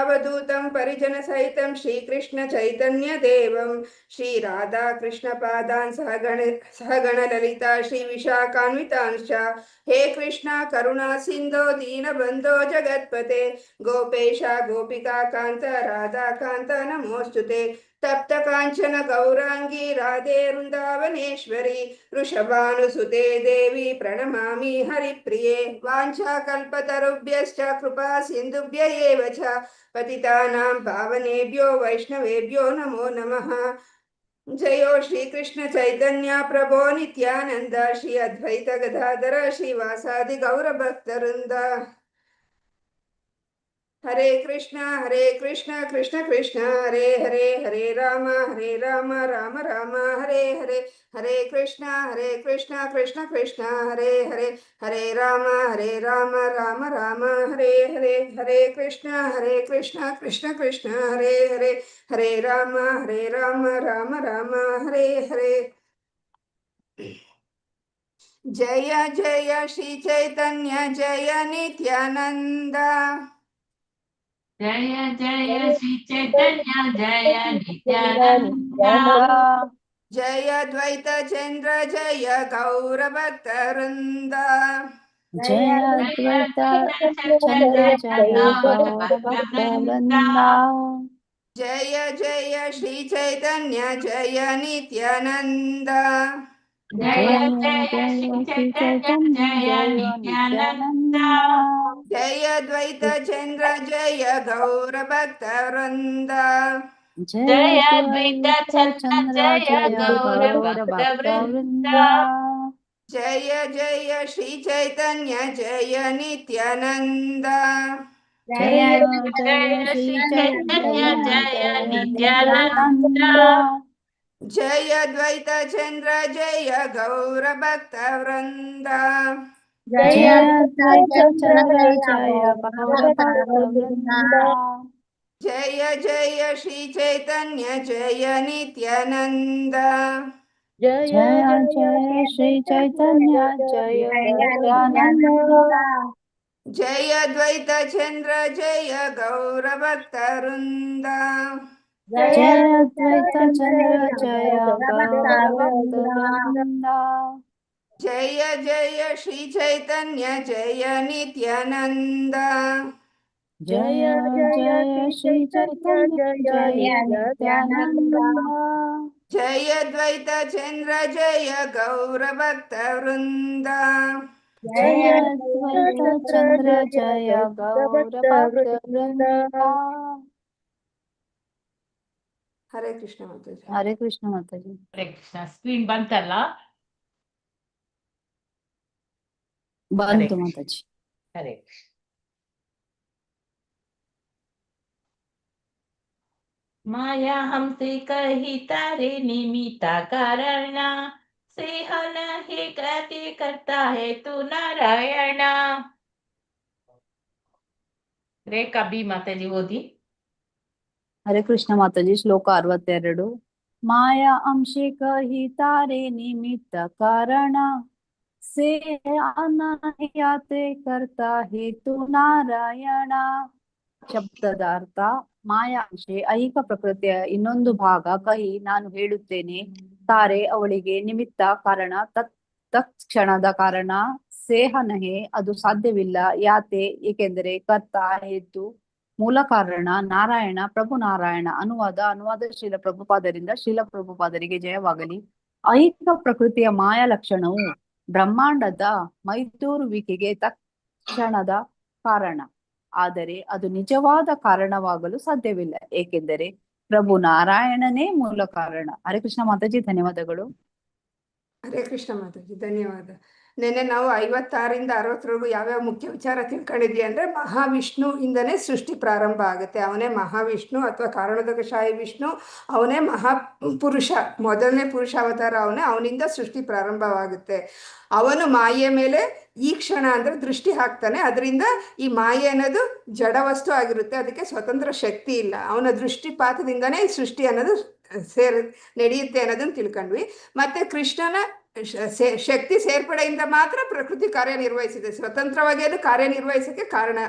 सावधूतं परिजनसहितं श्रीकृष्णचैतन्यदेवं श्रीराधाकृष्णपादान् सहगणललिता श्रीविशाखान्वितांश्च हे कृष्ण करुणा सिन्धो दीनबन्धो जगत्पते गोपेश गोपिकान्त राधाकान्त नमोऽस्तुते तप्त कांचन गौरांगी राधे वृंदावनेश्वरी वृषभानुसुते देवी प्रणमामि हरिप्रिये वाञ्छाकल्पतरुभ्यश्च कृपा सिन्धुभ्य एव च पतितानां पावनेभ्यो वैष्णवेभ्यो नमो नमः। जयो श्री कृष्ण चैतन्य प्रभो नित्यानंद श्री अद्वैत गदाधर श्रीवासादि गौर भक्तवृंद। हरे कृष्ण कृष्ण कृष्ण हरे हरे हरे राम राम राम हरे हरे हरे कृष्ण कृष्ण कृष्ण हरे हरे हरे राम राम राम हरे हरे हरे कृष्ण कृष्ण कृष्ण हरे हरे हरे राम राम राम हरे हरे। जय जय श्री चैतन्य जय नित्यानंद जय जय श्री चैतन्य जय नित्यानंद जय द्वैत चंद्र जय गौर भक्तवृंद जय द्वैत चंद्र जय गौर भक्तवृंद जय जय श्री चैतन्य जय नित्यानंद जय जय श्री चैतन्य जय नित्यानंद जय द्वैत चंद्र जय गौर भक्तवृंद जय द्वैत चंद्र जय गौर भक्तवृंद जय जय श्री चैतन्य जय नित्यानंद जय जय श्री चैतन्य जय नित्यानंद जय द्वैत चंद्र जय गौर भक्तवृंद जय द्वैत चंद्र जय गौर भक्तवृंद जय जय श्री चैतन्य जय नित्यानंद जय जय श्री चैतन्य जय नित्यानंद जय द्वैत चंद्र जय गौर भक्तवृंद जय द्वैत चंद्र जय गौर भक्तवृंद जय जय श्री चैतन्य जय नित्यानंद जय जय श्री चैतन्य जय नित्यानंद जय द्वैत चंद्र जय गौर भक्तवृंद जय द्वैत चंद्र जय गौर भक्तवृंद। हरे कृष्ण माताजी। हरे कृष्ण माताजी। हरे कृष्ण स्क्रीन ಬಂತಲ್ಲ ಬಂತು ಮಾತಾಜಿ। हरे माया हमसे कही तारे निमित्ता कारण सेहन हे गति करता है तू नारायण। ರೇಖಾ ಬಿ ಮಾತಾಜಿ ಓದಿ। ಹರೇ ಕೃಷ್ಣ ಮಾತಾಜಿ ಶ್ಲೋಕ 62 ಮಾಯಾ ಅಂಶೆ ಕಹಿ ತಾರೆ ನಿಮಿತ್ತ ಕಾರಣ से ಅನಾಹ್ಯಾತೆ ಕರ್ತಾ ಹೇತು ನಾರಾಯಣ। ಶಬ್ದದ ಅರ್ಥ ಮಾಯಾ ಅಂಶೆ ಐಹಿಕ ಪ್ರಕೃತಿಯ ಇನ್ನೊಂದು ಭಾಗ ಕಹಿ ನಾನು ಹೇಳುತ್ತೇನೆ ತಾರೆ ಅವಳಿಗೆ ನಿಮಿತ್ತ ಕಾರಣ ತತ್ಕ್ಷಣದ ಕಾರಣ ಸೇಹನಹೆ ಅದು ಸಾಧ್ಯವಿಲ್ಲ ಯಾತೆ ಏಕೆಂದರೆ ಕರ್ತ ಹೇತು ಮೂಲ ಕಾರಣ ನಾರಾಯಣ ಪ್ರಭು ನಾರಾಯಣ। ಅನುವಾದ ಶೀಲ ಪ್ರಭುಪಾದರಿಂದ ಶೀಲ ಪ್ರಭುಪಾದರಿಗೆ ಜಯವಾಗಲಿ। ಐಹಿಕ ಪ್ರಕೃತಿಯ ಮಾಯಾ ಲಕ್ಷಣವು ಬ್ರಹ್ಮಾಂಡದ ಮೈದೂರುವಿಕೆಗೆ ತಕ್ಷಣದ ಕಾರಣ ಆದರೆ ಅದು ನಿಜವಾದ ಕಾರಣವಾಗಲು ಸಾಧ್ಯವಿಲ್ಲ ಏಕೆಂದರೆ ಪ್ರಭು ನಾರಾಯಣನೇ ಮೂಲ ಕಾರಣ। ಹರೇ ಕೃಷ್ಣ ಮಾತಾಜಿ ಧನ್ಯವಾದಗಳು। ಹರೇ ಕೃಷ್ಣ ಮಾತಾಜಿ ಧನ್ಯವಾದ। ನೆನ್ನೆ ನಾವು 56ರಿಂದ 60ರವರೆಗೂ ಯಾವ್ಯಾವ ಮುಖ್ಯ ವಿಚಾರ ತಿಳ್ಕೊಂಡಿದ್ವಿ ಅಂದರೆ ಮಹಾವಿಷ್ಣು ಇಂದನೇ ಸೃಷ್ಟಿ ಪ್ರಾರಂಭ ಆಗುತ್ತೆ। ಅವನೇ ಮಹಾವಿಷ್ಣು ಅಥವಾ ಕಾರಣೋದಕಶಾಹಿ ವಿಷ್ಣು, ಅವನೇ ಮಹಾಪುರುಷ, ಮೊದಲನೇ ಪುರುಷ ಅವತಾರ ಅವನೇ, ಅವನಿಂದ ಸೃಷ್ಟಿ ಪ್ರಾರಂಭವಾಗುತ್ತೆ। ಅವನು ಮಾಯೆ ಮೇಲೆ ಈ ಕ್ಷಣ ಅಂದರೆ ದೃಷ್ಟಿ ಹಾಕ್ತಾನೆ, ಅದರಿಂದ ಈ ಮಾಯೆ ಅನ್ನೋದು ಜಡವಸ್ತು ಆಗಿರುತ್ತೆ, ಅದಕ್ಕೆ ಸ್ವತಂತ್ರ ಶಕ್ತಿ ಇಲ್ಲ, ಅವನ ದೃಷ್ಟಿಪಾತದಿಂದನೇ ಈ ಸೃಷ್ಟಿ ಅನ್ನೋದು ನಡೆಯುತ್ತೆ ಅನ್ನೋದನ್ನು ತಿಳ್ಕೊಂಡ್ವಿ। ಮತ್ತು ಕೃಷ್ಣನ ಶಕ್ತಿ ಸೇರ್ಪಡೆಯಿಂದ ಮಾತ್ರ ಪ್ರಕೃತಿ ಕಾರ್ಯನಿರ್ವಹಿಸಿದೆ. ಸ್ವತಂತ್ರವಾಗಿ ಅದು ಕಾರ್ಯನಿರ್ವಹಿಸಕ್ಕೆ ಕಾರಣ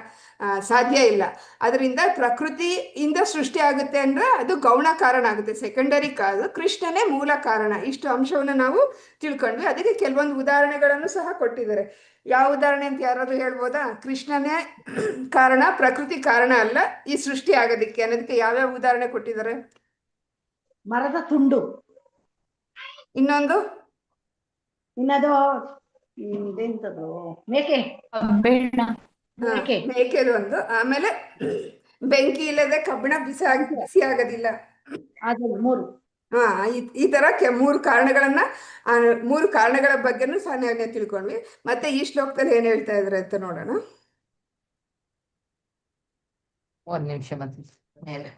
ಸಾಧ್ಯ ಇಲ್ಲ. ಅದರಿಂದ ಪ್ರಕೃತಿಯಿಂದ ಸೃಷ್ಟಿ ಆಗುತ್ತೆ ಅಂದ್ರೆ ಅದು ಗೌಣ ಕಾರಣ ಆಗುತ್ತೆ, ಸೆಕೆಂಡರಿ ಕಾರಣ. ಕೃಷ್ಣನೇ ಮೂಲ ಕಾರಣ. ಇಷ್ಟು ಅಂಶವನ್ನು ನಾವು ತಿಳ್ಕೊಂಡ್ವಿ. ಅದಕ್ಕೆ ಕೆಲವೊಂದು ಉದಾಹರಣೆಗಳನ್ನು ಸಹ ಕೊಟ್ಟಿದ್ದಾರೆ. ಯಾವ ಉದಾಹರಣೆ ಅಂತ ಯಾರಾದ್ರೂ ಹೇಳ್ಬೋದಾ? ಕೃಷ್ಣನೇ ಕಾರಣ, ಪ್ರಕೃತಿ ಕಾರಣ ಅಲ್ಲ ಈ ಸೃಷ್ಟಿ ಆಗೋದಕ್ಕೆ ಅನ್ನೋದಕ್ಕೆ ಯಾವ್ಯಾವ ಉದಾಹರಣೆ ಕೊಟ್ಟಿದ್ದಾರೆ? ಮರದ ತುಂಡು, ಇನ್ನೊಂದು ಇನ್ನದು ಇದೆಂತದು ಮೇಕೆ, ಬೇಡ. ಮೇಕೆ. ಮೇಕೆದು ಒಂದು. ಆಮೇಲೆ ಬೆಂಕಿ ಇಲ್ಲದೆ ಕಬ್ಬಿಣ ಬಿಸಿ ಆಗೋದಿಲ್ಲ. ಅದು 3. ಈ ತರ ಮೂರು ಕಾರಣಗಳ ಬಗ್ಗೆನೂ ಸಹ ನಾನೇ ತಿಳ್ಕೊಂಡ್ವಿ. ಮತ್ತೆ ಈ ಶ್ಲೋಕದಲ್ಲಿ ಏನ್ ಹೇಳ್ತಾ ಇದಾರೆ ಅಂತ ನೋಡೋಣ. ಒಂದ್ ನಿಮಿಷ ಮತ್ತೆ ಮೇಲೆ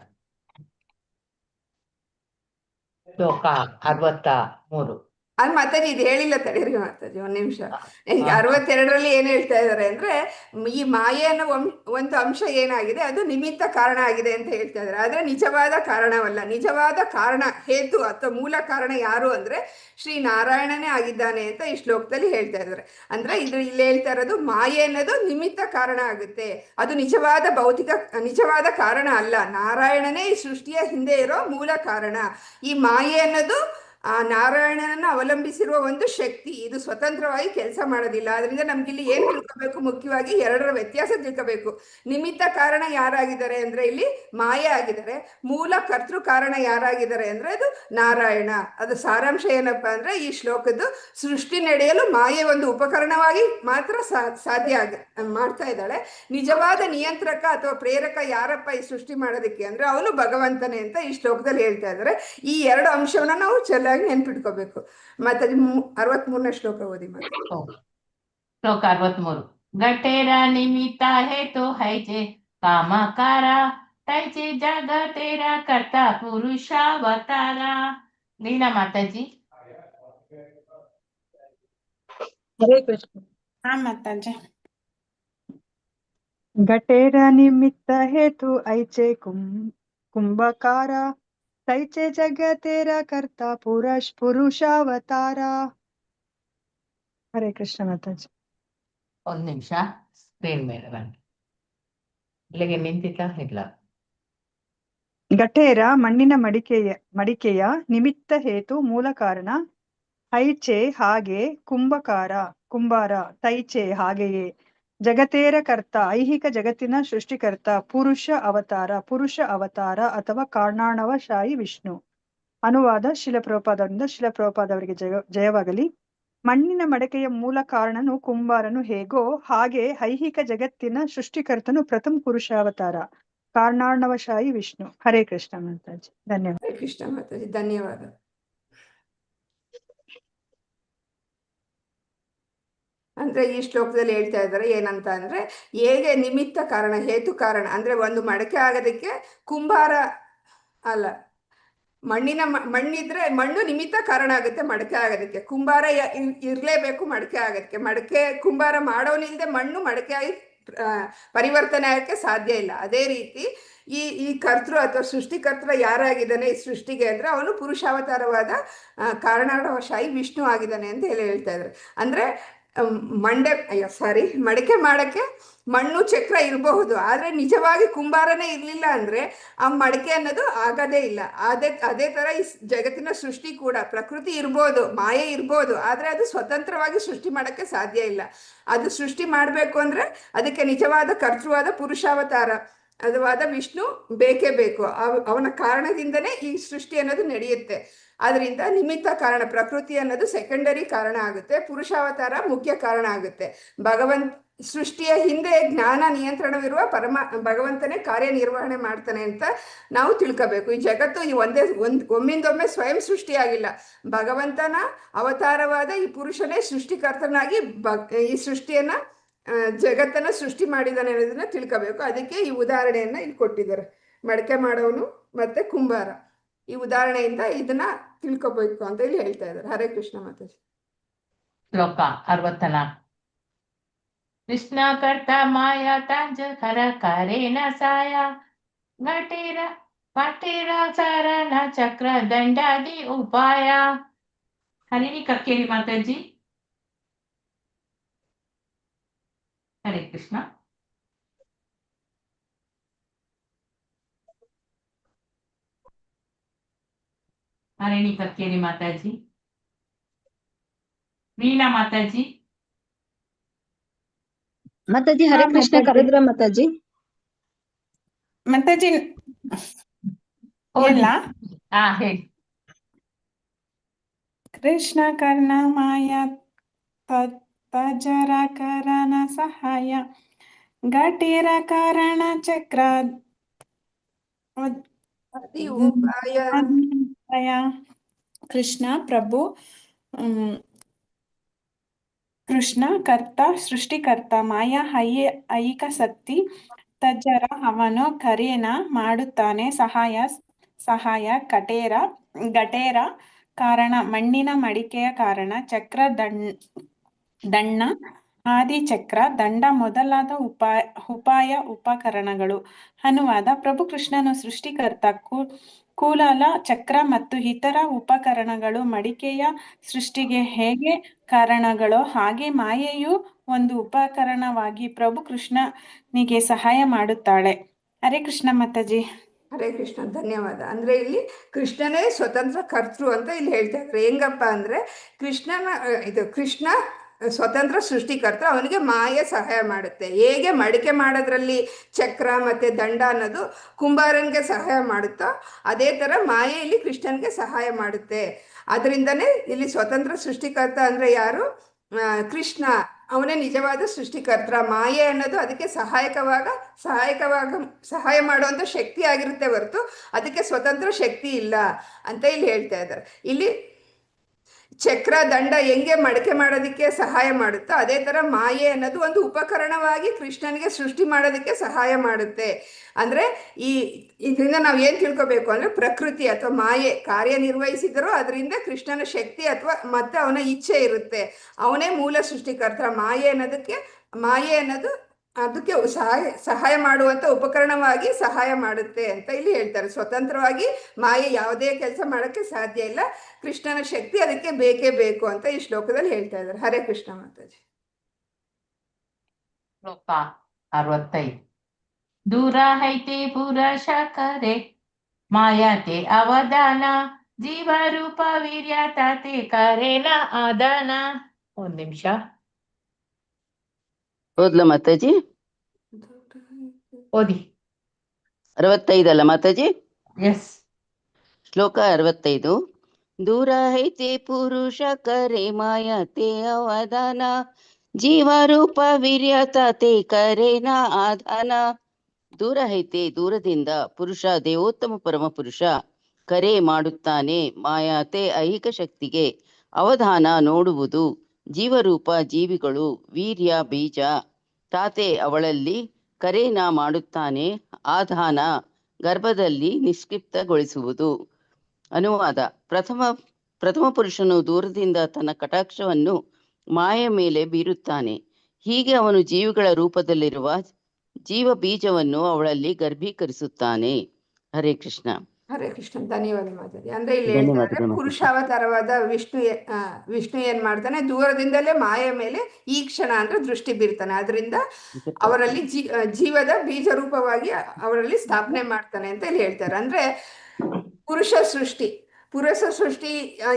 ಶ್ಲೋಕ 63. ಅದು ಮಾತಾಜಿ ಇದು ಹೇಳಿಲ್ಲ, ತಡೀರಿ ಮಾತಾಜಿ ಒಂದ್ ನಿಮಿಷ. 62ರಲ್ಲಿ ಏನ್ ಹೇಳ್ತಾ ಇದಾರೆ ಅಂದ್ರೆ, ಈ ಮಾಯೆ ಅನ್ನೋ ಒಂದು ಅಂಶ ಏನಾಗಿದೆ ಅದು ನಿಮಿತ್ತ ಕಾರಣ ಆಗಿದೆ ಅಂತ ಹೇಳ್ತಾ ಇದಾರೆ. ಆದ್ರೆ ನಿಜವಾದ ಕಾರಣವಲ್ಲ. ನಿಜವಾದ ಕಾರಣ, ಹೇತು ಅಥವಾ ಮೂಲ ಕಾರಣ ಯಾರು ಅಂದ್ರೆ ಶ್ರೀ ನಾರಾಯಣನೇ ಆಗಿದ್ದಾನೆ ಅಂತ ಈ ಶ್ಲೋಕದಲ್ಲಿ ಹೇಳ್ತಾ ಇದಾರೆ. ಅಂದ್ರೆ ಇಲ್ಲಿ ಹೇಳ್ತಾ ಇರೋದು ಮಾಯೆ ಅನ್ನೋದು ನಿಮಿತ್ತ ಕಾರಣ ಆಗುತ್ತೆ, ಅದು ನಿಜವಾದ ಕಾರಣ ಅಲ್ಲ. ನಾರಾಯಣನೇ ಈ ಸೃಷ್ಟಿಯ ಹಿಂದೆ ಇರೋ ಮೂಲ ಕಾರಣ. ಈ ಮಾಯೆ ಅನ್ನೋದು ಆ ನಾರಾಯಣನನ್ನು ಅವಲಂಬಿಸಿರುವ ಒಂದು ಶಕ್ತಿ. ಇದು ಸ್ವತಂತ್ರವಾಗಿ ಕೆಲಸ ಮಾಡೋದಿಲ್ಲ. ಅದರಿಂದ ನಮ್ಗಿಲ್ಲಿ ಏನ್ ತಿಳ್ಕೋಬೇಕು? ಮುಖ್ಯವಾಗಿ ಎರಡರ ವ್ಯತ್ಯಾಸ ತಿಳ್ಕೋಬೇಕು. ನಿಮಿತ್ತ ಕಾರಣ ಯಾರಾಗಿದ್ದಾರೆ ಅಂದ್ರೆ ಇಲ್ಲಿ ಮಾಯೆ ಆಗಿದ್ದಾರೆ. ಮೂಲ ಕರ್ತೃ ಕಾರಣ ಯಾರಾಗಿದ್ದಾರೆ ಅಂದ್ರೆ ಅದು ನಾರಾಯಣ. ಅದು ಸಾರಾಂಶ ಏನಪ್ಪಾ ಅಂದ್ರೆ ಈ ಶ್ಲೋಕದ್ದು ಸೃಷ್ಟಿ ನಡೆಯಲು ಮಾಯೆ ಒಂದು ಉಪಕರಣವಾಗಿ ಮಾತ್ರ ಸಾಧ್ಯ ಮಾಡ್ತಾ ಇದ್ದಾಳೆ. ನಿಜವಾದ ನಿಯಂತ್ರಕ ಅಥವಾ ಪ್ರೇರಕ ಯಾರಪ್ಪ ಈ ಸೃಷ್ಟಿ ಮಾಡೋದಕ್ಕೆ ಅಂದ್ರೆ ಅವನು ಭಗವಂತನೇ ಅಂತ ಈ ಶ್ಲೋಕದಲ್ಲಿ ಹೇಳ್ತಾ ಇದ್ದಾರೆ. ಈ ಎರಡು ಅಂಶವನ್ನ ನಾವು ಚೆನ್ನಾಗಿ ನೆನ್ಪಿಟ್ಕೋಬೇಕು. ಮತ್ತೆ 63ನೇ ಶ್ಲೋಕ ಓದಿ ಮತ್ತೆ. ಶ್ಲೋಕ 63. ಗಟೇರ ನಿಮಿತ್ತ ಹೇತು ಹೈಜೆ ಕಾಮಕಾರ ತೈಜೆ ಜಗತೇರ ಕರ್ತ ಪುರುಷಾವತಾರ. ಲೀನಾ ಮಾತಾಜಿ. ಹರೇ ಕೃಷ್ಣ. ಮಾತಾಜಿ. ಘಟೇರ ನಿಮಿತ್ತ ಹೇತು ಐಚೆ ಕುಂಭಕಾರ ತೈಚೆ ಜಗತೇರ ಕರ್ತ ಪುರುಷಾವತಾರ. ಹರೇ ಕೃಷ್ಣ ಮಾತಾಜಿ. ಒಂದ್ ನಿಮಿಷ ಸ್ಕ್ರೀನ್ ಮೇಲೆ ಬನ್ನಿ. ಇಲ್ಲಿಗೆ ನಿಂತಿತ್ತ ಇಲ್ಲ? ಘಟೇರ ಮಣ್ಣಿನ ಮಡಿಕೆಯ ನಿಮಿತ್ತ ಹೇತು ಮೂಲ ಕಾರಣ. ಐಚೆ ಹಾಗೆ, ಕುಂಬಾರ ತೈಚೆ ಹಾಗೆಯೇ, ಜಗತೇರ ಕರ್ತ ಐಹಿಕ ಜಗತ್ತಿನ ಸೃಷ್ಟಿಕರ್ತ, ಪುರುಷ ಅವತಾರ ಅಥವಾ ಕಾರಣಾಣವಶಾಯಿ ವಿಷ್ಣು. ಅನುವಾದ ಶಿಲಪ್ರಭುಪಾದರಿಂದ. ಶಿಲಪ್ರಭುಪಾದವರಿಗೆ ಜಯವಾಗಲಿ. ಮಣ್ಣಿನ ಮಡಕೆಯ ಮೂಲ ಕಾರಣನು ಕುಂಬಾರನು ಹೇಗೋ ಹಾಗೆ ಐಹಿಕ ಜಗತ್ತಿನ ಸೃಷ್ಟಿಕರ್ತನು ಪ್ರಥಮ ಪುರುಷಾವತಾರ, ಕಾರಣಾಣವಶಾಯಿ ವಿಷ್ಣು. ಹರೇ ಕೃಷ್ಣ ಮಾತಾಜಿ. ಧನ್ಯವಾದ. ಹರೇ ಕೃಷ್ಣ ಮಾತಾಜಿ, ಧನ್ಯವಾದ. ಅಂದ್ರೆ ಈ ಶ್ಲೋಕದಲ್ಲಿ ಹೇಳ್ತಾ ಇದ್ದಾರೆ ಏನಂತ ಅಂದ್ರೆ, ಹೇಗೆ ನಿಮಿತ್ತ ಕಾರಣ ಹೇತು ಕಾರಣ ಅಂದ್ರೆ ಒಂದು ಮಡಕೆ ಆಗೋದಕ್ಕೆ ಕುಂಬಾರ ಅಲ್ಲ, ಮಣ್ಣಿದ್ರೆ ಮಣ್ಣು ನಿಮಿತ್ತ ಕಾರಣ ಆಗುತ್ತೆ ಮಡಕೆ ಆಗೋದಕ್ಕೆ. ಕುಂಬಾರ ಇರ್ಲೇಬೇಕು ಮಡಕೆ ಆಗೋದಕ್ಕೆ. ಕುಂಬಾರ ಮಾಡೋನಿಲ್ದೆ ಮಣ್ಣು ಮಡಕೆ ಆಗಿ ಪರಿವರ್ತನೆ ಆಗಕ್ಕೆ ಸಾಧ್ಯ ಇಲ್ಲ. ಅದೇ ರೀತಿ ಈ ಕರ್ತೃ ಅಥವಾ ಸೃಷ್ಟಿಕರ್ತ ಯಾರಾಗಿದ್ದಾನೆ ಈ ಸೃಷ್ಟಿಗೆ ಅಂದ್ರೆ ಅವನು ಪುರುಷಾವತಾರವಾದ ಕಾರಣಾಣವಶಾಯಿ ವಿಷ್ಣು ಆಗಿದ್ದಾನೆ ಅಂತ ಹೇಳ್ತಾ ಇದ್ದಾರೆ. ಅಂದ್ರೆ ಮಡಕೆ ಮಾಡಕ್ಕೆ ಮಣ್ಣು ಚಕ್ರ ಇರಬಹುದು, ಆದ್ರೆ ನಿಜವಾಗಿ ಕುಂಬಾರನೇ ಇರ್ಲಿಲ್ಲ ಅಂದ್ರೆ ಆ ಮಡಕೆ ಅನ್ನೋದು ಆಗೋದೇ ಇಲ್ಲ. ಅದೇ ತರ ಈ ಜಗತ್ತಿನ ಸೃಷ್ಟಿ ಕೂಡ ಪ್ರಕೃತಿ ಇರ್ಬೋದು, ಮಾಯೆ ಇರ್ಬೋದು, ಆದ್ರೆ ಅದು ಸ್ವತಂತ್ರವಾಗಿ ಸೃಷ್ಟಿ ಮಾಡಕ್ಕೆ ಸಾಧ್ಯ ಇಲ್ಲ. ಅದು ಸೃಷ್ಟಿ ಮಾಡ್ಬೇಕು ಅಂದ್ರೆ ಅದಕ್ಕೆ ನಿಜವಾದ ಕರ್ತೃವಾದ ಪುರುಷಾವತಾರ ಅದವಾದ ವಿಷ್ಣು ಬೇಕೇ ಬೇಕು. ಅವನ ಕಾರಣದಿಂದನೇ ಈ ಸೃಷ್ಟಿ ಅನ್ನೋದು ನಡೆಯುತ್ತೆ. ಆದ್ರಿಂದ ನಿಮಿತ್ತ ಕಾರಣ ಪ್ರಕೃತಿ ಅನ್ನೋದು ಸೆಕೆಂಡರಿ ಕಾರಣ ಆಗುತ್ತೆ, ಪುರುಷಾವತಾರ ಮುಖ್ಯ ಕಾರಣ ಆಗುತ್ತೆ. ಸೃಷ್ಟಿಯ ಹಿಂದೆ ಜ್ಞಾನ ನಿಯಂತ್ರಣವಿರುವ ಭಗವಂತನೇ ಕಾರ್ಯನಿರ್ವಹಣೆ ಮಾಡ್ತಾನೆ ಅಂತ ನಾವು ತಿಳ್ಕೋಬೇಕು. ಈ ಜಗತ್ತು ಒಮ್ಮಿಂದೊಮ್ಮೆ ಸ್ವಯಂ ಸೃಷ್ಟಿಯಾಗಿಲ್ಲ. ಭಗವಂತನ ಅವತಾರವಾದ ಈ ಪುರುಷನೇ ಸೃಷ್ಟಿಕರ್ತನಾಗಿ ಈ ಸೃಷ್ಟಿಯನ್ನ ಜಗತ್ತನ್ನ ಸೃಷ್ಟಿ ಮಾಡಿದಾನೆ ಅನ್ನೋದನ್ನ ತಿಳ್ಕೋಬೇಕು. ಅದಕ್ಕೆ ಈ ಉದಾಹರಣೆಯನ್ನ ಇಲ್ಲಿ ಕೊಟ್ಟಿದ್ದಾರೆ, ಮಡಕೆ ಮಾಡೋನು ಮತ್ತೆ ಕುಂಬಾರ. ಈ ಉದಾಹರಣೆಯಿಂದ ಇದನ್ನ ತಿಳ್ಕೊಬೇಕು ಅಂತ ಇಲ್ಲಿ ಹೇಳ್ತಾ ಇದ್ದಾರೆ. ಹರೇ ಕೃಷ್ಣ ಮಾತಾಜಿ. ಶ್ಲೋಕ 64. ಕೃಷ್ಣ ಕರ್ತ ಮಾಯಾ ತಾಂಜ ಕರ ಕರೇನ ಸಾಯ ಪಟೇರ ಚಾರಣ ಚಕ್ರ ದಂಡಾದಿ ಉಪಾಯ. ಹರಿಣಿ ಕಕ್ಕೇರಿ ಮಾತಾಜಿ. ಹರೇ ಕೃಷ್ಣ. ಹರಿಣಿ ಕಕ್ಕೇರಿ ಮಾತಾಜಿ. ವೀಣಾ ಮಾತಾಜಿ. ಮಾತಾಜಿ ಹರೇ ಕೃಷ್ಣ ಕರೆದ್ರ ಮಾತಾಜಿ. ಮಾತಾಜಿ ಓದಿ. ಎಲ್ಲ ಹಾ ಹೇಳಿ. ಕೃಷ್ಣ ಕರ್ಣ ಮಾಯ ತಜರ ಕರಣ ಸಹಾಯ ಘಟೇರ ಕಾರಣ ಚಕ್ರ ಅತಿ ಉಪಾಯ ಕೃಷ್ಣ ಪ್ರಭು ಕೃಷ್ಣ ಕರ್ತ ಸೃಷ್ಟಿಕರ್ತ ಮಾಯಾ ಐಹಿಕ ಶಕ್ತಿ ತಜ್ಜರ ಅವನು ಕರೇನ ಮಾಡುತ್ತಾನೆ ಸಹಾಯ ಘಟೇರ ಕಾರಣ ಮಣ್ಣಿನ ಮಡಿಕೆಯ ಕಾರಣ ಚಕ್ರ ದಣ್ಣ ಆದಿಚಕ್ರ ದಂಡ ಮೊದಲಾದ ಉಪಾಯ ಉಪಕರಣಗಳು. ಅನುವಾದ: ಪ್ರಭು ಕೃಷ್ಣನು ಸೃಷ್ಟಿಕರ್ತ, ಕೂಲಾಲ ಚಕ್ರ ಮತ್ತು ಇತರ ಉಪಕರಣಗಳು ಮಡಿಕೆಯ ಸೃಷ್ಟಿಗೆ ಹೇಗೆ ಕಾರಣಗಳೋ ಹಾಗೆ ಮಾಯೆಯು ಒಂದು ಉಪಕರಣವಾಗಿ ಪ್ರಭು ಕೃಷ್ಣನಿಗೆ ಸಹಾಯ ಮಾಡುತ್ತಾಳೆ. ಹರೇ ಕೃಷ್ಣ ಮಾತಾಜಿ. ಹರೇ ಕೃಷ್ಣ, ಧನ್ಯವಾದ. ಅಂದರೆ ಇಲ್ಲಿ ಕೃಷ್ಣನೇ ಸ್ವತಂತ್ರ ಕರ್ತೃ ಅಂತ ಇಲ್ಲಿ ಹೇಳ್ತಾ ಇದ್ದಾರೆ. ಹೆಂಗಪ್ಪ ಅಂದರೆ ಕೃಷ್ಣ ಸ್ವತಂತ್ರ ಸೃಷ್ಟಿಕರ್ತ, ಅವನಿಗೆ ಮಾಯೆ ಸಹಾಯ ಮಾಡುತ್ತೆ. ಹೇಗೆ ಮಡಿಕೆ ಮಾಡೋದ್ರಲ್ಲಿ ಚಕ್ರ ಮತ್ತು ದಂಡ ಅನ್ನೋದು ಕುಂಬಾರನಿಗೆ ಸಹಾಯ ಮಾಡುತ್ತೋ ಅದೇ ಥರ ಮಾಯೆ ಇಲ್ಲಿ ಕೃಷ್ಣನಿಗೆ ಸಹಾಯ ಮಾಡುತ್ತೆ. ಅದರಿಂದನೇ ಇಲ್ಲಿ ಸ್ವತಂತ್ರ ಸೃಷ್ಟಿಕರ್ತ ಅಂದರೆ ಯಾರು? ಕೃಷ್ಣ. ಅವನೇ ನಿಜವಾದ ಸೃಷ್ಟಿಕರ್ತ. ಮಾಯೆ ಅನ್ನೋದು ಅದಕ್ಕೆ ಸಹಾಯ ಮಾಡುವಂಥ ಶಕ್ತಿ ಆಗಿರುತ್ತೆ ಹೊರತು ಅದಕ್ಕೆ ಸ್ವತಂತ್ರ ಶಕ್ತಿ ಇಲ್ಲ ಅಂತ ಇಲ್ಲಿ ಹೇಳ್ತಾ ಇದ್ದಾರೆ. ಇಲ್ಲಿ ಚಕ್ರ ದಂಡ ಹೆಂಗೆ ಮಡಕೆ ಮಾಡೋದಕ್ಕೆ ಸಹಾಯ ಮಾಡುತ್ತೋ ಅದೇ ಥರ ಮಾಯೆ ಅನ್ನೋದು ಒಂದು ಉಪಕರಣವಾಗಿ ಕೃಷ್ಣನಿಗೆ ಸೃಷ್ಟಿ ಮಾಡೋದಕ್ಕೆ ಸಹಾಯ ಮಾಡುತ್ತೆ. ಅಂದರೆ ಇದರಿಂದ ನಾವು ಏನು ತಿಳ್ಕೊಬೇಕು ಅಂದರೆ ಪ್ರಕೃತಿ ಅಥವಾ ಮಾಯೆ ಕಾರ್ಯನಿರ್ವಹಿಸಿದರೂ ಅದರಿಂದ ಕೃಷ್ಣನ ಶಕ್ತಿ ಅಥವಾ ಮತ್ತೆ ಅವನ ಇಚ್ಛೆ ಇರುತ್ತೆ. ಅವನೇ ಮೂಲ ಸೃಷ್ಟಿಕರ್ತ. ಮಾಯೆ ಅನ್ನೋದು ಅದಕ್ಕೆ ಸಹಾಯ ಮಾಡುವಂಥ ಉಪಕರಣವಾಗಿ ಸಹಾಯ ಮಾಡುತ್ತೆ ಅಂತ ಇಲ್ಲಿ ಹೇಳ್ತಾರೆ. ಸ್ವತಂತ್ರವಾಗಿ ಮಾಯೆ ಯಾವುದೇ ಕೆಲಸ ಮಾಡೋಕ್ಕೆ ಸಾಧ್ಯ ಇಲ್ಲ. ಕೃಷ್ಣನ ಶಕ್ತಿ ಅದಕ್ಕೆ ಬೇಕೇ ಬೇಕು ಅಂತ ಈ ಶ್ಲೋಕದಲ್ಲಿ ಹೇಳ್ತಾ ಇದ್ದಾರೆ. ಹರೇ ಕೃಷ್ಣ ಮಾತಾಜಿ. ಶ್ಲೋಕ 65. ದೂರ ಹೈತೆ ಪುರುಷ ಕರೆ ಮಾಯಾತೆ ಅವದಾನ ಜೀವ ರೂಪ ವೀರ್ಯತೆ ಕರೆನ ಆದಾನ. ಒಂದ್ ನಿಮಿಷ ಓದ್ಲ ಮಾತಾಜಿ. ಓದಿ. 65 ಅಲ್ಲ ಮಾತಾಜಿ? ಎಸ್. ಶ್ಲೋಕ 65. ದೂರ ಹೈತೆ ಪುರುಷ ಕರೆ ಮಾಯತೆ ಅವದಾನ ಜೀವ ರೂಪ ವೀರ್ಯತೆ ಕರೆನ ಆದಾನ. ದೂರ ಹೈತೆ ದೂರದಿಂದ ಪುರುಷ ದೇವೋತ್ತಮ ಪರಮ ಪುರುಷ ಕರೆ ಮಾಡುತ್ತಾನೆ ಮಾಯಾತೆ ಐಹಿಕ ಶಕ್ತಿಗೆ ಅವಧಾನ ನೋಡುವುದು ಜೀವರೂಪ ಜೀವಿಗಳು ವೀರ್ಯ ಬೀಜ ತಾತೆ ಅವಳಲ್ಲಿ ಕರೇನ ಮಾಡುತ್ತಾನೆ ಆಧಾನ ಗರ್ಭದಲ್ಲಿ ನಿಷ್ಕ್ಷಿಪ್ತಗೊಳಿಸುವುದು. ಅನುವಾದ: ಪ್ರಥಮ ಪುರುಷನು ದೂರದಿಂದ ತನ್ನ ಕಟಾಕ್ಷವನ್ನು ಮಾಯ ಮೇಲೆ ಬೀರುತ್ತಾನೆ. ಹೀಗೆ ಅವನು ಜೀವಿಗಳ ರೂಪದಲ್ಲಿರುವ ಜೀವ ಬೀಜವನ್ನು ಅವಳಲ್ಲಿ ಗರ್ಭೀಕರಿಸುತ್ತಾನೆ. ಹರೇ ಕೃಷ್ಣ. ಹರೇ ಕೃಷ್ಣ, ಧನ್ಯವಾದ ಮಾತಾಡಿ. ಅಂದ್ರೆ ಇಲ್ಲಿ ಹೇಳ್ತಾರೆ ಪುರುಷಾವತಾರವಾದ ವಿಷ್ಣು ಏನ್ ಮಾಡ್ತಾನೆ, ದೂರದಿಂದಲೇ ಮಾಯ ಮೇಲೆ ಈ ಕ್ಷಣ ಅಂದ್ರೆ ದೃಷ್ಟಿ ಬೀರ್ತಾನೆ. ಅದರಿಂದ ಅವರಲ್ಲಿ ಜೀವದ ಬೀಜ ರೂಪವಾಗಿ ಅವರಲ್ಲಿ ಸ್ಥಾಪನೆ ಮಾಡ್ತಾನೆ ಅಂತ ಇಲ್ಲಿ ಹೇಳ್ತಾರೆ. ಅಂದ್ರೆ ಪುರುಷ ಸೃಷ್ಟಿ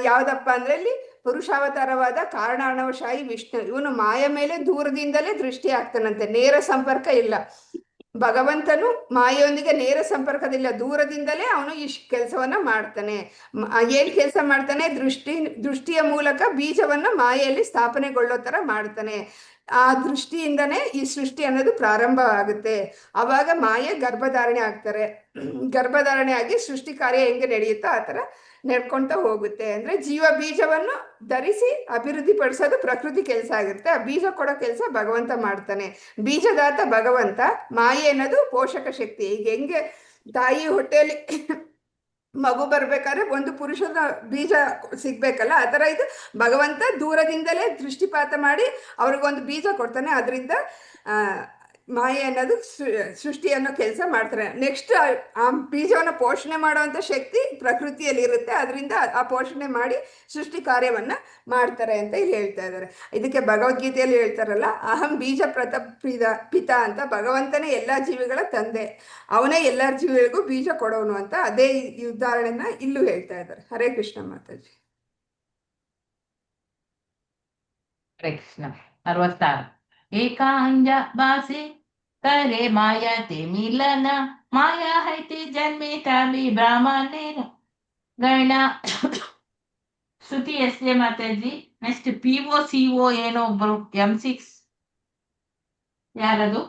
ಯಾವ್ದಪ್ಪ ಅಂದ್ರೆ ಇಲ್ಲಿ ಪುರುಷಾವತಾರವಾದ ಕಾರಣಾಣವಶಾಹಿ ವಿಷ್ಣು. ಇವನು ಮಾಯ ಮೇಲೆ ದೂರದಿಂದಲೇ ದೃಷ್ಟಿ ಆಗ್ತಾನಂತೆ, ನೇರ ಸಂಪರ್ಕ ಇಲ್ಲ. ಭಗವಂತನು ಮಾಯೆಯೊಂದಿಗೆ ನೇರ ಸಂಪರ್ಕದಿಲ್ಲ, ದೂರದಿಂದಲೇ ಅವನು ಈ ಕೆಲಸವನ್ನ ಮಾಡ್ತಾನೆ. ಏನ್ ಕೆಲಸ ಮಾಡ್ತಾನೆ? ದೃಷ್ಟಿಯ ಮೂಲಕ ಬೀಜವನ್ನ ಮಾಯೆಯಲ್ಲಿ ಸ್ಥಾಪನೆಗೊಳ್ಳೋ ತರ ಮಾಡ್ತಾನೆ. ಆ ದೃಷ್ಟಿಯಿಂದನೇ ಈ ಸೃಷ್ಟಿ ಅನ್ನೋದು ಪ್ರಾರಂಭ ಆಗುತ್ತೆ. ಆವಾಗ ಮಾಯೆ ಗರ್ಭಧಾರಣೆ ಗರ್ಭಧಾರಣೆ ಆಗಿ ಸೃಷ್ಟಿ ಕಾರ್ಯ ಹೆಂಗೆ ನಡೆಯುತ್ತೋ ಆ ಥರ ನಡ್ಕೊಂತ ಹೋಗುತ್ತೆ. ಅಂದ್ರೆ ಜೀವ ಬೀಜವನ್ನು ಧರಿಸಿ ಅಭಿವೃದ್ಧಿ ಪಡಿಸೋದು ಪ್ರಕೃತಿ ಕೆಲಸ ಆಗಿರುತ್ತೆ. ಆ ಬೀಜ ಕೊಡೋ ಕೆಲಸ ಭಗವಂತ ಮಾಡ್ತಾನೆ. ಬೀಜದಾತ ಭಗವಂತ, ಮಾಯೆ ಅನ್ನೋದು ಪೋಷಕ ಶಕ್ತಿ. ಈಗ ಹೆಂಗೆ ತಾಯಿ ಹೊಟ್ಟೆಯಲ್ಲಿ ಮಗು ಬರ್ಬೇಕಾದ್ರೆ ಒಂದು ಪುರುಷನ ಬೀಜ ಸಿಗ್ಬೇಕಲ್ಲ, ಆ ಥರ ಇದು ಭಗವಂತ ದೂರದಿಂದಲೇ ದೃಷ್ಟಿಪಾತ ಮಾಡಿ ಅವ್ರಿಗೊಂದು ಬೀಜ ಕೊಡ್ತಾನೆ. ಅದರಿಂದ ಮಾಯೆ ಅನ್ನೋದು ಸೃಷ್ಟಿ ಅನ್ನೋ ಕೆಲಸ ಮಾಡ್ತಾರೆ. ನೆಕ್ಸ್ಟ್ ಆ ಬೀಜವನ್ನು ಪೋಷಣೆ ಮಾಡುವಂಥ ಶಕ್ತಿ ಪ್ರಕೃತಿಯಲ್ಲಿ ಇರುತ್ತೆ, ಅದರಿಂದ ಆ ಪೋಷಣೆ ಮಾಡಿ ಸೃಷ್ಟಿ ಕಾರ್ಯವನ್ನು ಮಾಡ್ತಾರೆ ಅಂತ ಇಲ್ಲಿ ಹೇಳ್ತಾ ಇದ್ದಾರೆ. ಇದಕ್ಕೆ ಭಗವದ್ಗೀತೆಯಲ್ಲಿ ಹೇಳ್ತಾರಲ್ಲ, ಅಹಂ ಬೀಜ ಪಿತ ಅಂತ. ಭಗವಂತನೇ ಎಲ್ಲ ಜೀವಿಗಳ ತಂದೆ, ಅವನೇ ಎಲ್ಲ ಜೀವಿಗಳಿಗೂ ಬೀಜ ಕೊಡೋನು ಅಂತ ಅದೇ ಈ ಉದಾಹರಣೆನ ಇಲ್ಲೂ ಹೇಳ್ತಾ ಇದ್ದಾರೆ. ಹರೇ ಕೃಷ್ಣ ಮಾತಾಜಿ. ಹರೇ ಕೃಷ್ಣ. 66 ಏಕಾಂಜ ಭಾಸೆ करे माया ते मिलन माया है ते जन्मे तभी ब्राह्मणेर गण ಶ್ರುತಿ ಎಸ್ ಎ ಮಾತಾಜಿ. ನೆಕ್ಸ್ಟ್ PO ಏನೋ ಒಬ್ರು M6 ಯಾರದು?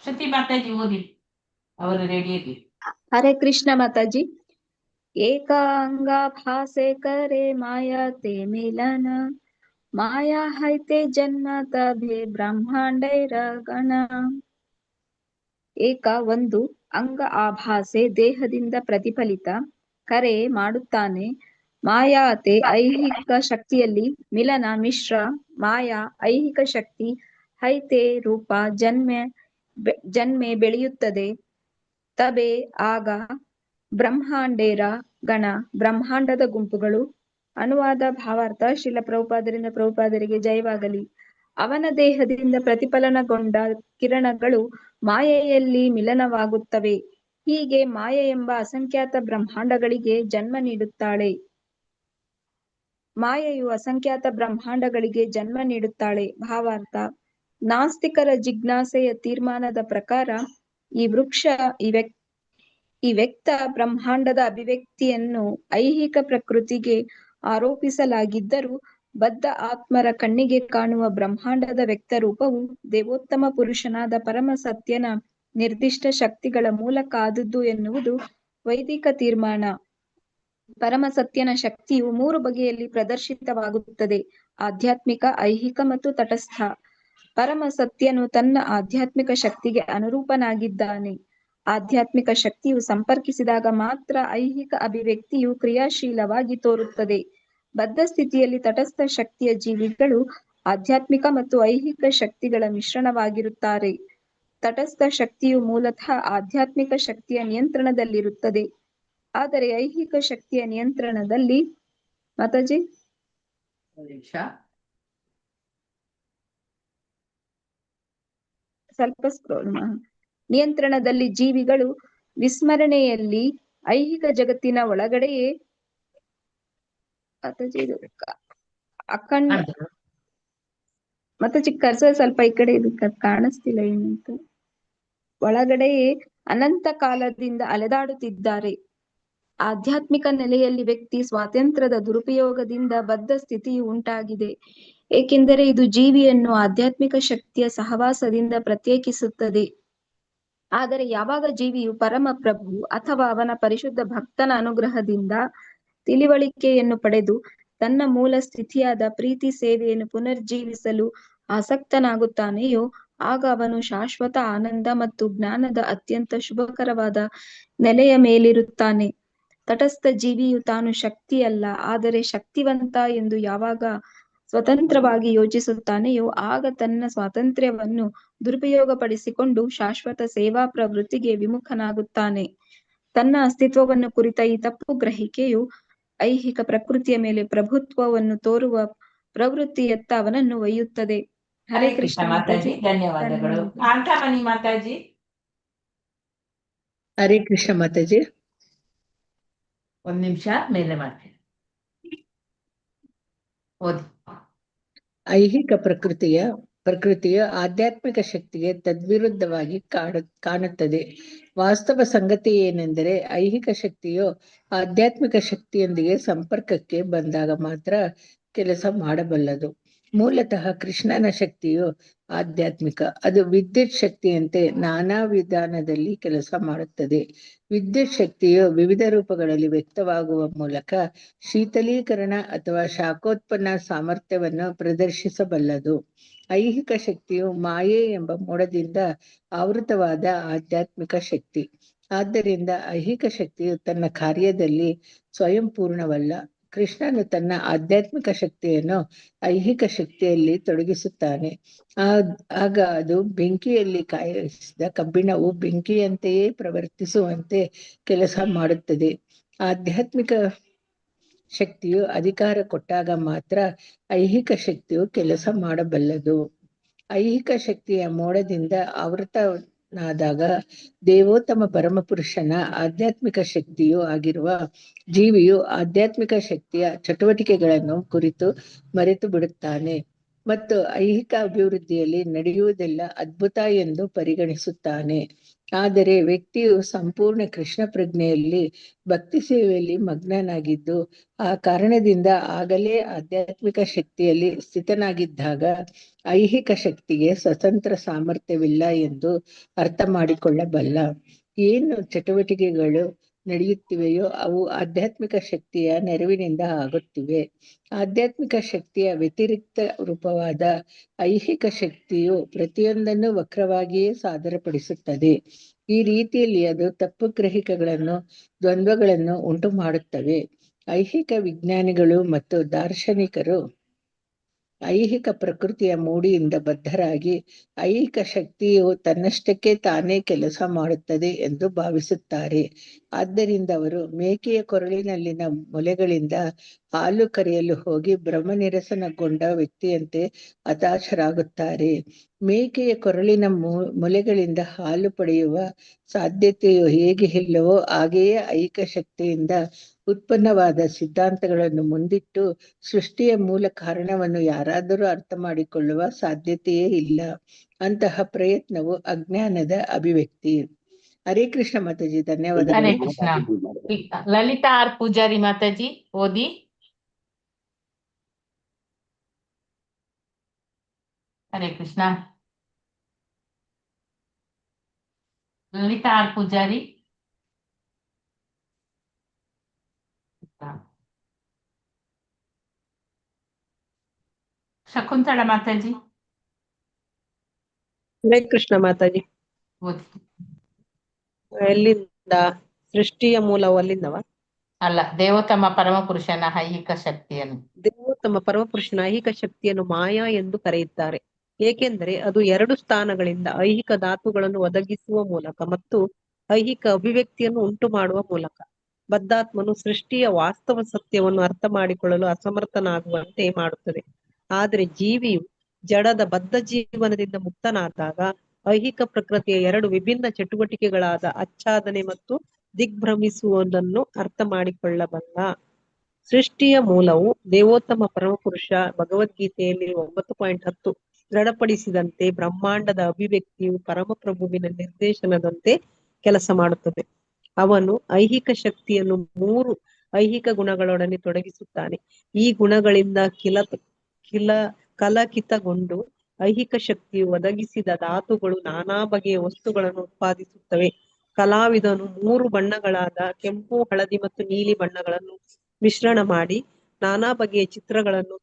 ಶ್ರುತಿ ಮಾತಾಜಿ ಓದಿ, ಅವರು ರೆಡಿ ಇರ್ಲಿ. हरे कृष्ण माताजी। एकांगा भासे करे माया ते मिलन माया है ते जन्म तभे ब्रह्मांडैर गण। ಏಕ ಒಂದು, ಅಂಗ ಆಭಾಸೆ ದೇಹದಿಂದ ಪ್ರತಿಫಲಿತ, ಕರೆ ಮಾಡುತ್ತಾನೆ, ಮಾಯಾತೆ ಐಹಿಕ ಶಕ್ತಿಯಲ್ಲಿ, ಮಿಲನ ಮಿಶ್ರ, ಮಾಯಾ ಐಹಿಕ ಶಕ್ತಿ, ಹೈತೆ ರೂಪ, ಜನ್ಮೆ ಬೆಳೆಯುತ್ತದೆ, ತಬೆ ಆಗ, ಬ್ರಹ್ಮಾಂಡೇರ ಗಣ ಬ್ರಹ್ಮಾಂಡದ ಗುಂಪುಗಳು. ಅನುವಾದ ಭಾವಾರ್ಥ. ಶ್ರೀಲ ಪ್ರಭುಪಾದರಿಂದ ಪ್ರಭುಪಾದರಿಗೆ ಜಯವಾಗಲಿ. ಅವನ ದೇಹದಿಂದ ಪ್ರತಿಫಲನಗೊಂಡ ಕಿರಣಗಳು ಮಾಯೆಯಲ್ಲಿ ಮಿಲನವಾಗುತ್ತವೆ. ಹೀಗೆ ಮಾಯೆ ಎಂಬ ಅಸಂಖ್ಯಾತ ಬ್ರಹ್ಮಾಂಡಗಳಿಗೆ ಜನ್ಮ ನೀಡುತ್ತಾಳೆ. ಮಾಯೆಯು ಅಸಂಖ್ಯಾತ ಬ್ರಹ್ಮಾಂಡಗಳಿಗೆ ಜನ್ಮ ನೀಡುತ್ತಾಳೆ. ಭಾವಾರ್ಥ. ನಾಸ್ತಿಕರ ಜಿಜ್ಞಾಸೆಯ ತೀರ್ಮಾನದ ಪ್ರಕಾರ ಈ ವೃಕ್ಷ ಈ ವ್ಯಕ್ತ ಬ್ರಹ್ಮಾಂಡದ ಅಭಿವ್ಯಕ್ತಿಯನ್ನು ಐಹಿಕ ಪ್ರಕೃತಿಗೆ ಆರೋಪಿಸಲಾಗಿದ್ದರೂ ಬದ್ಧ ಆತ್ಮರ ಕಣ್ಣಿಗೆ ಕಾಣುವ ಬ್ರಹ್ಮಾಂಡದ ವ್ಯಕ್ತ ರೂಪವು ದೇವೋತ್ತಮ ಪುರುಷನಾದ ಪರಮ ಸತ್ಯನ ನಿರ್ದಿಷ್ಟ ಶಕ್ತಿಗಳ ಮೂಲಕ ಆದದ್ದು ಎನ್ನುವುದು ವೈದಿಕ ತೀರ್ಮಾನ. ಪರಮ ಸತ್ಯನ ಶಕ್ತಿಯು 3 ಬಗೆಯಲ್ಲಿ ಪ್ರದರ್ಶಿತವಾಗುತ್ತದೆ: ಆಧ್ಯಾತ್ಮಿಕ, ಐಹಿಕ ಮತ್ತು ತಟಸ್ಥ. ಪರಮ ಸತ್ಯನು ತನ್ನ ಆಧ್ಯಾತ್ಮಿಕ ಶಕ್ತಿಗೆ ಅನುರೂಪನಾಗಿದ್ದಾನೆ. ಆಧ್ಯಾತ್ಮಿಕ ಶಕ್ತಿಯು ಸಂಪರ್ಕಿಸಿದಾಗ ಮಾತ್ರ ಐಹಿಕ ಅಭಿವ್ಯಕ್ತಿಯು ಕ್ರಿಯಾಶೀಲವಾಗಿ ತೋರುತ್ತದೆ. ಬದ್ಧ ಸ್ಥಿತಿಯಲ್ಲಿ ತಟಸ್ಥ ಶಕ್ತಿಯ ಜೀವಿಗಳು ಆಧ್ಯಾತ್ಮಿಕ ಮತ್ತು ಐಹಿಕ ಶಕ್ತಿಗಳ ಮಿಶ್ರಣವಾಗಿರುತ್ತಾರೆ. ತಟಸ್ಥ ಶಕ್ತಿಯು ಮೂಲತಃ ಆಧ್ಯಾತ್ಮಿಕ ಶಕ್ತಿಯ ನಿಯಂತ್ರಣದಲ್ಲಿರುತ್ತದೆ, ಆದರೆ ಐಹಿಕ ಶಕ್ತಿಯ ನಿಯಂತ್ರಣದಲ್ಲಿ ಮಾತಾಜಿ ಸ್ವಲ್ಪ ಸ್ಕ್ರೋಲ್ ನಿಯಂತ್ರಣದಲ್ಲಿ ಜೀವಿಗಳು ವಿಸ್ಮರಣೆಯಲ್ಲಿ ಐಹಿಕ ಜಗತ್ತಿನ ಒಳಗಡೆಯೇ ಅಖಂಡ ಮತ್ತೆ ಕರ್ಸರ್ ಸ್ವಲ್ಪ ಈ ಕಡೆ ಇದಕ್ಕೆ ಕಾಣಿಸ್ತಿಲ್ಲ ಏನಂತ, ಒಳಗಡೆಯೇ ಅನಂತ ಕಾಲದಿಂದ ಅಲೆದಾಡುತ್ತಿದ್ದಾರೆ. ಆಧ್ಯಾತ್ಮಿಕ ನೆಲೆಯಲ್ಲಿ ವ್ಯಕ್ತಿ ಸ್ವಾತಂತ್ರ್ಯದ ದುರುಪಯೋಗದಿಂದ ಬದ್ಧ ಸ್ಥಿತಿಯು ಉಂಟಾಗಿದೆ, ಏಕೆಂದರೆ ಇದು ಜೀವಿಯನ್ನು ಆಧ್ಯಾತ್ಮಿಕ ಶಕ್ತಿಯ ಸಹವಾಸದಿಂದ ಪ್ರತ್ಯೇಕಿಸುತ್ತದೆ. ಆದರೆ ಯಾವಾಗ ಜೀವಿಯು ಪರಮ ಪ್ರಭು ಅಥವಾ ಅವನ ಪರಿಶುದ್ಧ ಭಕ್ತನ ಅನುಗ್ರಹದಿಂದ ತಿಳಿವಳಿಕೆಯನ್ನು ಪಡೆದು ತನ್ನ ಮೂಲ ಸ್ಥಿತಿಯಾದ ಪ್ರೀತಿ ಸೇವೆಯನ್ನು ಪುನರ್ಜೀವಿಸಲು ಆಸಕ್ತನಾಗುತ್ತಾನೆಯೋ ಆಗ ಅವನು ಶಾಶ್ವತ ಆನಂದ ಮತ್ತು ಜ್ಞಾನದ ಅತ್ಯಂತ ಶುಭಕರವಾದ ನೆಲೆಯ ಮೇಲಿರುತ್ತಾನೆ. ತಟಸ್ಥ ಜೀವಿಯು ತಾನು ಶಕ್ತಿಯಲ್ಲ ಆದರೆ ಶಕ್ತಿವಂತ ಎಂದು ಯಾವಾಗ ಸ್ವತಂತ್ರವಾಗಿ ಯೋಚಿಸುತ್ತಾನೆಯೋ ಆಗ ತನ್ನ ಸ್ವಾತಂತ್ರ್ಯವನ್ನು ದುರುಪಯೋಗಪಡಿಸಿಕೊಂಡು ಶಾಶ್ವತ ಸೇವಾ ಪ್ರವೃತ್ತಿಗೆ ವಿಮುಖನಾಗುತ್ತಾನೆ. ತನ್ನ ಅಸ್ತಿತ್ವವನ್ನು ಕುರಿತ ಈ ತಪ್ಪು ಗ್ರಹಿಕೆಯು ಐಹಿಕ ಪ್ರಕೃತಿಯ ಮೇಲೆ ಪ್ರಭುತ್ವವನ್ನು ತೋರುವ ಪ್ರವೃತ್ತಿಯತ್ತ ಅವನನ್ನು ಒಯ್ಯುತ್ತದೆ. ಹರೇ ಕೃಷ್ಣ ಮಾತಾಜಿ. ಧನ್ಯವಾದಗಳು. ಕಾಂತಾಮಣಿ ಮಾತಾಜಿ. ಹರೇ ಕೃಷ್ಣ ಮಾತಾಜಿ. 1 ನಿಮಿಷ ಮೇಲೆ ಮಾಡ್ತೀನಿ, ಓದಿ. ಐಹಿಕ ಪ್ರಕೃತಿಯು ಆಧ್ಯಾತ್ಮಿಕ ಶಕ್ತಿಗೆ ತದ್ವಿರುದ್ಧವಾಗಿ ಕಾಣುತ್ತದೆ. ವಾಸ್ತವ ಸಂಗತಿ ಏನೆಂದರೆ ಐಹಿಕ ಶಕ್ತಿಯು ಆಧ್ಯಾತ್ಮಿಕ ಶಕ್ತಿಯೊಂದಿಗೆ ಸಂಪರ್ಕಕ್ಕೆ ಬಂದಾಗ ಮಾತ್ರ ಕೆಲಸ ಮಾಡಬಲ್ಲದು. ಮೂಲತಃ ಕೃಷ್ಣನ ಶಕ್ತಿಯು ಆಧ್ಯಾತ್ಮಿಕ, ಅದು ವಿದ್ಯುತ್ ಶಕ್ತಿಯಂತೆ ನಾನಾ ವಿಧಾನದಲ್ಲಿ ಕೆಲಸ ಮಾಡುತ್ತದೆ. ವಿದ್ಯುತ್ ಶಕ್ತಿಯು ವಿವಿಧ ರೂಪಗಳಲ್ಲಿ ವ್ಯಕ್ತವಾಗುವ ಮೂಲಕ ಶೀತಲೀಕರಣ ಅಥವಾ ಶಾಖೋತ್ಪನ್ನ ಸಾಮರ್ಥ್ಯವನ್ನು ಪ್ರದರ್ಶಿಸಬಲ್ಲದು. ಐಹಿಕ ಶಕ್ತಿಯು ಮಾಯೆ ಎಂಬ ಮೋಡದಿಂದ ಆವೃತವಾದ ಆಧ್ಯಾತ್ಮಿಕ ಶಕ್ತಿ. ಆದ್ದರಿಂದ ಐಹಿಕ ಶಕ್ತಿಯು ತನ್ನ ಕಾರ್ಯದಲ್ಲಿ ಸ್ವಯಂ ಪೂರ್ಣವಲ್ಲ. ಕೃಷ್ಣನು ತನ್ನ ಆಧ್ಯಾತ್ಮಿಕ ಶಕ್ತಿಯನ್ನು ಐಹಿಕ ಶಕ್ತಿಯಲ್ಲಿ ತೊಡಗಿಸುತ್ತಾನೆ. ಆಗ ಅದು ಬೆಂಕಿಯಲ್ಲಿ ಕಾಯಿಸಿದ ಕಬ್ಬಿಣವು ಬೆಂಕಿಯಂತೆಯೇ ಪ್ರವರ್ತಿಸುವಂತೆ ಕೆಲಸ ಮಾಡುತ್ತದೆ. ಆಧ್ಯಾತ್ಮಿಕ ಶಕ್ತಿಯು ಅಧಿಕಾರ ಕೊಟ್ಟಾಗ ಮಾತ್ರ ಐಹಿಕ ಶಕ್ತಿಯು ಕೆಲಸ ಮಾಡಬಲ್ಲದು. ಐಹಿಕ ಶಕ್ತಿಯ ಮೋಡದಿಂದ ಆವೃತನಾದಾಗ ದೇವೋತ್ತಮ ಪರಮಪುರುಷನ ಆಧ್ಯಾತ್ಮಿಕ ಶಕ್ತಿಯೂ ಆಗಿರುವ ಜೀವಿಯು ಆಧ್ಯಾತ್ಮಿಕ ಶಕ್ತಿಯ ಚಟುವಟಿಕೆಗಳನ್ನು ಕುರಿತು ಮರೆತು ಬಿಡುತ್ತಾನೆ ಮತ್ತು ಐಹಿಕ ಅಭಿವೃದ್ಧಿಯಲ್ಲಿ ನಡೆಯುವುದೆಲ್ಲ ಅದ್ಭುತ ಎಂದು ಪರಿಗಣಿಸುತ್ತಾನೆ. ಆದರೆ ವ್ಯಕ್ತಿಯು ಸಂಪೂರ್ಣ ಕೃಷ್ಣ ಪ್ರಜ್ಞೆಯಲ್ಲಿ ಭಕ್ತಿ ಸೇವೆಯಲ್ಲಿ ಮಗ್ನನಾಗಿದ್ದು ಆ ಕಾರಣದಿಂದ ಆಗಲೇ ಆಧ್ಯಾತ್ಮಿಕ ಶಕ್ತಿಯಲ್ಲಿ ಸ್ಥಿತನಾಗಿದ್ದಾಗ ಐಹಿಕ ಶಕ್ತಿಗೆ ಸ್ವತಂತ್ರ ಸಾಮರ್ಥ್ಯವಿಲ್ಲ ಎಂದು ಅರ್ಥ ಮಾಡಿಕೊಳ್ಳಬಲ್ಲ. ಏನು ಚಟುವಟಿಕೆಗಳು ನಡೆಯುತ್ತಿವೆಯೋ ಅವು ಆಧ್ಯಾತ್ಮಿಕ ಶಕ್ತಿಯ ನೆರವಿನಿಂದ ಆಗುತ್ತಿವೆ. ಆಧ್ಯಾತ್ಮಿಕ ಶಕ್ತಿಯ ವ್ಯತಿರಿಕ್ತ ರೂಪವಾದ ಐಹಿಕ ಶಕ್ತಿಯು ಪ್ರತಿಯೊಂದನ್ನು ವಕ್ರವಾಗಿಯೇ ಸಾದರಪಡಿಸುತ್ತದೆ. ಈ ರೀತಿಯಲ್ಲಿ ಅದು ತಪ್ಪು ಗ್ರಹಿಕೆಗಳನ್ನು, ದ್ವಂದ್ವಗಳನ್ನು ಉಂಟು ಮಾಡುತ್ತವೆ. ಐಹಿಕ ವಿಜ್ಞಾನಿಗಳು ಮತ್ತು ದಾರ್ಶನಿಕರು ಐಹಿಕ ಪ್ರಕೃತಿಯ ಮೂಡಿಯಿಂದ ಬದ್ಧರಾಗಿ ಐಹಿಕ ಶಕ್ತಿಯು ತನ್ನಷ್ಟಕ್ಕೆ ತಾನೇ ಕೆಲಸ ಮಾಡುತ್ತದೆ ಎಂದು ಭಾವಿಸುತ್ತಾರೆ. ಆದ್ದರಿಂದ ಅವರು ಮೇಕೆಯ ಕೊರಳಿನಲ್ಲಿನ ಮೊಲೆಗಳಿಂದ ಹಾಲು ಕರೆಯಲು ಹೋಗಿ ಭ್ರಮನಿರಸನಗೊಂಡ ವ್ಯಕ್ತಿಯಂತೆ ಹತಾಶರಾಗುತ್ತಾರೆ. ಮೇಕೆಯ ಕೊರಳಿನ ಮೊಲೆಗಳಿಂದ ಹಾಲು ಪಡೆಯುವ ಸಾಧ್ಯತೆಯು ಹೇಗೆ ಇಲ್ಲವೋ ಹಾಗೆಯೇ ಐಹಿಕ ಶಕ್ತಿಯಿಂದ ಉತ್ಪನ್ನವಾದ ಸಿದ್ಧಾಂತಗಳನ್ನು ಮುಂದಿಟ್ಟು ಸೃಷ್ಟಿಯ ಮೂಲ ಕಾರಣವನ್ನು ಯಾರಾದರೂ ಅರ್ಥ ಮಾಡಿಕೊಳ್ಳುವ ಸಾಧ್ಯತೆಯೇ ಇಲ್ಲ. ಅಂತಹ ಪ್ರಯತ್ನವು ಅಜ್ಞಾನದ ಅಭಿವ್ಯಕ್ತಿ. ಹರೇ ಕೃಷ್ಣ ಮಾತಾಜಿ, ಹರೇ ಧನ್ಯವಾದಗಳು. ಕೃಷ್ಣ. ಲಲಿತಾ ಆರ್ ಪೂಜಾರಿ ಮಾತಾಜಿ ಓದಿ. ಹರೇ ಕೃಷ್ಣ. ಲಲಿತಾ ಆರ್ ಪೂಜಾರಿ. ಶಕುಂತಳ ಮಾತಾಜಿ ಹರೇ ಕೃಷ್ಣ ಮಾತಾಜಿ. ಓದಿ. ಎಲ್ಲಿಂದ? ಸೃಷ್ಟಿಯ ಮೂಲವು ಅಲ್ಲಿಂದವ? ಅಲ್ಲ, ದೇವೋತ್ತಮ ಪರಮಪುರುಷನ ಐಹಿಕ ಶಕ್ತಿಯನ್ನು. ದೇವೋತ್ತಮ ಪರಮಪುರುಷನ ಐಹಿಕ ಶಕ್ತಿಯನ್ನು ಮಾಯಾ ಎಂದು ಕರೆಯುತ್ತಾರೆ. ಏಕೆಂದರೆ ಅದು 2 ಸ್ಥಾನಗಳಿಂದ ಐಹಿಕ ಧಾತುಗಳನ್ನು ಒದಗಿಸುವ ಮೂಲಕ ಮತ್ತು ಐಹಿಕ ಅಭಿವ್ಯಕ್ತಿಯನ್ನು ಉಂಟು ಮಾಡುವ ಮೂಲಕ ಬದ್ಧಾತ್ಮನು ಸೃಷ್ಟಿಯ ವಾಸ್ತವ ಸತ್ಯವನ್ನು ಅರ್ಥ ಮಾಡಿಕೊಳ್ಳಲು ಅಸಮರ್ಥನಾಗುವಂತೆ ಮಾಡುತ್ತದೆ. ಆದರೆ ಜೀವಿಯು ಜಡದ ಬದ್ಧ ಜೀವನದಿಂದ ಮುಕ್ತನಾದಾಗ ಐಹಿಕ ಪ್ರಕೃತಿಯ 2 ವಿಭಿನ್ನ ಚಟುವಟಿಕೆಗಳಾದ ಆಚ್ಛಾದನೆ ಮತ್ತು ದಿಗ್ಭ್ರಮಿಸುವುದನ್ನು ಅರ್ಥ ಮಾಡಿಕೊಳ್ಳಬಲ್ಲ. ಸೃಷ್ಟಿಯ ಮೂಲವು ದೇವೋತ್ತಮ ಪರಮಪುರುಷ ಭಗವದ್ಗೀತೆಯಲ್ಲಿ 9.10 ದೃಢಪಡಿಸಿದಂತೆ ಬ್ರಹ್ಮಾಂಡದ ಅಭಿವ್ಯಕ್ತಿಯು ಪರಮಪ್ರಭುವಿನ ನಿರ್ದೇಶನದಂತೆ ಕೆಲಸ ಮಾಡುತ್ತದೆ. ಅವನು ಐಹಿಕ ಶಕ್ತಿಯನ್ನು 3 ಐಹಿಕ ಗುಣಗಳೊಡನೆ ತೊಡಗಿಸುತ್ತಾನೆ. ಈ ಗುಣಗಳಿಂದ ಕಲಕಿತಗೊಂಡು ಐಹಿಕ ಶಕ್ತಿಯು ಒದಗಿಸಿದ ಧಾತುಗಳು ನಾನಾ ಬಗೆಯ ವಸ್ತುಗಳನ್ನು ಉತ್ಪಾದಿಸುತ್ತವೆ. ಕಲಾವಿದನು 3 ಬಣ್ಣಗಳಾದ ಕೆಂಪು, ಹಳದಿ ಮತ್ತು ನೀಲಿ ಬಣ್ಣಗಳನ್ನು ಮಿಶ್ರಣ ಮಾಡಿ ನಾನಾ ಬಗೆಯ ಚಿತ್ರಗಳನ್ನು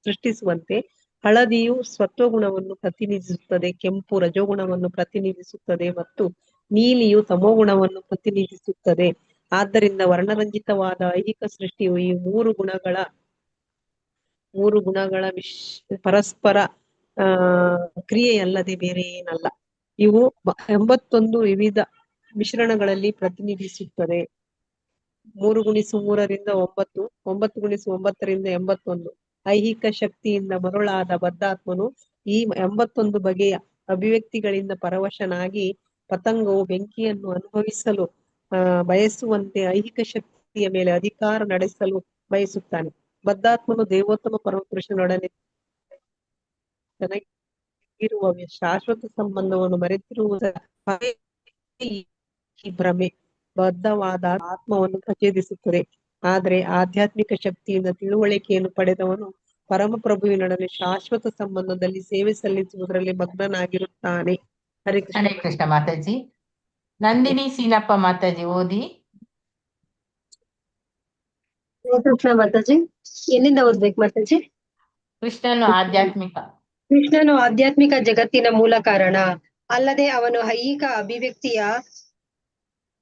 ಸೃಷ್ಟಿಸುವಂತೆ ಹಳದಿಯು ಸತ್ವಗುಣವನ್ನು ಪ್ರತಿನಿಧಿಸುತ್ತದೆ, ಕೆಂಪು ರಜೋಗುಣವನ್ನು ಪ್ರತಿನಿಧಿಸುತ್ತದೆ ಮತ್ತು ನೀಲಿಯು ತಮೋಗುಣವನ್ನು ಪ್ರತಿನಿಧಿಸುತ್ತದೆ. ಆದ್ದರಿಂದ ವರ್ಣರಂಜಿತವಾದ ಐಹಿಕ ಸೃಷ್ಟಿಯು ಈ 3 ಗುಣಗಳ ಪರಸ್ಪರ ಕ್ರಿಯೆಯಲ್ಲದೆ ಬೇರೆ ಏನಲ್ಲ. ಇವು 81 ವಿವಿಧ ಮಿಶ್ರಣಗಳಲ್ಲಿ ಪ್ರತಿನಿಧಿಸುತ್ತದೆ. 3x3 ರಿಂದ 9, 9x9 ರಿಂದ 81. ಐಹಿಕ ಶಕ್ತಿಯಿಂದ ಮರುಳಾದ ಬದ್ಧಾತ್ಮನು ಈ 81 ಬಗೆಯ ಅಭಿವ್ಯಕ್ತಿಗಳಿಂದ ಪರವಶನಾಗಿ ಪತಂಗವು ಬೆಂಕಿಯನ್ನು ಅನುಭವಿಸಲು ಬಯಸುವಂತೆ ಐಹಿಕ ಶಕ್ತಿಯ ಮೇಲೆ ಅಧಿಕಾರ ನಡೆಸಲು ಬಯಸುತ್ತಾನೆ. ಬದ್ಧಾತ್ಮನು ದೇವೋತ್ತಮ ಪರಮಪುರುಷನೊಡನೆ ತನಗಿರುವ ಶಾಶ್ವತ ಸಂಬಂಧವನ್ನು ಮರೆತಿರುವುದರ ಈ ಭ್ರಮೆ ಬದ್ಧವಾದ ಆತ್ಮವನ್ನು ಪ್ರಚೋದಿಸುತ್ತದೆ. ಆದರೆ ಆಧ್ಯಾತ್ಮಿಕ ಶಕ್ತಿಯಿಂದ ತಿಳುವಳಿಕೆಯನ್ನು ಪಡೆದವನು ಪರಮಪ್ರಭುವಿನೊಡನೆ ಶಾಶ್ವತ ಸಂಬಂಧದಲ್ಲಿ ಸೇವೆ ಸಲ್ಲಿಸುವುದರಲ್ಲಿ ಮಗ್ನನಾಗಿರುತ್ತಾನೆ. ಹರೇ ಕೃಷ್ಣ. ಹರೇ ಕೃಷ್ಣ ಮಾತಾಜಿ. ನಂದಿನಿ ಸೀನಪ್ಪ ಮಾತಾಜಿ ಓದಿ. ಕೃಷ್ಣ ಮಾತಾಜಿ, ಎಲ್ಲಿಂದ ಓದ್ಬೇಕು ಮಾತಾಜಿ? ಕೃಷ್ಣನು ಆಧ್ಯಾತ್ಮಿಕ. ಕೃಷ್ಣನು ಆಧ್ಯಾತ್ಮಿಕ ಜಗತ್ತಿನ ಮೂಲ ಕಾರಣ, ಅಲ್ಲದೆ ಅವನು ಐಹಿಕ ಅಭಿವ್ಯಕ್ತಿಯ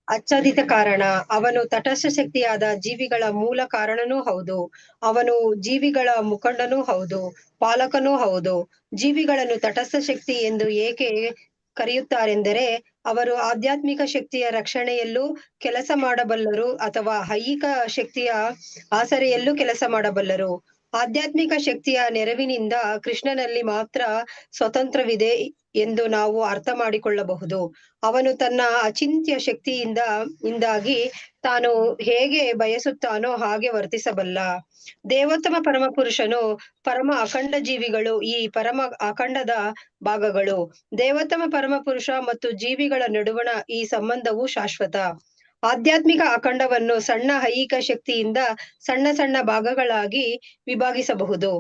ಅಚ್ಛಾದಿತ ಕಾರಣ. ಅವನು ತಟಸ್ಥ ಶಕ್ತಿಯಾದ ಜೀವಿಗಳ ಮೂಲ ಕಾರಣನೂ ಹೌದು. ಅವನು ಜೀವಿಗಳ ಮುಖಂಡನೂ ಹೌದು, ಪಾಲಕನೂ ಹೌದು. ಜೀವಿಗಳನ್ನು ತಟಸ್ಥ ಶಕ್ತಿ ಎಂದು ಏಕೆ ಕರೆಯುತ್ತಾರೆಂದರೆ ಅವರು ಆಧ್ಯಾತ್ಮಿಕ ಶಕ್ತಿಯ ರಕ್ಷಣೆಯಲ್ಲೂ ಕೆಲಸ ಮಾಡಬಲ್ಲರು ಅಥವಾ ಐಹಿಕ ಶಕ್ತಿಯ ಆಸರೆಯಲ್ಲೂ ಕೆಲಸ ಮಾಡಬಲ್ಲರು. ಆಧ್ಯಾತ್ಮಿಕ ಶಕ್ತಿಯ ನೆರವಿನಿಂದ ಕೃಷ್ಣನಲ್ಲಿ ಮಾತ್ರ ಸ್ವತಂತ್ರವಿದೆ ಎಂದು ನಾವು ಅರ್ಥ ಮಾಡಿಕೊಳ್ಳಬಹುದು. ಅವನು ತನ್ನ ಅಚಿಂತ್ಯ ಇಂದಾಗಿ ತಾನು ಹೇಗೆ ಬಯಸುತ್ತಾನೋ ಹಾಗೆ ವರ್ತಿಸಬಲ್ಲ. ದೇವೋತ್ತಮ ಪರಮಪುರುಷನು ಪರಮ ಅಖಂಡ ಜೀವಿಗಳು ಈ ಪರಮ ಅಖಂಡದ ಭಾಗಗಳು. ದೇವೋತ್ತಮ ಪರಮಪುರುಷ ಮತ್ತು ಜೀವಿಗಳ ನಡುವಣ ಈ ಸಂಬಂಧವು ಶಾಶ್ವತ. ಆಧ್ಯಾತ್ಮಿಕ ಅಖಂಡವನ್ನು ಸಣ್ಣ ಐಹಿಕ ಶಕ್ತಿಯಿಂದ ಸಣ್ಣ ಸಣ್ಣ ಭಾಗಗಳಾಗಿ ವಿಭಾಗಿಸಬಹುದು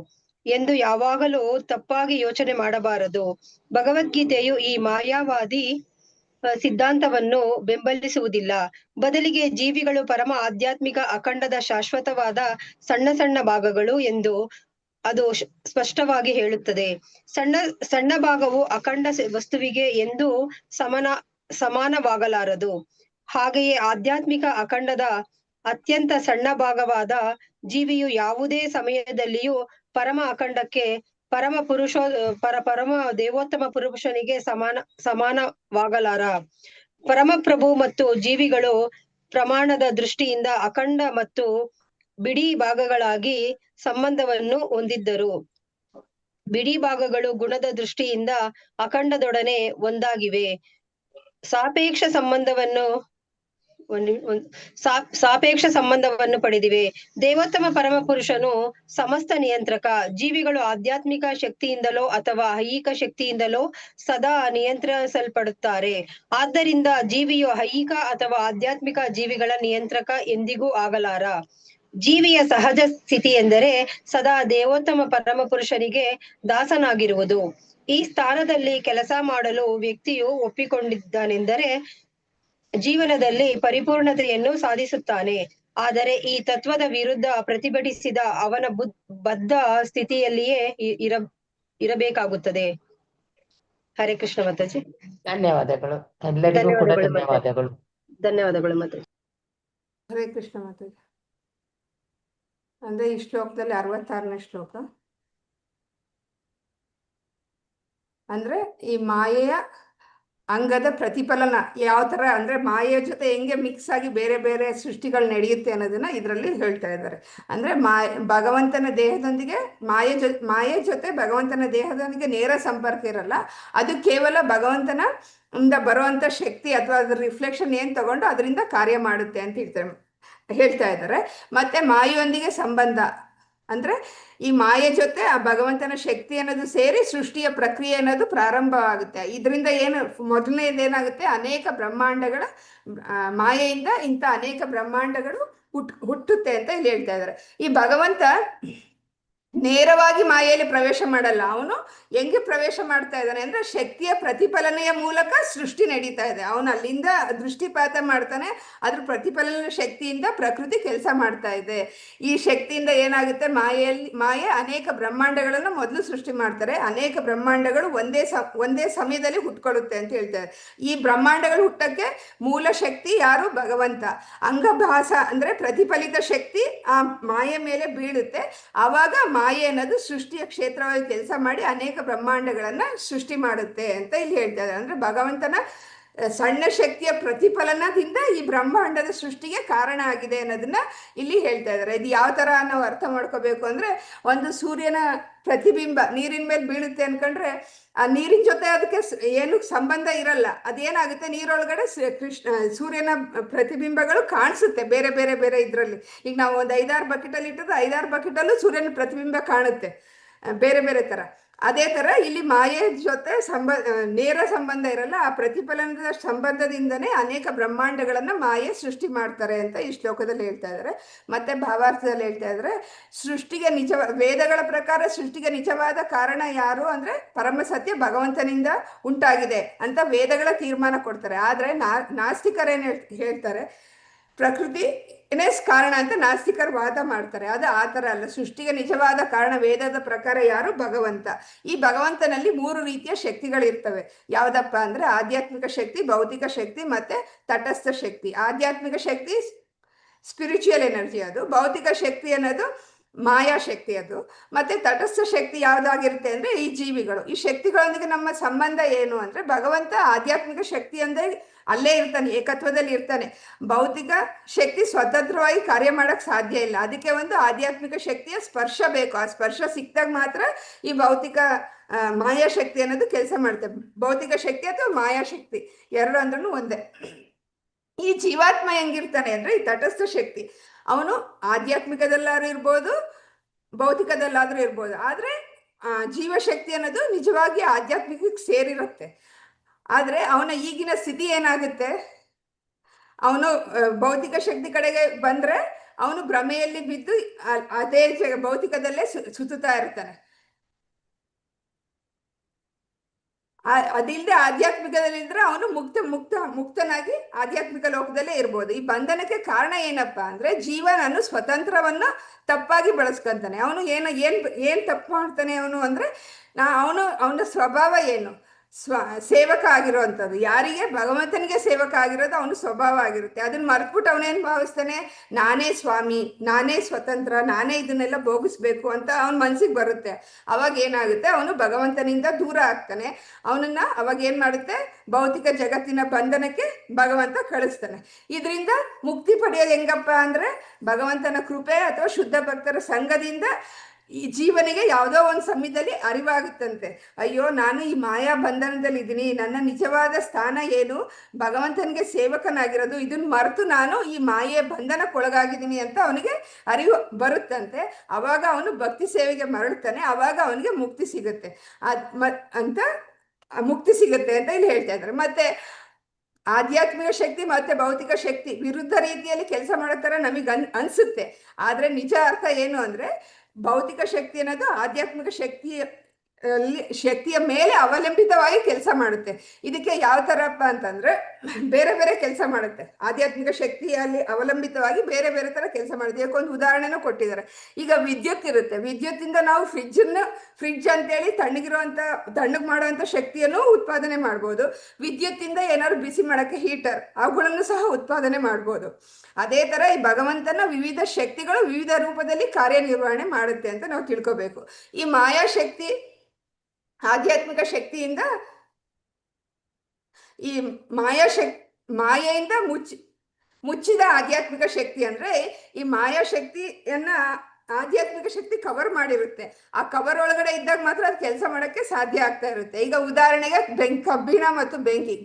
ಎಂದು ಯಾವಾಗಲೂ ತಪ್ಪಾಗಿ ಯೋಚನೆ ಮಾಡಬಾರದು. ಭಗವದ್ಗೀತೆಯು ಈ ಮಾಯಾವಾದಿ ಸಿದ್ಧಾಂತವನ್ನು ಬೆಂಬಲಿಸುವುದಿಲ್ಲ. ಬದಲಿಗೆ ಜೀವಿಗಳು ಪರಮ ಆಧ್ಯಾತ್ಮಿಕ ಅಖಂಡದ ಶಾಶ್ವತವಾದ ಸಣ್ಣ ಸಣ್ಣ ಭಾಗಗಳು ಎಂದು ಅದು ಸ್ಪಷ್ಟವಾಗಿ ಹೇಳುತ್ತದೆ. ಸಣ್ಣ ಭಾಗವು ಅಖಂಡ ವಸ್ತುವಿಗೆ ಎಂದೂ ಸಮಾನವಾಗಲಾರದು. ಹಾಗೆಯೇ ಆಧ್ಯಾತ್ಮಿಕ ಅಖಂಡದ ಅತ್ಯಂತ ಸಣ್ಣ ಭಾಗವಾದ ಜೀವಿಯು ಯಾವುದೇ ಸಮಯದಲ್ಲಿಯೂ ಪರಮ ಅಖಂಡಕ್ಕೆ ಪರಮ ದೇವೋತ್ತಮ ಪುರುಷನಿಗೆ ಸಮಾನವಾಗಲಾರ. ಪರಮಪ್ರಭು ಮತ್ತು ಜೀವಿಗಳು ಪ್ರಮಾಣದ ದೃಷ್ಟಿಯಿಂದ ಅಖಂಡ ಮತ್ತು ಬಿಡಿ ಭಾಗಗಳಾಗಿ ಸಂಬಂಧವನ್ನು ಹೊಂದಿದ್ದರು. ಬಿಡಿ ಭಾಗಗಳು ಗುಣದ ದೃಷ್ಟಿಯಿಂದ ಅಖಂಡದೊಡನೆ ಒಂದಾಗಿವೆ. ಸಾಪೇಕ್ಷ ಸಂಬಂಧವನ್ನು ಪಡೆದಿವೆ. ದೇವೋತ್ತಮ ಪರಮಪುರುಷನು ಸಮಸ್ತ ನಿಯಂತ್ರಕ. ಜೀವಿಗಳು ಆಧ್ಯಾತ್ಮಿಕ ಶಕ್ತಿಯಿಂದಲೋ ಅಥವಾ ಐಹಿಕ ಶಕ್ತಿಯಿಂದಲೋ ಸದಾ ನಿಯಂತ್ರಿಸಲ್ಪಡುತ್ತಾರೆ. ಆದ್ದರಿಂದ ಜೀವಿಯು ಐಹಿಕ ಅಥವಾ ಆಧ್ಯಾತ್ಮಿಕ ಜೀವಿಗಳ ನಿಯಂತ್ರಕ ಎಂದಿಗೂ ಆಗಲಾರ. ಜೀವಿಯ ಸಹಜ ಸ್ಥಿತಿ ಎಂದರೆ ಸದಾ ದೇವೋತ್ತಮ ಪರಮಪುರುಷನಿಗೆ ದಾಸನಾಗಿರುವುದು. ಈ ಸ್ಥಾನದಲ್ಲಿ ಕೆಲಸ ಮಾಡಲು ವ್ಯಕ್ತಿಯು ಒಪ್ಪಿಕೊಂಡಿದ್ದಾನೆಂದರೆ ಜೀವನದಲ್ಲಿ ಪರಿಪೂರ್ಣತೆಯನ್ನು ಸಾಧಿಸುತ್ತಾನೆ. ಆದರೆ ಈ ತತ್ವದ ವಿರುದ್ಧ ಪ್ರತಿಭಟಿಸಿದ ಅವನ ಬದ್ಧ ಸ್ಥಿತಿಯಲ್ಲಿಯೇ ಇರಬೇಕಾಗುತ್ತದೆ. ಹರೇ ಕೃಷ್ಣ ಮಾತಾಜಿ. ಧನ್ಯವಾದಗಳು. ಎಲ್ಲರಿಗೂ ಕೂಡ ಧನ್ಯವಾದಗಳು. ಧನ್ಯವಾದಗಳು ಮಾತಾಜಿ. ಹರೇ ಕೃಷ್ಣ ಮಾತಾಜಿ. ಅಂದ್ರೆ ಈ ಶ್ಲೋಕದಲ್ಲಿ 66ನೇ ಶ್ಲೋಕ. ಅಂದ್ರೆ ಈ ಮಾಯೆಯ ಅಂಗದ ಪ್ರತಿಫಲನ ಯಾವ ಥರ ಅಂದರೆ ಮಾಯೆಯ ಜೊತೆ ಹೆಂಗೆ ಮಿಕ್ಸ್ ಆಗಿ ಬೇರೆ ಬೇರೆ ಸೃಷ್ಟಿಗಳು ನಡೆಯುತ್ತೆ ಅನ್ನೋದನ್ನ ಇದರಲ್ಲಿ ಹೇಳ್ತಾ ಇದ್ದಾರೆ. ಅಂದರೆ ಭಗವಂತನ ದೇಹದೊಂದಿಗೆ ಮಾಯೆ ಜೊತೆ ಭಗವಂತನ ದೇಹದೊಂದಿಗೆ ನೇರ ಸಂಪರ್ಕ ಇರಲ್ಲ. ಅದು ಕೇವಲ ಭಗವಂತನ ಇಂದ ಬರುವಂಥ ಶಕ್ತಿ ಅಥವಾ ಅದ್ರ ರಿಫ್ಲೆಕ್ಷನ್ ಏನು ತಗೊಂಡು ಅದರಿಂದ ಕಾರ್ಯ ಮಾಡುತ್ತೆ ಅಂತ ಹೇಳ್ತಾ ಇದ್ದಾರೆ. ಮತ್ತು ಮಾಯೆಯೊಂದಿಗೆ ಸಂಬಂಧ ಅಂದರೆ ಈ ಮಾಯೆ ಜೊತೆ ಆ ಭಗವಂತನ ಶಕ್ತಿ ಅನ್ನೋದು ಸೇರಿ ಸೃಷ್ಟಿಯ ಪ್ರಕ್ರಿಯೆ ಅನ್ನೋದು ಪ್ರಾರಂಭವಾಗುತ್ತೆ. ಇದರಿಂದ ಮೊದಲನೇದೇನಾಗುತ್ತೆ, ಅನೇಕ ಬ್ರಹ್ಮಾಂಡಗಳ ಮಾಯೆಯಿಂದ ಇಂಥ ಅನೇಕ ಬ್ರಹ್ಮಾಂಡಗಳು ಹುಟ್ಟುತ್ತೆ ಅಂತ ಇಲ್ಲಿ ಹೇಳ್ತಾ ಇದ್ದಾರೆ. ಈ ಭಗವಂತ ನೇರವಾಗಿ ಮಾಯೆಯಲ್ಲಿ ಪ್ರವೇಶ ಮಾಡಲ್ಲ. ಅವನು ಹೆಂಗೆ ಪ್ರವೇಶ ಮಾಡ್ತಾ ಇದ್ದಾನೆ ಅಂದರೆ ಶಕ್ತಿಯ ಪ್ರತಿಫಲನೆಯ ಮೂಲಕ ಸೃಷ್ಟಿ ನಡೀತಾ ಇದೆ. ಅವನು ಅಲ್ಲಿಂದ ದೃಷ್ಟಿಪಾತ ಮಾಡ್ತಾನೆ. ಅದ್ರ ಪ್ರತಿಫಲನ ಶಕ್ತಿಯಿಂದ ಪ್ರಕೃತಿ ಕೆಲಸ ಮಾಡ್ತಾ ಇದೆ. ಈ ಶಕ್ತಿಯಿಂದ ಏನಾಗುತ್ತೆ, ಮಾಯೆ ಅನೇಕ ಬ್ರಹ್ಮಾಂಡಗಳನ್ನು ಮೊದಲು ಸೃಷ್ಟಿ ಮಾಡ್ತಾರೆ. ಅನೇಕ ಬ್ರಹ್ಮಾಂಡಗಳು ಒಂದೇ ಸಮಯದಲ್ಲಿ ಹುಟ್ಕೊಳ್ಳುತ್ತೆ ಅಂತ ಹೇಳ್ತಾರೆ. ಈ ಬ್ರಹ್ಮಾಂಡಗಳು ಹುಟ್ಟಕ್ಕೆ ಮೂಲ ಶಕ್ತಿ ಯಾರು? ಭಗವಂತ. ಅಂಗಭಾಸ ಅಂದರೆ ಪ್ರತಿಫಲಿತ ಶಕ್ತಿ ಆ ಮಾಯೆ ಮೇಲೆ ಬೀಳುತ್ತೆ. ಆವಾಗ ಮಾಯೆ ಅನ್ನೋದು ಸೃಷ್ಟಿಯ ಕ್ಷೇತ್ರವಾಗಿ ಕೆಲಸ ಮಾಡಿ ಅನೇಕ ಬ್ರಹ್ಮಾಂಡಗಳನ್ನ ಸೃಷ್ಟಿ ಮಾಡುತ್ತೆ ಅಂತ ಇಲ್ಲಿ ಹೇಳ್ತಾ ಇದ್ದಾರೆ. ಅಂದ್ರೆ ಭಗವಂತನ ಸಣ್ಣ ಶಕ್ತಿಯ ಪ್ರತಿಫಲನದಿಂದ ಈ ಬ್ರಹ್ಮಾಂಡದ ಸೃಷ್ಟಿಗೆ ಕಾರಣ ಆಗಿದೆ ಅನ್ನೋದನ್ನ ಇಲ್ಲಿ ಹೇಳ್ತಾ ಇದ್ದಾರೆ. ಇದು ಯಾವ ಥರ ನಾವು ಅರ್ಥ ಮಾಡ್ಕೋಬೇಕು ಅಂದರೆ, ಒಂದು ಸೂರ್ಯನ ಪ್ರತಿಬಿಂಬ ನೀರಿನ ಮೇಲೆ ಬೀಳುತ್ತೆ ಅನ್ಕೊಂಡ್ರೆ ಆ ನೀರಿನ ಜೊತೆ ಅದಕ್ಕೆ ಏನು ಸಂಬಂಧ ಇರಲ್ಲ. ಅದೇನಾಗುತ್ತೆ, ನೀರೊಳಗಡೆ ಸೂರ್ಯನ ಪ್ರತಿಬಿಂಬಗಳು ಕಾಣಿಸುತ್ತೆ ಬೇರೆ ಬೇರೆ ಬೇರೆ ಇದರಲ್ಲಿ. ಈಗ ನಾವು ಒಂದು 5-6 ಬಕೆಟಲ್ಲಿ ಇಟ್ಟಿದ್ರೆ 5-6 ಬಕೆಟಲ್ಲೂ ಸೂರ್ಯನ ಪ್ರತಿಬಿಂಬ ಕಾಣುತ್ತೆ ಬೇರೆ ಬೇರೆ ಥರ. ಅದೇ ಥರ ಇಲ್ಲಿ ಮಾಯೆ ಜೊತೆ ನೇರ ಸಂಬಂಧ ಇರಲ್ಲ. ಆ ಪ್ರತಿಫಲನದ ಸಂಬಂಧದಿಂದನೇ ಅನೇಕ ಬ್ರಹ್ಮಾಂಡಗಳನ್ನು ಮಾಯೆ ಸೃಷ್ಟಿ ಮಾಡ್ತಾರೆ ಅಂತ ಈ ಶ್ಲೋಕದಲ್ಲಿ ಹೇಳ್ತಾ ಇದ್ದಾರೆ. ಮತ್ತೆ ಭಾವಾರ್ಥದಲ್ಲಿ ಹೇಳ್ತಾ ಇದ್ದಾರೆ, ಸೃಷ್ಟಿಗೆ ವೇದಗಳ ಪ್ರಕಾರ ಸೃಷ್ಟಿಗೆ ನಿಜವಾದ ಕಾರಣ ಯಾರು ಅಂದರೆ ಪರಮಸತ್ಯ ಭಗವಂತನಿಂದ ಉಂಟಾಗಿದೆ ಅಂತ ವೇದಗಳ ತೀರ್ಮಾನ ಕೊಡ್ತಾರೆ. ಆದರೆ ನಾಸ್ತಿಕರೇನು ಹೇಳ್ತಾರೆ, ಪ್ರಕೃತಿನೇ ಕಾರಣ ಅಂತ ನಾಸ್ತಿಕರು ವಾದ ಮಾಡ್ತಾರೆ. ಅದು ಆ ಥರ ಅಲ್ಲ. ಸೃಷ್ಟಿಗೆ ನಿಜವಾದ ಕಾರಣ ವೇದದ ಪ್ರಕಾರ ಯಾರು? ಭಗವಂತ. ಈ ಭಗವಂತನಲ್ಲಿ 3 ರೀತಿಯ ಶಕ್ತಿಗಳಿರ್ತವೆ. ಯಾವುದಪ್ಪ ಅಂದರೆ ಆಧ್ಯಾತ್ಮಿಕ ಶಕ್ತಿ, ಭೌತಿಕ ಶಕ್ತಿ ಮತ್ತು ತಟಸ್ಥ ಶಕ್ತಿ. ಆಧ್ಯಾತ್ಮಿಕ ಶಕ್ತಿ ಸ್ಪಿರಿಚುವಲ್ ಎನರ್ಜಿ, ಅದು. ಭೌತಿಕ ಶಕ್ತಿ ಅನ್ನೋದು ಮಾಯಾಶಕ್ತಿ, ಅದು. ಮತ್ತೆ ತಟಸ್ಥ ಶಕ್ತಿ ಯಾವುದಾಗಿರುತ್ತೆ ಅಂದರೆ ಈ ಜೀವಿಗಳು. ಈ ಶಕ್ತಿಗಳೊಂದಿಗೆ ನಮ್ಮ ಸಂಬಂಧ ಏನು ಅಂದರೆ, ಭಗವಂತ ಆಧ್ಯಾತ್ಮಿಕ ಶಕ್ತಿ ಅಂದರೆ ಅಲ್ಲೇ ಇರ್ತಾನೆ, ಏಕತ್ವದಲ್ಲಿ ಇರ್ತಾನೆ. ಭೌತಿಕ ಶಕ್ತಿ ಸ್ವತಂತ್ರವಾಗಿ ಕಾರ್ಯ ಮಾಡೋಕ್ಕೆ ಸಾಧ್ಯ ಇಲ್ಲ. ಅದಕ್ಕೆ ಒಂದು ಆಧ್ಯಾತ್ಮಿಕ ಶಕ್ತಿಯ ಸ್ಪರ್ಶ ಬೇಕು. ಆ ಸ್ಪರ್ಶ ಸಿಕ್ಕಿದಾಗ ಮಾತ್ರ ಈ ಭೌತಿಕ ಮಾಯಾಶಕ್ತಿ ಅನ್ನೋದು ಕೆಲಸ ಮಾಡುತ್ತೆ. ಭೌತಿಕ ಶಕ್ತಿ ಅಥವಾ ಮಾಯಾಶಕ್ತಿ ಎರಡು ಅಂದ್ರೂ ಒಂದೇ. ಈ ಜೀವಾತ್ಮ ಹೆಂಗಿರ್ತಾನೆ ಅಂದರೆ, ಈ ತಟಸ್ಥ ಶಕ್ತಿ ಅವನು ಆಧ್ಯಾತ್ಮಿಕದಲ್ಲಾದ್ರೂ ಇರ್ಬೋದು, ಭೌತಿಕದಲ್ಲಾದ್ರೂ ಇರ್ಬೋದು. ಆದರೆ ಜೀವಶಕ್ತಿ ಅನ್ನೋದು ನಿಜವಾಗಿ ಆಧ್ಯಾತ್ಮಿಕಕ್ಕೆ ಸೇರಿರುತ್ತೆ. ಆದರೆ ಅವನ ಈಗಿನ ಸ್ಥಿತಿ ಏನಾಗುತ್ತೆ, ಅವನು ಭೌತಿಕ ಶಕ್ತಿ ಕಡೆಗೆ ಬಂದರೆ ಅವನು ಭ್ರಮೆಯಲ್ಲಿ ಬಿದ್ದು ಅದೇ ಭೌತಿಕದಲ್ಲೇ ಸುತ್ತುತ್ತಾ ಇರ್ತಾನೆ. ಅದಿಲ್ಲದೆ ಆಧ್ಯಾತ್ಮಿಕದಲ್ಲಿದ್ದರೆ ಅವನು ಮುಕ್ತನಾಗಿ ಆಧ್ಯಾತ್ಮಿಕ ಲೋಕದಲ್ಲೇ ಇರ್ಬೋದು. ಈ ಬಂಧನಕ್ಕೆ ಕಾರಣ ಏನಪ್ಪಾ ಅಂದರೆ, ಜೀವನನ್ನು ಸ್ವತಂತ್ರವನ್ನು ತಪ್ಪಾಗಿ ಬಳಸ್ಕೊಂತಾನೆ. ಅವನು ಏನು ತಪ್ಪು ಮಾಡ್ತಾನೆ ಅವನು ಅಂದರೆ, ಅವನ ಸ್ವಭಾವ ಏನು? ಸೇವಕ ಆಗಿರೋವಂಥದ್ದು. ಯಾರಿಗೆ? ಭಗವಂತನಿಗೆ ಸೇವಕ ಆಗಿರೋದು ಅವನು ಸ್ವಭಾವ ಆಗಿರುತ್ತೆ. ಅದನ್ನ ಮರ್ತ್ಬಿಟ್ಟು ಅವನೇನು ಭಾವಿಸ್ತಾನೆ? ನಾನೇ ಸ್ವಾಮಿ, ನಾನೇ ಸ್ವತಂತ್ರ, ನಾನೇ ಇದನ್ನೆಲ್ಲ ಭೋಗಿಸ್ಬೇಕು ಅಂತ ಅವನ ಮನಸ್ಸಿಗೆ ಬರುತ್ತೆ. ಅವಾಗ ಏನಾಗುತ್ತೆ, ಅವನು ಭಗವಂತನಿಂದ ದೂರ ಆಗ್ತಾನೆ. ಅವನನ್ನ ಅವಾಗ ಏನು ಮಾಡುತ್ತೆ, ಭೌತಿಕ ಜಗತ್ತಿನ ಬಂಧನಕ್ಕೆ ಭಗವಂತ ಕಳಿಸ್ತಾನೆ. ಇದರಿಂದ ಮುಕ್ತಿ ಪಡೆಯೋದು ಹೆಂಗಪ್ಪ ಅಂದರೆ, ಭಗವಂತನ ಕೃಪೆ ಅಥವಾ ಶುದ್ಧ ಭಕ್ತರ ಸಂಘದಿಂದ ಈ ಜೀವನಿಗೆ ಯಾವುದೋ ಒಂದು ಸಮಯದಲ್ಲಿ ಅರಿವಾಗುತ್ತಂತೆ. ಅಯ್ಯೋ, ನಾನು ಈ ಮಾಯಾ ಬಂಧನದಲ್ಲಿ ಇದ್ದೀನಿ, ನನ್ನ ನಿಜವಾದ ಸ್ಥಾನ ಏನು? ಭಗವಂತನಿಗೆ ಸೇವಕನಾಗಿರೋದು. ಇದನ್ನ ಮರೆತು ನಾನು ಈ ಮಾಯೆ ಬಂಧನಕ್ಕೊಳಗಾಗಿದ್ದೀನಿ ಅಂತ ಅವನಿಗೆ ಅರಿವು ಬರುತ್ತಂತೆ. ಅವಾಗ ಅವನು ಭಕ್ತಿ ಸೇವೆಗೆ ಮರಳ್ತಾನೆ. ಅವಾಗ ಅವನಿಗೆ ಮುಕ್ತಿ ಸಿಗುತ್ತೆ ಮುಕ್ತಿ ಸಿಗುತ್ತೆ ಅಂತ ಇಲ್ಲಿ ಹೇಳ್ತಾ ಇದ್ದಾರೆ. ಮತ್ತೆ ಆಧ್ಯಾತ್ಮಿಕ ಶಕ್ತಿ ಮತ್ತೆ ಭೌತಿಕ ಶಕ್ತಿ ವಿರುದ್ಧ ರೀತಿಯಲ್ಲಿ ಕೆಲಸ ಮಾಡೋ ಥರ ನಮಗೆ ಅನಿಸುತ್ತೆ. ಆದರೆ ನಿಜ ಅರ್ಥ ಏನು ಅಂದರೆ, ಭೌತಿಕ ಶಕ್ತಿ ಅನ್ನೋದು ಆಧ್ಯಾತ್ಮಿಕ ಶಕ್ತಿಯ ಮೇಲೆ ಅವಲಂಬಿತವಾಗಿ ಕೆಲಸ ಮಾಡುತ್ತೆ. ಇದಕ್ಕೆ ಯಾವ ಥರಪ್ಪ ಅಂತಂದರೆ, ಬೇರೆ ಬೇರೆ ಕೆಲಸ ಮಾಡುತ್ತೆ. ಆಧ್ಯಾತ್ಮಿಕ ಶಕ್ತಿಯಲ್ಲಿ ಅವಲಂಬಿತವಾಗಿ ಬೇರೆ ಬೇರೆ ಥರ ಕೆಲಸ ಮಾಡುತ್ತೆ. ಯಾಕೊಂದು ಉದಾಹರಣೆನೂ ಕೊಟ್ಟಿದ್ದಾರೆ. ಈಗ ವಿದ್ಯುತ್ ಇರುತ್ತೆ. ವಿದ್ಯುತ್ತಿಂದ ನಾವು ಫ್ರಿಡ್ಜ್ ಅಂತೇಳಿ ತಣ್ಣಗೆ ಮಾಡುವಂಥ ಶಕ್ತಿಯನ್ನು ಉತ್ಪಾದನೆ ಮಾಡ್ಬೋದು. ವಿದ್ಯುತ್ತಿಂದ ಏನಾದ್ರು ಬಿಸಿ ಮಾಡೋಕ್ಕೆ ಹೀಟರ್, ಅವುಗಳನ್ನು ಸಹ ಉತ್ಪಾದನೆ ಮಾಡ್ಬೋದು. ಅದೇ ಥರ ಈ ಭಗವಂತನ ವಿವಿಧ ಶಕ್ತಿಗಳು ವಿವಿಧ ರೂಪದಲ್ಲಿ ಕಾರ್ಯನಿರ್ವಹಣೆ ಮಾಡುತ್ತೆ ಅಂತ ನಾವು ತಿಳ್ಕೋಬೇಕು. ಈ ಮಾಯಾಶಕ್ತಿ ಆಧ್ಯಾತ್ಮಿಕ ಶಕ್ತಿಯಿಂದ, ಈ ಮಾಯೆಯಿಂದ ಮುಚ್ಚಿದ ಆಧ್ಯಾತ್ಮಿಕ ಶಕ್ತಿ ಅಂದರೆ, ಈ ಮಾಯಾಶಕ್ತಿಯನ್ನ ಆಧ್ಯಾತ್ಮಿಕ ಶಕ್ತಿ ಕವರ್ ಮಾಡಿರುತ್ತೆ. ಆ ಕವರ್ ಒಳಗಡೆ ಇದ್ದಾಗ ಮಾತ್ರ ಅದು ಕೆಲಸ ಮಾಡೋಕ್ಕೆ ಸಾಧ್ಯ ಆಗ್ತಾ ಇರುತ್ತೆ. ಈಗ ಉದಾಹರಣೆಗೆ ಕಬ್ಬಿಣ ಮತ್ತು ಬೆಂಕಿ.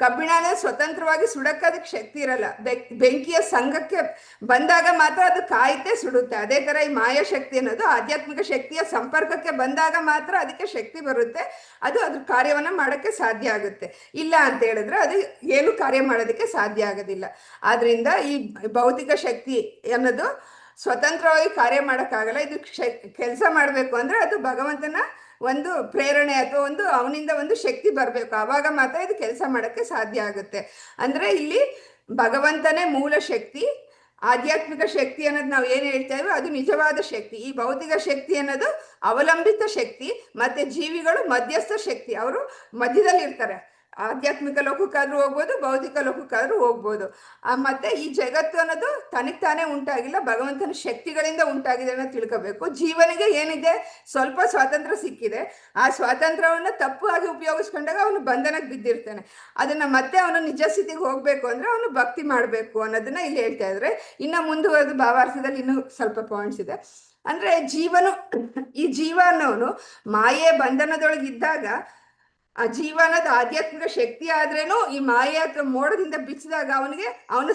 ಕಬ್ಬಿಣ ಅಂದರೆ ಸ್ವತಂತ್ರವಾಗಿ ಸುಡಕ್ಕೆ ಅದಕ್ಕೆ ಶಕ್ತಿ ಇರಲ್ಲ. ಬೆಂಕಿಯ ಸಂಘಕ್ಕೆ ಬಂದಾಗ ಮಾತ್ರ ಅದು ಕಾಯುತ್ತೆ, ಸುಡುತ್ತೆ. ಅದೇ ಥರ ಈ ಮಾಯಾಶಕ್ತಿ ಅನ್ನೋದು ಆಧ್ಯಾತ್ಮಿಕ ಶಕ್ತಿಯ ಸಂಪರ್ಕಕ್ಕೆ ಬಂದಾಗ ಮಾತ್ರ ಅದಕ್ಕೆ ಶಕ್ತಿ ಬರುತ್ತೆ. ಅದು ಅದ್ರ ಕಾರ್ಯವನ್ನು ಮಾಡೋಕ್ಕೆ ಸಾಧ್ಯ ಆಗುತ್ತೆ. ಇಲ್ಲ ಅಂತ ಹೇಳಿದ್ರೆ ಅದು ಏನು ಕಾರ್ಯ ಮಾಡೋದಕ್ಕೆ ಸಾಧ್ಯ ಆಗೋದಿಲ್ಲ. ಆದ್ದರಿಂದ ಈ ಭೌತಿಕ ಶಕ್ತಿ ಅನ್ನೋದು ಸ್ವತಂತ್ರವಾಗಿ ಕಾರ್ಯ ಮಾಡೋಕ್ಕಾಗಲ್ಲ. ಇದು ಕೆಲಸ ಮಾಡಬೇಕು ಅಂದರೆ ಅದು ಭಗವಂತನ ಒಂದು ಪ್ರೇರಣೆ ಅಥವಾ ಅವನಿಂದ ಒಂದು ಶಕ್ತಿ ಬರಬೇಕು. ಆವಾಗ ಮಾತ್ರ ಇದು ಕೆಲಸ ಮಾಡೋಕ್ಕೆ ಸಾಧ್ಯ ಆಗುತ್ತೆ. ಅಂದರೆ ಇಲ್ಲಿ ಭಗವಂತನೇ ಮೂಲ ಶಕ್ತಿ. ಆಧ್ಯಾತ್ಮಿಕ ಶಕ್ತಿ ಅನ್ನೋದು ನಾವು ಏನು ಹೇಳ್ತಾ ಇದ್ವಿ, ಅದು ನಿಜವಾದ ಶಕ್ತಿ. ಈ ಭೌತಿಕ ಶಕ್ತಿ ಅನ್ನೋದು ಅವಲಂಬಿತ ಶಕ್ತಿ. ಮತ್ತು ಜೀವಿಗಳು ಮಧ್ಯಸ್ಥ ಶಕ್ತಿ, ಅವರು ಮಧ್ಯದಲ್ಲಿ ಇರ್ತಾರೆ. ಆಧ್ಯಾತ್ಮಿಕ ಲೋಕಕ್ಕಾದ್ರೂ ಹೋಗ್ಬೋದು, ಭೌತಿಕ ಲೋಕಕ್ಕಾದ್ರೂ ಹೋಗ್ಬೋದು. ಮತ್ತೆ ಈ ಜಗತ್ತು ಅನ್ನೋದು ತನಗೆ ತಾನೇ ಉಂಟಾಗಿಲ್ಲ, ಭಗವಂತನ ಶಕ್ತಿಗಳಿಂದ ಉಂಟಾಗಿದೆ ಅನ್ನೋ ತಿಳ್ಕೋಬೇಕು. ಜೀವನಿಗೆ ಏನಿದೆ, ಸ್ವಲ್ಪ ಸ್ವಾತಂತ್ರ್ಯ ಸಿಕ್ಕಿದೆ. ಆ ಸ್ವಾತಂತ್ರ್ಯವನ್ನು ತಪ್ಪಾಗಿ ಉಪಯೋಗಿಸ್ಕೊಂಡಾಗ ಅವನು ಬಂಧನಕ್ಕೆ ಬಿದ್ದಿರ್ತಾನೆ. ಅದನ್ನ ಮತ್ತೆ ಅವನು ನಿಜ ಸ್ಥಿತಿಗೆ ಹೋಗ್ಬೇಕು ಅಂದ್ರೆ ಅವನು ಭಕ್ತಿ ಮಾಡಬೇಕು ಅನ್ನೋದನ್ನ ಇಲ್ಲಿ ಹೇಳ್ತಾ ಇದ್ರೆ. ಇನ್ನು ಮುಂದುವರೆದು ಭಾವಾರ್ಥದಲ್ಲಿ ಇನ್ನೂ ಸ್ವಲ್ಪ ಪಾಯಿಂಟ್ಸ್ ಇದೆ. ಅಂದ್ರೆ ಈ ಜೀವ ಅನ್ನೋನು ಮಾಯೆ ಬಂಧನದೊಳಗಿದ್ದಾಗ, ಆ ಜೀವನದ ಆಧ್ಯಾತ್ಮಿಕ ಶಕ್ತಿ ಆದ್ರೇನು ಈ ಮಾಯೆ ಅಥವಾ ಮೋಡದಿಂದ ಬಿಚ್ಚಿದಾಗ ಅವನ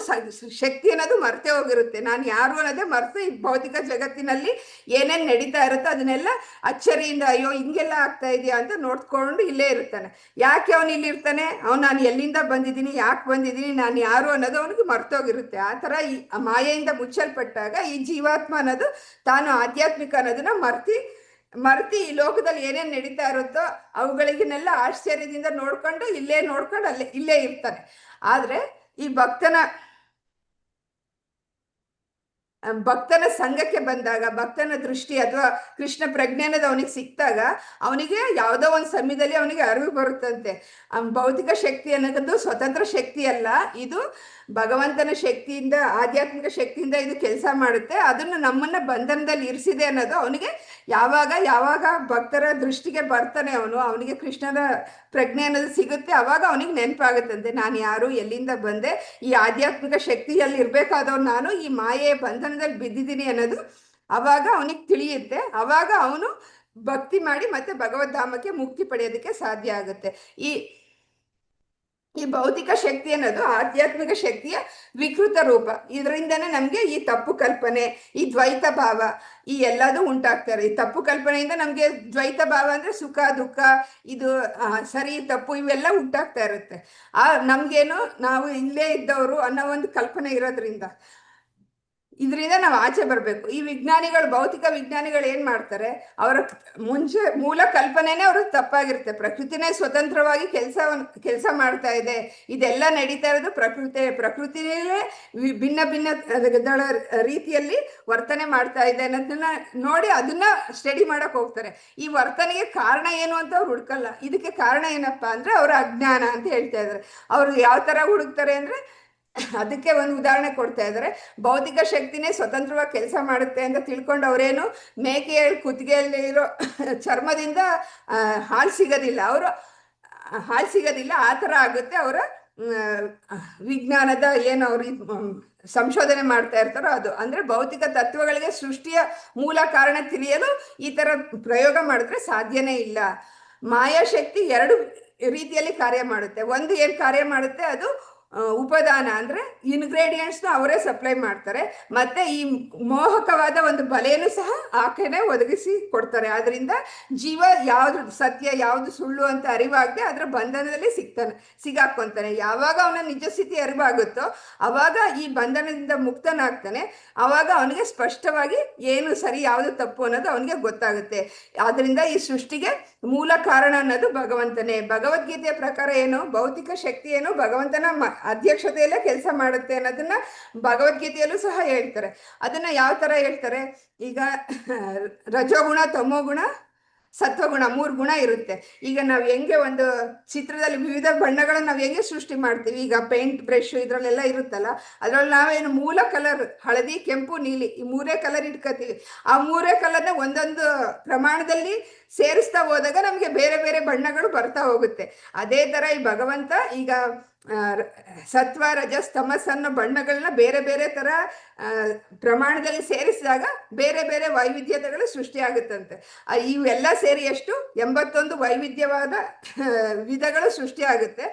ಶಕ್ತಿ ಅನ್ನೋದು ಮರೆತೇ ಹೋಗಿರುತ್ತೆ. ನಾನು ಯಾರು ಅನ್ನೋದೇ ಮರೆತು ಈ ಭೌತಿಕ ಜಗತ್ತಿನಲ್ಲಿ ಏನೇನು ನಡೀತಾ ಇರುತ್ತೋ ಅದನ್ನೆಲ್ಲ ಅಚ್ಚರಿಯಿಂದ ಅಯ್ಯೋ ಹಿಂಗೆಲ್ಲ ಆಗ್ತಾ ಇದೆಯಾ ಅಂತ ನೋಡ್ಕೊಂಡು ಇಲ್ಲೇ ಇರ್ತಾನೆ. ಯಾಕೆ ಅವನು ಇಲ್ಲಿರ್ತಾನೆ? ನಾನು ಎಲ್ಲಿಂದ ಬಂದಿದ್ದೀನಿ, ಯಾಕೆ ಬಂದಿದ್ದೀನಿ, ನಾನು ಯಾರು ಅನ್ನೋದು ಅವನಿಗೆ ಮರ್ತೋಗಿರುತ್ತೆ. ಆ ಥರ ಈ ಮಾಯೆಯಿಂದ ಮುಚ್ಚಲ್ಪಟ್ಟಾಗ ಈ ಜೀವಾತ್ಮ ಅನ್ನೋದು ತಾನು ಆಧ್ಯಾತ್ಮಿಕ ಅನ್ನೋದನ್ನ ಮರ್ತಿ ಈ ಲೋಕದಲ್ಲಿ ಏನೇನು ನಡೀತಾ ಇರುತ್ತೋ ಅವುಗಳಿಗೆಲ್ಲ ಆಶ್ಚರ್ಯದಿಂದ ನೋಡ್ಕೊಂಡು ಇಲ್ಲೇ ಇರ್ತಾನೆ. ಆದರೆ ಈ ಭಕ್ತನ ಭಕ್ತನ ಸಂಘಕ್ಕೆ ಬಂದಾಗ, ಭಕ್ತನ ದೃಷ್ಟಿ ಅಥವಾ ಕೃಷ್ಣ ಪ್ರಜ್ಞೆ ಅನ್ನೋದು ಅವನಿಗೆ ಸಿಕ್ತಾಗ ಅವನಿಗೆ ಯಾವುದೋ ಒಂದು ಸಮಯದಲ್ಲಿ ಅವನಿಗೆ ಅರಿವು ಬರುತ್ತಂತೆ. ಭೌತಿಕ ಶಕ್ತಿ ಅನ್ನೋದು ಸ್ವತಂತ್ರ ಶಕ್ತಿ ಅಲ್ಲ, ಇದು ಭಗವಂತನ ಶಕ್ತಿಯಿಂದ, ಆಧ್ಯಾತ್ಮಿಕ ಶಕ್ತಿಯಿಂದ ಇದು ಕೆಲಸ ಮಾಡುತ್ತೆ. ಅದನ್ನು ನಮ್ಮನ್ನ ಬಂಧನದಲ್ಲಿ ಇರಿಸಿದೆ ಅನ್ನೋದು ಅವನಿಗೆ ಯಾವಾಗ ಭಕ್ತರ ದೃಷ್ಟಿಗೆ ಬರ್ತಾನೆ ಅವನಿಗೆ ಕೃಷ್ಣನ ಪ್ರಜ್ಞೆ ಅನ್ನೋದು ಸಿಗುತ್ತೆ, ಅವಾಗ ಅವನಿಗೆ ನೆನಪಾಗುತ್ತಂತೆ, ನಾನು ಯಾರು, ಎಲ್ಲಿಂದ ಬಂದೆ, ಈ ಆಧ್ಯಾತ್ಮಿಕ ಶಕ್ತಿಯಲ್ಲಿ ಇರ್ಬೇಕಾದವ್ ನಾನು ಈ ಮಾಯೆಯ ಬಂಧನದಲ್ಲಿ ಬಿದ್ದಿದ್ದೀನಿ ಅನ್ನೋದು ಅವಾಗ ಅವನಿಗೆ ತಿಳಿಯುತ್ತೆ. ಅವಾಗ ಅವನು ಭಕ್ತಿ ಮಾಡಿ ಮತ್ತೆ ಭಗವದ್ಧಾಮಕ್ಕೆ ಮುಕ್ತಿ ಪಡೆಯೋದಕ್ಕೆ ಸಾಧ್ಯ ಆಗುತ್ತೆ. ಈ ಭೌತಿಕ ಶಕ್ತಿ ಅನ್ನೋದು ಆಧ್ಯಾತ್ಮಿಕ ಶಕ್ತಿಯ ವಿಕೃತ ರೂಪ. ಇದರಿಂದನೇ ನಮ್ಗೆ ಈ ತಪ್ಪು ಕಲ್ಪನೆ, ಈ ದ್ವೈತ ಭಾವ ಈ ಎಲ್ಲದೂ ಉಂಟಾಗ್ತಾರೆ. ಈ ತಪ್ಪು ಕಲ್ಪನೆಯಿಂದ ನಮ್ಗೆ ದ್ವೈತ ಭಾವ ಅಂದ್ರೆ ಸುಖ ದುಃಖ, ಇದು ಸರಿ ತಪ್ಪು ಇವೆಲ್ಲ ಉಂಟಾಗ್ತಾ ಇರುತ್ತೆ. ನಮ್ಗೇನು ನಾವು ಇಲ್ಲೇ ಇದ್ದವರು ಅನ್ನೋ ಒಂದು ಕಲ್ಪನೆ ಇರೋದ್ರಿಂದ ಇದರಿಂದ ನಾವು ಆಚೆ ಬರಬೇಕು. ಈ ವಿಜ್ಞಾನಿಗಳು, ಭೌತಿಕ ವಿಜ್ಞಾನಿಗಳು ಏನ್ ಮಾಡ್ತಾರೆ, ಅವರ ಮೂಲ ಕಲ್ಪನೆನೇ ಅವ್ರಿಗೆ ತಪ್ಪಾಗಿರುತ್ತೆ. ಪ್ರಕೃತಿನೇ ಸ್ವತಂತ್ರವಾಗಿ ಕೆಲಸ ಮಾಡ್ತಾ ಇದೆ, ಇದೆಲ್ಲ ನಡೀತಾ ಇರೋದು ಪ್ರಕೃತಿನೇ ಭಿನ್ನ ರೀತಿಯಲ್ಲಿ ವರ್ತನೆ ಮಾಡ್ತಾ ಇದೆ ಅನ್ನೋದನ್ನ ನೋಡಿ ಅದನ್ನ ಸ್ಟಡಿ ಮಾಡಕ್ ಹೋಗ್ತಾರೆ. ಈ ವರ್ತನೆಗೆ ಕಾರಣ ಏನು ಅಂತ ಅವ್ರು ಹುಡ್ಕಲ್ಲ. ಇದಕ್ಕೆ ಕಾರಣ ಏನಪ್ಪಾ ಅಂದ್ರೆ ಅವರ ಅಜ್ಞಾನ ಅಂತ ಹೇಳ್ತಾ ಇದ್ದಾರೆ. ಅವ್ರು ಯಾವ ತರ ಹುಡುಕ್ತಾರೆ ಅಂದ್ರೆ, ಅದಕ್ಕೆ ಒಂದು ಉದಾಹರಣೆ ಕೊಡ್ತಾ ಇದ್ದಾರೆ. ಭೌತಿಕ ಶಕ್ತಿನೇ ಸ್ವತಂತ್ರವಾಗಿ ಕೆಲಸ ಮಾಡುತ್ತೆ ಅಂತ ತಿಳ್ಕೊಂಡು ಅವರೇನು ಮೇಕೆಯ ಕುತ್ತಿಗೆಯಲ್ಲಿ ಇರೋ ಚರ್ಮದಿಂದ ಹಾಲು ಸಿಗೋದಿಲ್ಲ, ಆ ಥರ ಆಗುತ್ತೆ ಅವರ ವಿಜ್ಞಾನದ ಏನು ಅವ್ರು ಸಂಶೋಧನೆ ಮಾಡ್ತಾ ಇರ್ತಾರೋ ಅದು. ಅಂದ್ರೆ ಭೌತಿಕ ತತ್ವಗಳಿಗೆ ಸೃಷ್ಟಿಯ ಮೂಲ ಕಾರಣ ತಿಳಿಯಲು ಈ ತರ ಪ್ರಯೋಗ ಮಾಡಿದ್ರೆ ಸಾಧ್ಯನೇ ಇಲ್ಲ. ಮಾಯಾಶಕ್ತಿ ಎರಡು ರೀತಿಯಲ್ಲಿ ಕಾರ್ಯ ಮಾಡುತ್ತೆ. ಒಂದು ಏನ್ ಕಾರ್ಯ ಮಾಡುತ್ತೆ, ಅದು ಉಪದಾನ ಅಂದ್ರೆ ಇನ್ಗ್ರೇಡಿಯೆಂಟ್ಸ್ನ ಅವರೇ ಸಪ್ಲೈ ಮಾಡ್ತಾರೆ, ಮತ್ತೆ ಈ ಮೋಹಕವಾದ ಒಂದು ಬಲೆಯನ್ನು ಸಹ ಆಕೆನೇ ಒದಗಿಸಿ ಕೊಡ್ತಾರೆ. ಆದ್ರಿಂದ ಜೀವ ಯಾವ್ದು ಸತ್ಯ ಯಾವ್ದು ಸುಳ್ಳು ಅಂತ ಅರಿವಾಗದೆ ಅದರ ಬಂಧನದಲ್ಲಿ ಸಿಗಾಕೊಂತಾನೆ. ಯಾವಾಗ ಅವನ ನಿಜ ಸ್ಥಿತಿ ಅರಿವಾಗುತ್ತೋ ಅವಾಗ ಈ ಬಂಧನದಿಂದ ಮುಕ್ತನಾಗ್ತಾನೆ. ಅವಾಗ ಅವನಿಗೆ ಸ್ಪಷ್ಟವಾಗಿ ಏನು ಸರಿ ಯಾವುದು ತಪ್ಪು ಅನ್ನೋದು ಅವನಿಗೆ ಗೊತ್ತಾಗುತ್ತೆ. ಆದ್ರಿಂದ ಈ ಸೃಷ್ಟಿಗೆ ಮೂಲ ಕಾರಣ ಅನ್ನೋದು ಭಗವಂತನೇ. ಭಗವದ್ಗೀತೆಯ ಪ್ರಕಾರ ಏನು, ಭೌತಿಕ ಶಕ್ತಿ ಏನು ಭಗವಂತನ ಅಧ್ಯಕ್ಷತೆಯಲ್ಲೇ ಕೆಲಸ ಮಾಡುತ್ತೆ ಅನ್ನೋದನ್ನ ಭಗವದ್ಗೀತೆಯಲ್ಲೂ ಸಹ ಹೇಳ್ತಾರೆ. ಅದನ್ನ ಯಾವ ತರ ಹೇಳ್ತಾರೆ, ಈಗ ರಜೋಗುಣ, ತಮೋಗುಣ, ಸತ್ವಗುಣ 3 ಗುಣ ಇರುತ್ತೆ. ಈಗ ನಾವು ಹೆಂಗೆ ಒಂದು ಚಿತ್ರದಲ್ಲಿ ವಿವಿಧ ಬಣ್ಣಗಳನ್ನ ನಾವು ಹೆಂಗೆ ಸೃಷ್ಟಿ ಮಾಡ್ತೀವಿ, ಈಗ ಪೇಂಟ್ ಬ್ರಷ್ ಇದ್ರಲ್ಲೆಲ್ಲ ಇರುತ್ತಲ್ಲ, ಅದ್ರಲ್ಲಿ ನಾವೇನು ಮೂಲ ಕಲರ್ ಹಳದಿ, ಕೆಂಪು, ನೀಲಿ ಈ 3 ಕಲರ್ ಇಟ್ಕೋತೀವಿ. ಆ 3 ಕಲರ್ನ ಒಂದೊಂದು ಪ್ರಮಾಣದಲ್ಲಿ ಸೇರಿಸ್ತಾ ಹೋದಾಗ ನಮ್ಗೆ ಬೇರೆ ಬೇರೆ ಬಣ್ಣಗಳು ಬರ್ತಾ ಹೋಗುತ್ತೆ. ಅದೇ ತರ ಈ ಭಗವಂತ ಈಗ ಸತ್ವ, ರಜಸ್, ತಮಸ್ ಅನ್ನೋ ಬಣ್ಣಗಳನ್ನ ಬೇರೆ ಬೇರೆ ತರ ಪ್ರಮಾಣದಲ್ಲಿ ಸೇರಿಸಿದಾಗ ಬೇರೆ ಬೇರೆ ವೈವಿಧ್ಯತೆಗಳು ಸೃಷ್ಟಿಯಾಗುತ್ತಂತೆ. ಇವೆಲ್ಲ ಸೇರಿ ಎಷ್ಟು 81 ವೈವಿಧ್ಯವಾದ ವಿಧಗಳು ಸೃಷ್ಟಿಯಾಗುತ್ತೆ.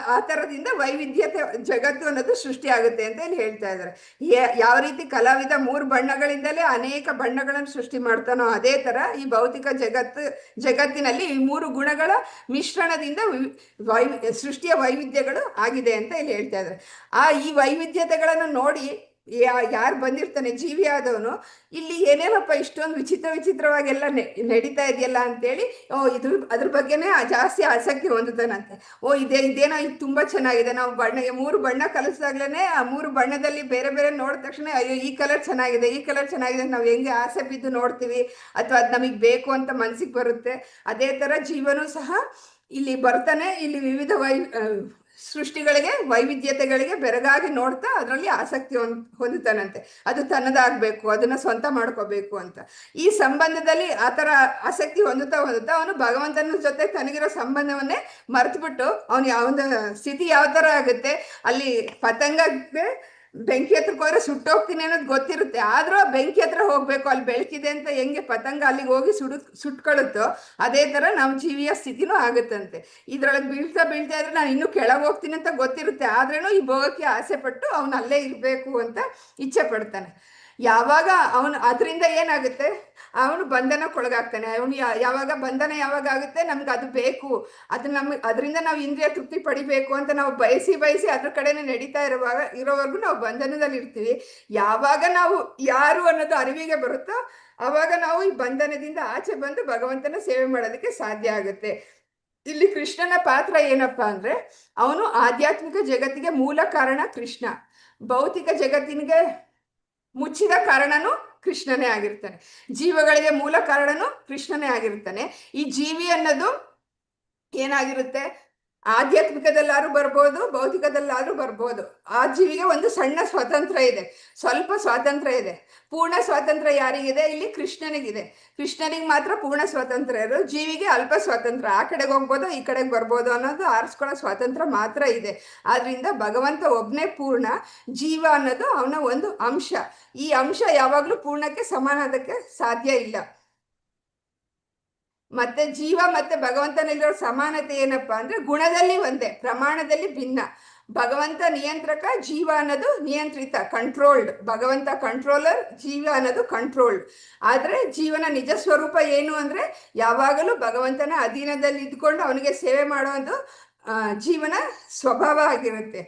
ಆ ಥರದಿಂದ ವೈವಿಧ್ಯತೆ ಜಗತ್ತು ಅನ್ನೋದು ಸೃಷ್ಟಿಯಾಗುತ್ತೆ ಅಂತ ಇಲ್ಲಿ ಹೇಳ್ತಾ ಇದ್ದಾರೆ. ಯಾವ ರೀತಿ ಕಲಾವಿದ 3 ಬಣ್ಣಗಳಿಂದಲೇ ಅನೇಕ ಬಣ್ಣಗಳನ್ನು ಸೃಷ್ಟಿ ಮಾಡ್ತಾನೋ ಅದೇ ತರ ಈ ಭೌತಿಕ ಜಗತ್ತಿನಲ್ಲಿ ಈ 3 ಗುಣಗಳ ಮಿಶ್ರಣದಿಂದ ಸೃಷ್ಟಿಯ ವೈವಿಧ್ಯಗಳು ಆಗಿದೆ ಅಂತ ಇಲ್ಲಿ ಹೇಳ್ತಾ ಇದ್ದಾರೆ. ಈ ವೈವಿಧ್ಯತೆಗಳನ್ನು ನೋಡಿ ಯಾರು ಬಂದಿರ್ತಾನೆ ಜೀವಿ ಆದವನು, ಇಲ್ಲಿ ಏನೇನಪ್ಪ ಇಷ್ಟೊಂದು ವಿಚಿತ್ರವಾಗೆಲ್ಲ ನಡೀತಾ ಇದೆಯಲ್ಲ ಅಂತೇಳಿ ಅದ್ರ ಬಗ್ಗೆನೇ ಜಾಸ್ತಿ ಆಸಕ್ತಿ ಹೊಂದುತ್ತಾನಂತೆ. ಇದೇನೋ ಇದು ತುಂಬಾ ಚೆನ್ನಾಗಿದೆ, ನಾವು 3 ಬಣ್ಣ ಕಲಿಸಿದಾಗ್ಲೇನೆ ಆ 3 ಬಣ್ಣದಲ್ಲಿ ಬೇರೆ ಬೇರೆ ನೋಡಿದ ತಕ್ಷಣ ಅಯ್ಯೋ ಈ ಕಲರ್ ಚೆನ್ನಾಗಿದೆ ನಾವು ಹೆಂಗೆ ಆಸೆ ಬಿದ್ದು ನೋಡ್ತೀವಿ, ಅಥವಾ ಅದು ನಮಗೆ ಬೇಕು ಅಂತ ಮನ್ಸಿಗೆ ಬರುತ್ತೆ. ಅದೇ ತರ ಜೀವನೂ ಸಹ ಇಲ್ಲಿ ಬರ್ತಾನೆ, ಇಲ್ಲಿ ವಿವಿಧ ಸೃಷ್ಟಿಗಳಿಗೆ ವೈವಿಧ್ಯತೆಗಳಿಗೆ ಬೆರಗಾಗಿ ನೋಡ್ತಾ ಅದರಲ್ಲಿ ಆಸಕ್ತಿ ಹೊಂದುತ್ತಾನಂತೆ. ಅದು ತನ್ನದಾಗಬೇಕು, ಅದನ್ನ ಸ್ವಂತ ಮಾಡ್ಕೋಬೇಕು ಅಂತ. ಈ ಸಂಬಂಧದಲ್ಲಿ ಆ ಥರ ಆಸಕ್ತಿ ಹೊಂದುತ್ತಾ ಅವನು ಭಗವಂತನ ಜೊತೆ ತನಗಿರೋ ಸಂಬಂಧವನ್ನೇ ಮರೆತುಬಿಟ್ಟು ಅವನ ಸ್ಥಿತಿ ಯಾವ ಥರ ಆಗುತ್ತೆ, ಅಲ್ಲಿ ಪತಂಗಕ್ಕೆ ಬೆಂಕಿ ಹತ್ರಕ್ಕೆ ಹೋದ್ರೆ ಸುಟ್ಟೋಗ್ತೀನಿ ಅನ್ನೋದು ಗೊತ್ತಿರುತ್ತೆ, ಆದ್ರೂ ಆ ಬೆಂಕಿ ಹತ್ರ ಹೋಗ್ಬೇಕು, ಅಲ್ಲಿ ಬೆಳಕಿದೆ ಅಂತ ಹೆಂಗೆ ಪತಂಗ ಅಲ್ಲಿಗೆ ಹೋಗಿ ಸುಟ್ಕೊಳ್ಳುತ್ತೋ ಅದೇ ತರ ನಮ್ಮ ಜೀವಿಯ ಸ್ಥಿತಿನೂ ಆಗುತ್ತಂತೆ. ಇದ್ರೊಳಗೆ ಬೀಳ್ತಾ ಇದ್ರೆ ನಾನು ಇನ್ನೂ ಕೆಳಗೆ ಹೋಗ್ತೀನಿ ಅಂತ ಗೊತ್ತಿರುತ್ತೆ, ಆದ್ರೇನು ಈ ಭೋಗಕ್ಕೆ ಆಸೆ ಪಟ್ಟು ಅವನು ಅಲ್ಲೇ ಇರಬೇಕು ಅಂತ ಇಚ್ಛೆ ಪಡ್ತಾನೆ. ಯಾವಾಗ ಅವನು ಅದರಿಂದ ಏನಾಗುತ್ತೆ, ಅವನು ಬಂಧನಕ್ಕೊಳಗಾಗ್ತಾನೆ. ಅವನು ಯಾವಾಗ ಬಂಧನ ಯಾವಾಗ ಆಗುತ್ತೆ, ನಮ್ಗೆ ಅದು ಬೇಕು, ಅದು ಅದರಿಂದ ನಾವು ಇಂದ್ರಿಯ ತೃಪ್ತಿ ಪಡಿಬೇಕು ಅಂತ ನಾವು ಬಯಸಿ ಅದ್ರ ಕಡೆನೆ ನಡೀತಾ ಇರೋವರೆಗೂ ನಾವು ಬಂಧನದಲ್ಲಿ ಇರ್ತೀವಿ. ಯಾವಾಗ ನಾವು ಯಾರು ಅನ್ನೋದು ಅರಿವಿಗೆ ಬರುತ್ತೋ ಅವಾಗ ನಾವು ಈ ಬಂಧನದಿಂದ ಆಚೆ ಬಂದು ಭಗವಂತನ ಸೇವೆ ಮಾಡೋದಕ್ಕೆ ಸಾಧ್ಯ ಆಗುತ್ತೆ. ಇಲ್ಲಿ ಕೃಷ್ಣನ ಪಾತ್ರ ಏನಪ್ಪಾ ಅಂದ್ರೆ, ಅವನು ಆಧ್ಯಾತ್ಮಿಕ ಜಗತ್ತಿಗೆ ಮೂಲ ಕಾರಣ ಕೃಷ್ಣ, ಭೌತಿಕ ಜಗತ್ತಿನಿಗೆ ಮುಚ್ಚಿದ ಕಾರಣನೂ ಕೃಷ್ಣನೇ ಆಗಿರ್ತಾನೆ, ಜೀವಗಳಿಗೆ ಮೂಲ ಕಾರಣನೂ ಕೃಷ್ಣನೇ ಆಗಿರ್ತಾನೆ. ಈ ಜೀವಿ ಅನ್ನೋದು ಏನಾಗಿರುತ್ತೆ, ಆಧ್ಯಾತ್ಮಿಕದಲ್ಲಾದ್ರೂ ಬರ್ಬೋದು, ಭೌತಿಕದಲ್ಲಾದ್ರೂ ಬರ್ಬೋದು. ಆ ಜೀವಿಗೆ ಒಂದು ಸಣ್ಣ ಸ್ವಾತಂತ್ರ್ಯ ಇದೆ, ಸ್ವಲ್ಪ ಸ್ವಾತಂತ್ರ್ಯ ಇದೆ. ಪೂರ್ಣ ಸ್ವಾತಂತ್ರ್ಯ ಯಾರಿಗಿದೆ? ಇಲ್ಲಿ ಕೃಷ್ಣನಿಗಿದೆ. ಕೃಷ್ಣನಿಗೆ ಮಾತ್ರ ಪೂರ್ಣ ಸ್ವಾತಂತ್ರ್ಯ ಇರೋ, ಜೀವಿಗೆ ಅಲ್ಪ ಸ್ವಾತಂತ್ರ್ಯ. ಆ ಕಡೆಗೆ ಹೋಗ್ಬೋದು, ಈ ಕಡೆಗೆ ಬರ್ಬೋದು ಅನ್ನೋದು ಆರಿಸ್ಕೊಳ್ಳೋ ಸ್ವಾತಂತ್ರ್ಯ ಮಾತ್ರ ಇದೆ. ಆದ್ರಿಂದ ಭಗವಂತ ಒಬ್ಬನೇ ಪೂರ್ಣ, ಜೀವ ಅನ್ನೋದು ಅವನ ಒಂದು ಅಂಶ. ಈ ಅಂಶ ಯಾವಾಗಲೂ ಪೂರ್ಣಕ್ಕೆ ಸಮಾನದಕ್ಕೆ ಸಾಧ್ಯ ಇಲ್ಲ. ಮತ್ತೆ ಜೀವ ಮತ್ತೆ ಭಗವಂತನಲ್ಲಿರೋ ಸಮಾನತೆ ಏನಪ್ಪಾ ಅಂದ್ರೆ, ಗುಣದಲ್ಲಿ ಒಂದೇ, ಪ್ರಮಾಣದಲ್ಲಿ ಭಿನ್ನ. ಭಗವಂತ ನಿಯಂತ್ರಕ, ಜೀವ ಅನ್ನೋದು ನಿಯಂತ್ರಿತ, ಕಂಟ್ರೋಲ್ಡ್. ಭಗವಂತ ಕಂಟ್ರೋಲರ್, ಜೀವ ಅನ್ನೋದು ಕಂಟ್ರೋಲ್ಡ್. ಆದ್ರೆ ಜೀವನ ನಿಜ ಸ್ವರೂಪ ಏನು ಅಂದ್ರೆ, ಯಾವಾಗಲೂ ಭಗವಂತನ ಅಧೀನದಲ್ಲಿ ಇದ್ಕೊಂಡು ಅವನಿಗೆ ಸೇವೆ ಮಾಡೋದು ಜೀವನ ಸ್ವಭಾವ ಆಗಿರುತ್ತೆ.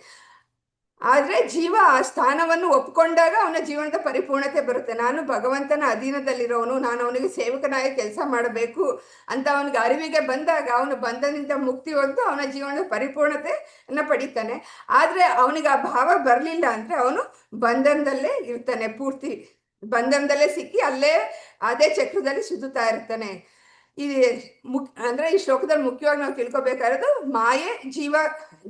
ಆದ್ರೆ ಜೀವ ಆ ಸ್ಥಾನವನ್ನು ಒಪ್ಕೊಂಡಾಗ ಅವನ ಜೀವನದ ಪರಿಪೂರ್ಣತೆ ಬರುತ್ತೆ. ನಾನು ಭಗವಂತನ ಅಧೀನದಲ್ಲಿರೋನು, ನಾನು ಅವನಿಗೆ ಸೇವಕನಾಗಿ ಕೆಲಸ ಮಾಡಬೇಕು ಅಂತ ಅವನಿಗೆ ಅರಿವಿಗೆ ಬಂದಾಗ, ಅವನು ಬಂಧನದಿಂದ ಮುಕ್ತಿ ಹೊಂದು ಅವನ ಜೀವನದ ಪರಿಪೂರ್ಣತೆಯನ್ನು ಪಡಿತಾನೆ. ಆದ್ರೆ ಅವನಿಗೆ ಆ ಭಾವ ಬರಲಿಲ್ಲ ಅಂದ್ರೆ ಅವನು ಬಂಧನದಲ್ಲೇ ಇರ್ತಾನೆ, ಪೂರ್ತಿ ಬಂಧನದಲ್ಲೇ ಸಿಕ್ಕಿ ಅಲ್ಲೇ ಅದೇ ಚಕ್ರದಲ್ಲಿ ಸುತ್ತುತ್ತಾ ಇರ್ತಾನೆ. ಅಂದ್ರೆ ಈ ಶ್ಲೋಕದಲ್ಲಿ ಮುಖ್ಯವಾಗಿ ನಾವು ತಿಳ್ಕೊಬೇಕಾಗಿರೋದು, ಮಾಯೆ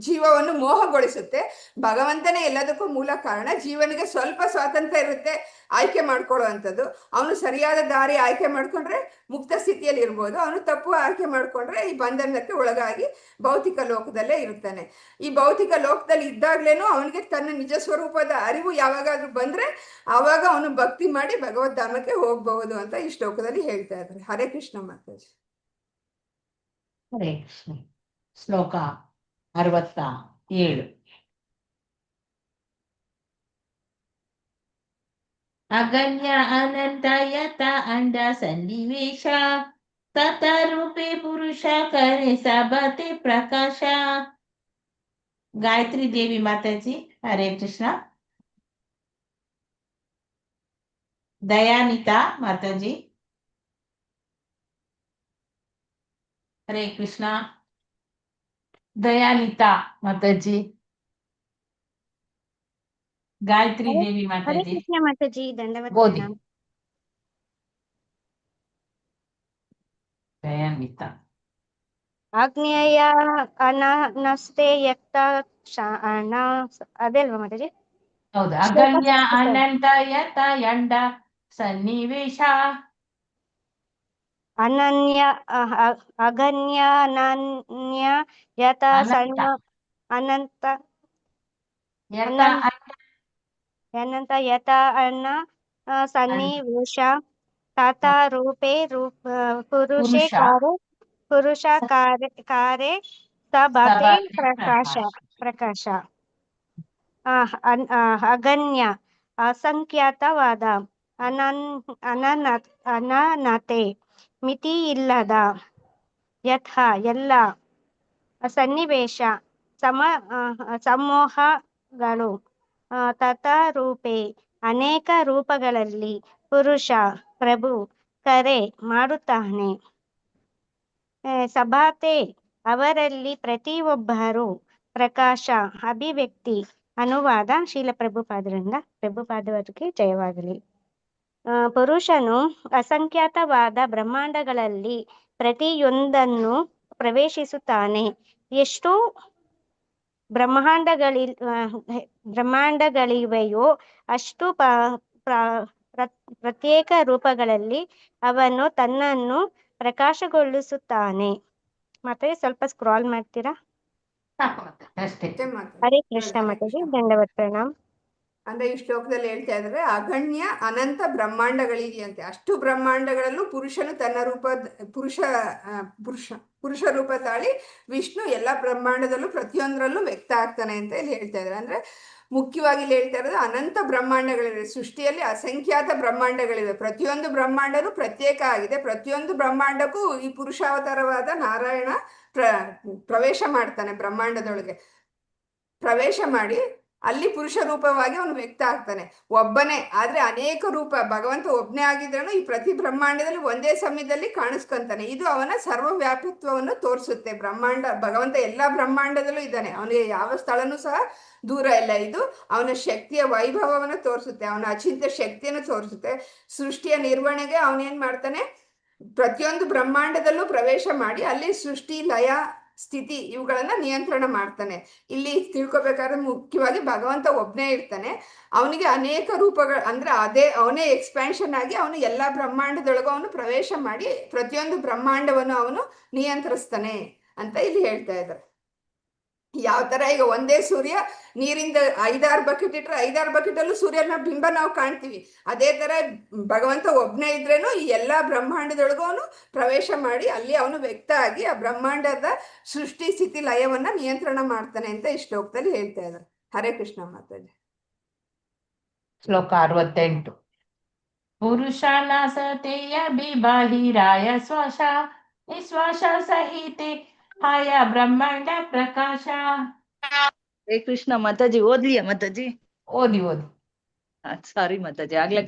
ಜೀವವನ್ನು ಮೋಹಗೊಳಿಸುತ್ತೆ. ಭಗವಂತನೇ ಎಲ್ಲದಕ್ಕೂ ಮೂಲ ಕಾರಣ. ಜೀವನಿಗೆ ಸ್ವಲ್ಪ ಸ್ವಾತಂತ್ರ್ಯ ಇರುತ್ತೆ ಆಯ್ಕೆ ಮಾಡ್ಕೊಳ್ಳುವಂಥದ್ದು. ಅವನು ಸರಿಯಾದ ದಾರಿ ಆಯ್ಕೆ ಮಾಡ್ಕೊಂಡ್ರೆ ಮುಕ್ತ ಸ್ಥಿತಿಯಲ್ಲಿ ಇರ್ಬೋದು, ಅವನು ತಪ್ಪು ಆಯ್ಕೆ ಮಾಡ್ಕೊಂಡ್ರೆ ಈ ಬಂಧನಕ್ಕೆ ಒಳಗಾಗಿ ಭೌತಿಕ ಲೋಕದಲ್ಲೇ ಇರ್ತಾನೆ. ಈ ಭೌತಿಕ ಲೋಕದಲ್ಲಿ ಇದ್ದಾಗ್ಲೇನು ಅವನಿಗೆ ತನ್ನ ನಿಜ ಸ್ವರೂಪದ ಅರಿವು ಯಾವಾಗಾದ್ರೂ ಬಂದ್ರೆ ಆವಾಗ ಅವನು ಭಕ್ತಿ ಮಾಡಿ ಭಗವದ್ಧಾಮಕ್ಕೆ ಹೋಗ್ಬಹುದು ಅಂತ ಈ ಶ್ಲೋಕದಲ್ಲಿ ಹೇಳ್ತಾ ಇದ್ದಾರೆ. ಹರೇ ಕೃಷ್ಣ ಮಾತಾಜಿ. ಹರೇ ಕೃಷ್ಣ. ಶ್ಲೋಕ 67. ಅಗಣ್ಯ ಅನಂತ ಯತ ಅಂಡ ಸನ್ನಿವೇಶ ತತ ರೂಪೇ ಪುರುಷ ಕರೆ ಸಬತೆ ಪ್ರಕಾಶ. ಗಾಯತ್ರಿ ದೇವಿ ಮಾತಾಜಿ. ಹರೇ ಕೃಷ್ಣ. ದಯಾನಿತಾ ಮಾತಾಜಿ. ಹರೇ ಕೃಷ್ಣ. ದಯಾನಿತಾ ಮಾತಾಜಿ. ಗಾಯತ್ರಿ ದೇವಿ ಹರೇ ಮಾತಾಜಿ. ಕೃಷ್ಣ ಮಾತಾಜಿ, ದಂಡವತ್ ಬೋಧಿ. ಪ್ರಣಾಮ. ದಯಾನಿತಾ. ಆಗ್ನೇಯ ಅನನಸ್ತೆ ಯತ್ತ ಅದೇ ಅಲ್ವಾ ಮಾತಾಜಿ? ಹೌದು. ಶ್ಲೋಕ ಅಗಣ್ಯ 67. ಅನಂತ ಯತ ಯಂಡ ಸನ್ನಿವೇಶ. ಅನನ್ಯ ಅಗಣ್ಯ ಅನನ್ಯ ಯತ ಸಣ್ಣ ಅನಂತ ಯತ ಅನಂತ ಯತ ಅನ್ನ ಸನ್ನಿವೇಶ ತತ ರೂಪೇ ಪುರುಷೇ ಪುರುಷ ಕಾರೆ ಸಬತೆ ಪ್ರಕಾಶ. ಅಗಣ್ಯ ಅಸಂಖ್ಯಾತವಾದ, ಅನನತೆ ಮಿತಿ ಇಲ್ಲದ, ಯಥ ಎಲ್ಲ, ಸನ್ನಿವೇಶ ಸಮೂಹಗಳು, ತಥಾ ರೂಪೇ ಅನೇಕ ರೂಪಗಳಲ್ಲಿ, ಪುರುಷ ಪ್ರಭು ಕರೆ ಮಾಡುತ್ತಾನೆ, ಸಭಾತೆ ಅವರಲ್ಲಿ ಪ್ರತಿಯೊಬ್ಬರು, ಪ್ರಕಾಶ ಅಭಿವ್ಯಕ್ತಿ. ಅನುವಾದ ಶೀಲ ಪ್ರಭುಪಾದರಿಗೆ ಜಯವಾಗಲಿ. ಪುರುಷನು ಅಸಂಖ್ಯಾತವಾದ ಬ್ರಹ್ಮಾಂಡಗಳಲ್ಲಿ ಪ್ರತಿಯೊಂದನ್ನು ಪ್ರವೇಶಿಸುತ್ತಾನೆ. ಎಷ್ಟು ಬ್ರಹ್ಮಾಂಡಗಳಿವೆಯೋ ಅಷ್ಟು ಪ್ರತ್ಯೇಕ ರೂಪಗಳಲ್ಲಿ ಅವನು ತನ್ನನ್ನು ಪ್ರಕಾಶಗೊಳಿಸುತ್ತಾನೆ. ಮತ್ತೆ ಸ್ವಲ್ಪ ಸ್ಕ್ರಾಲ್ ಮಾಡ್ತೀರಾ? ಅಷ್ಟೇ. ಹರೇ ಕೃಷ್ಣ ಮಾತಾಜಿ, ದಂಡವತ್ ಪ್ರಣಾಮ್. ಅಂದ್ರೆ ಈ ಶ್ಲೋಕದಲ್ಲಿ ಹೇಳ್ತಾ ಇದ್ರೆ, ಅಗಣ್ಯ ಅನಂತ ಬ್ರಹ್ಮಾಂಡಗಳಿದೆಯಂತೆ. ಅಷ್ಟು ಬ್ರಹ್ಮಾಂಡಗಳಲ್ಲೂ ಪುರುಷನು ತನ್ನ ಪುರುಷ ರೂಪ ತಾಳಿ ವಿಷ್ಣು ಎಲ್ಲ ಬ್ರಹ್ಮಾಂಡದಲ್ಲೂ ಪ್ರತಿಯೊಂದರಲ್ಲೂ ವ್ಯಕ್ತ ಆಗ್ತಾನೆ ಅಂತ ಇಲ್ಲಿ ಹೇಳ್ತಾ ಇದ್ದಾರೆ. ಅಂದ್ರೆ ಮುಖ್ಯವಾಗಿ ಇಲ್ಲಿ ಹೇಳ್ತಾ ಇರೋದು, ಅನಂತ ಬ್ರಹ್ಮಾಂಡಗಳಿವೆ ಸೃಷ್ಟಿಯಲ್ಲಿ, ಅಸಂಖ್ಯಾತ ಬ್ರಹ್ಮಾಂಡಗಳಿವೆ. ಪ್ರತಿಯೊಂದು ಬ್ರಹ್ಮಾಂಡನೂ ಪ್ರತ್ಯೇಕ ಆಗಿದೆ. ಪ್ರತಿಯೊಂದು ಬ್ರಹ್ಮಾಂಡಕ್ಕೂ ಈ ಪುರುಷಾವತಾರವಾದ ನಾರಾಯಣ ಪ್ರವೇಶ ಮಾಡ್ತಾನೆ. ಬ್ರಹ್ಮಾಂಡದೊಳಗೆ ಪ್ರವೇಶ ಮಾಡಿ ಅಲ್ಲಿ ಪುರುಷ ರೂಪವಾಗಿ ಅವನು ವ್ಯಕ್ತ ಆಗ್ತಾನೆ. ಒಬ್ಬನೇ ಆದ್ರೆ ಅನೇಕ ರೂಪ, ಭಗವಂತ ಒಬ್ಬನೇ ಆಗಿದ್ರೂ ಈ ಪ್ರತಿ ಬ್ರಹ್ಮಾಂಡದಲ್ಲಿ ಒಂದೇ ಸಮಯದಲ್ಲಿ ಕಾಣಿಸ್ಕೊಂತಾನೆ. ಇದು ಅವನ ಸರ್ವವ್ಯಾಪಿತ್ವವನ್ನು ತೋರಿಸುತ್ತೆ. ಭಗವಂತ ಎಲ್ಲಾ ಬ್ರಹ್ಮಾಂಡದಲ್ಲೂ ಇದ್ದಾನೆ, ಅವನಿಗೆ ಯಾವ ಸ್ಥಳನೂ ಸಹ ದೂರ ಇಲ್ಲ. ಇದು ಅವನ ಶಕ್ತಿಯ ವೈಭವವನ್ನು ತೋರಿಸುತ್ತೆ, ಅವನ ಅಚಿಂತ್ಯ ಶಕ್ತಿಯನ್ನು ತೋರಿಸುತ್ತೆ. ಸೃಷ್ಟಿಯ ನಿರ್ವಹಣೆಗೆ ಅವನೇನ್ ಮಾಡ್ತಾನೆ, ಪ್ರತಿಯೊಂದು ಬ್ರಹ್ಮಾಂಡದಲ್ಲೂ ಪ್ರವೇಶ ಮಾಡಿ ಅಲ್ಲಿ ಸೃಷ್ಟಿ, ಲಯ, ಸ್ಥಿತಿ ಇವುಗಳನ್ನ ನಿಯಂತ್ರಣ ಮಾಡ್ತಾನೆ. ಇಲ್ಲಿ ತಿಳ್ಕೊಬೇಕಾದ್ರೆ ಮುಖ್ಯವಾಗಿ ಭಗವಂತ ಒಬ್ಬನೇ ಇರ್ತಾನೆ, ಅವನಿಗೆ ಅನೇಕ ರೂಪಗಳು, ಅಂದ್ರೆ ಅವನೇ ಎಕ್ಸ್ಪ್ಯಾನ್ಷನ್ ಆಗಿ ಅವನು ಎಲ್ಲಾ ಬ್ರಹ್ಮಾಂಡದೊಳಗೂ ಅವನು ಪ್ರವೇಶ ಮಾಡಿ ಪ್ರತಿಯೊಂದು ಬ್ರಹ್ಮಾಂಡವನ್ನು ಅವನು ನಿಯಂತ್ರಿಸ್ತಾನೆ ಅಂತ ಇಲ್ಲಿ ಹೇಳ್ತಾ ಇದ್ದಾರೆ. ಯಾವ ತರ ಈಗ ಒಂದೇ ಸೂರ್ಯ ನೀರಿಂದ 5-6 ಬಕೆಟ್ ಇಟ್ರೆ 5-6 ಬಕೆಟ್ ಅಲ್ಲೂ ಸೂರ್ಯನ ಬಿಂಬ ನಾವು ಕಾಣ್ತೀವಿ. ಅದೇ ತರ ಭಗವಂತ ಒಬ್ಬನೇ ಇದ್ರೇನು ಈ ಎಲ್ಲಾ ಬ್ರಹ್ಮಾಂಡದೊಳಗೂ ಅವನು ಪ್ರವೇಶ ಮಾಡಿ ಅಲ್ಲಿ ಅವನು ವ್ಯಕ್ತ ಆಗಿ ಆ ಬ್ರಹ್ಮಾಂಡದ ಸೃಷ್ಟಿ, ಸ್ಥಿತಿ, ಲಯವನ್ನ ನಿಯಂತ್ರಣ ಮಾಡ್ತಾನೆ ಅಂತ ಈ ಶ್ಲೋಕದಲ್ಲಿ ಹೇಳ್ತಾ ಇದ್ದಾರೆ. ಹರೇ ಕೃಷ್ಣ ಮಾತಾಜಿ. ಶ್ಲೋಕ 68. ಪುರುಷಾನ ಸತೆಯ ಬಿಬಾಹಿರಾಯ ಶ್ವಾಸ ನಿಶ್ವಾಸ ಸಹಿತೆ ಹಾಯ ಬ್ರಹ್ಮಾಂಡ ಪ್ರಕಾಶ. ಹರೇ ಕೃಷ್ಣ ಮಾತಾಜಿ. ಓದ್ಲಿಯಾ ಮಾತಾಜಿ? ಓದಿ. ಸಾರಿ ಮಾತಾಜಿ, ಆಗ್ಲೇ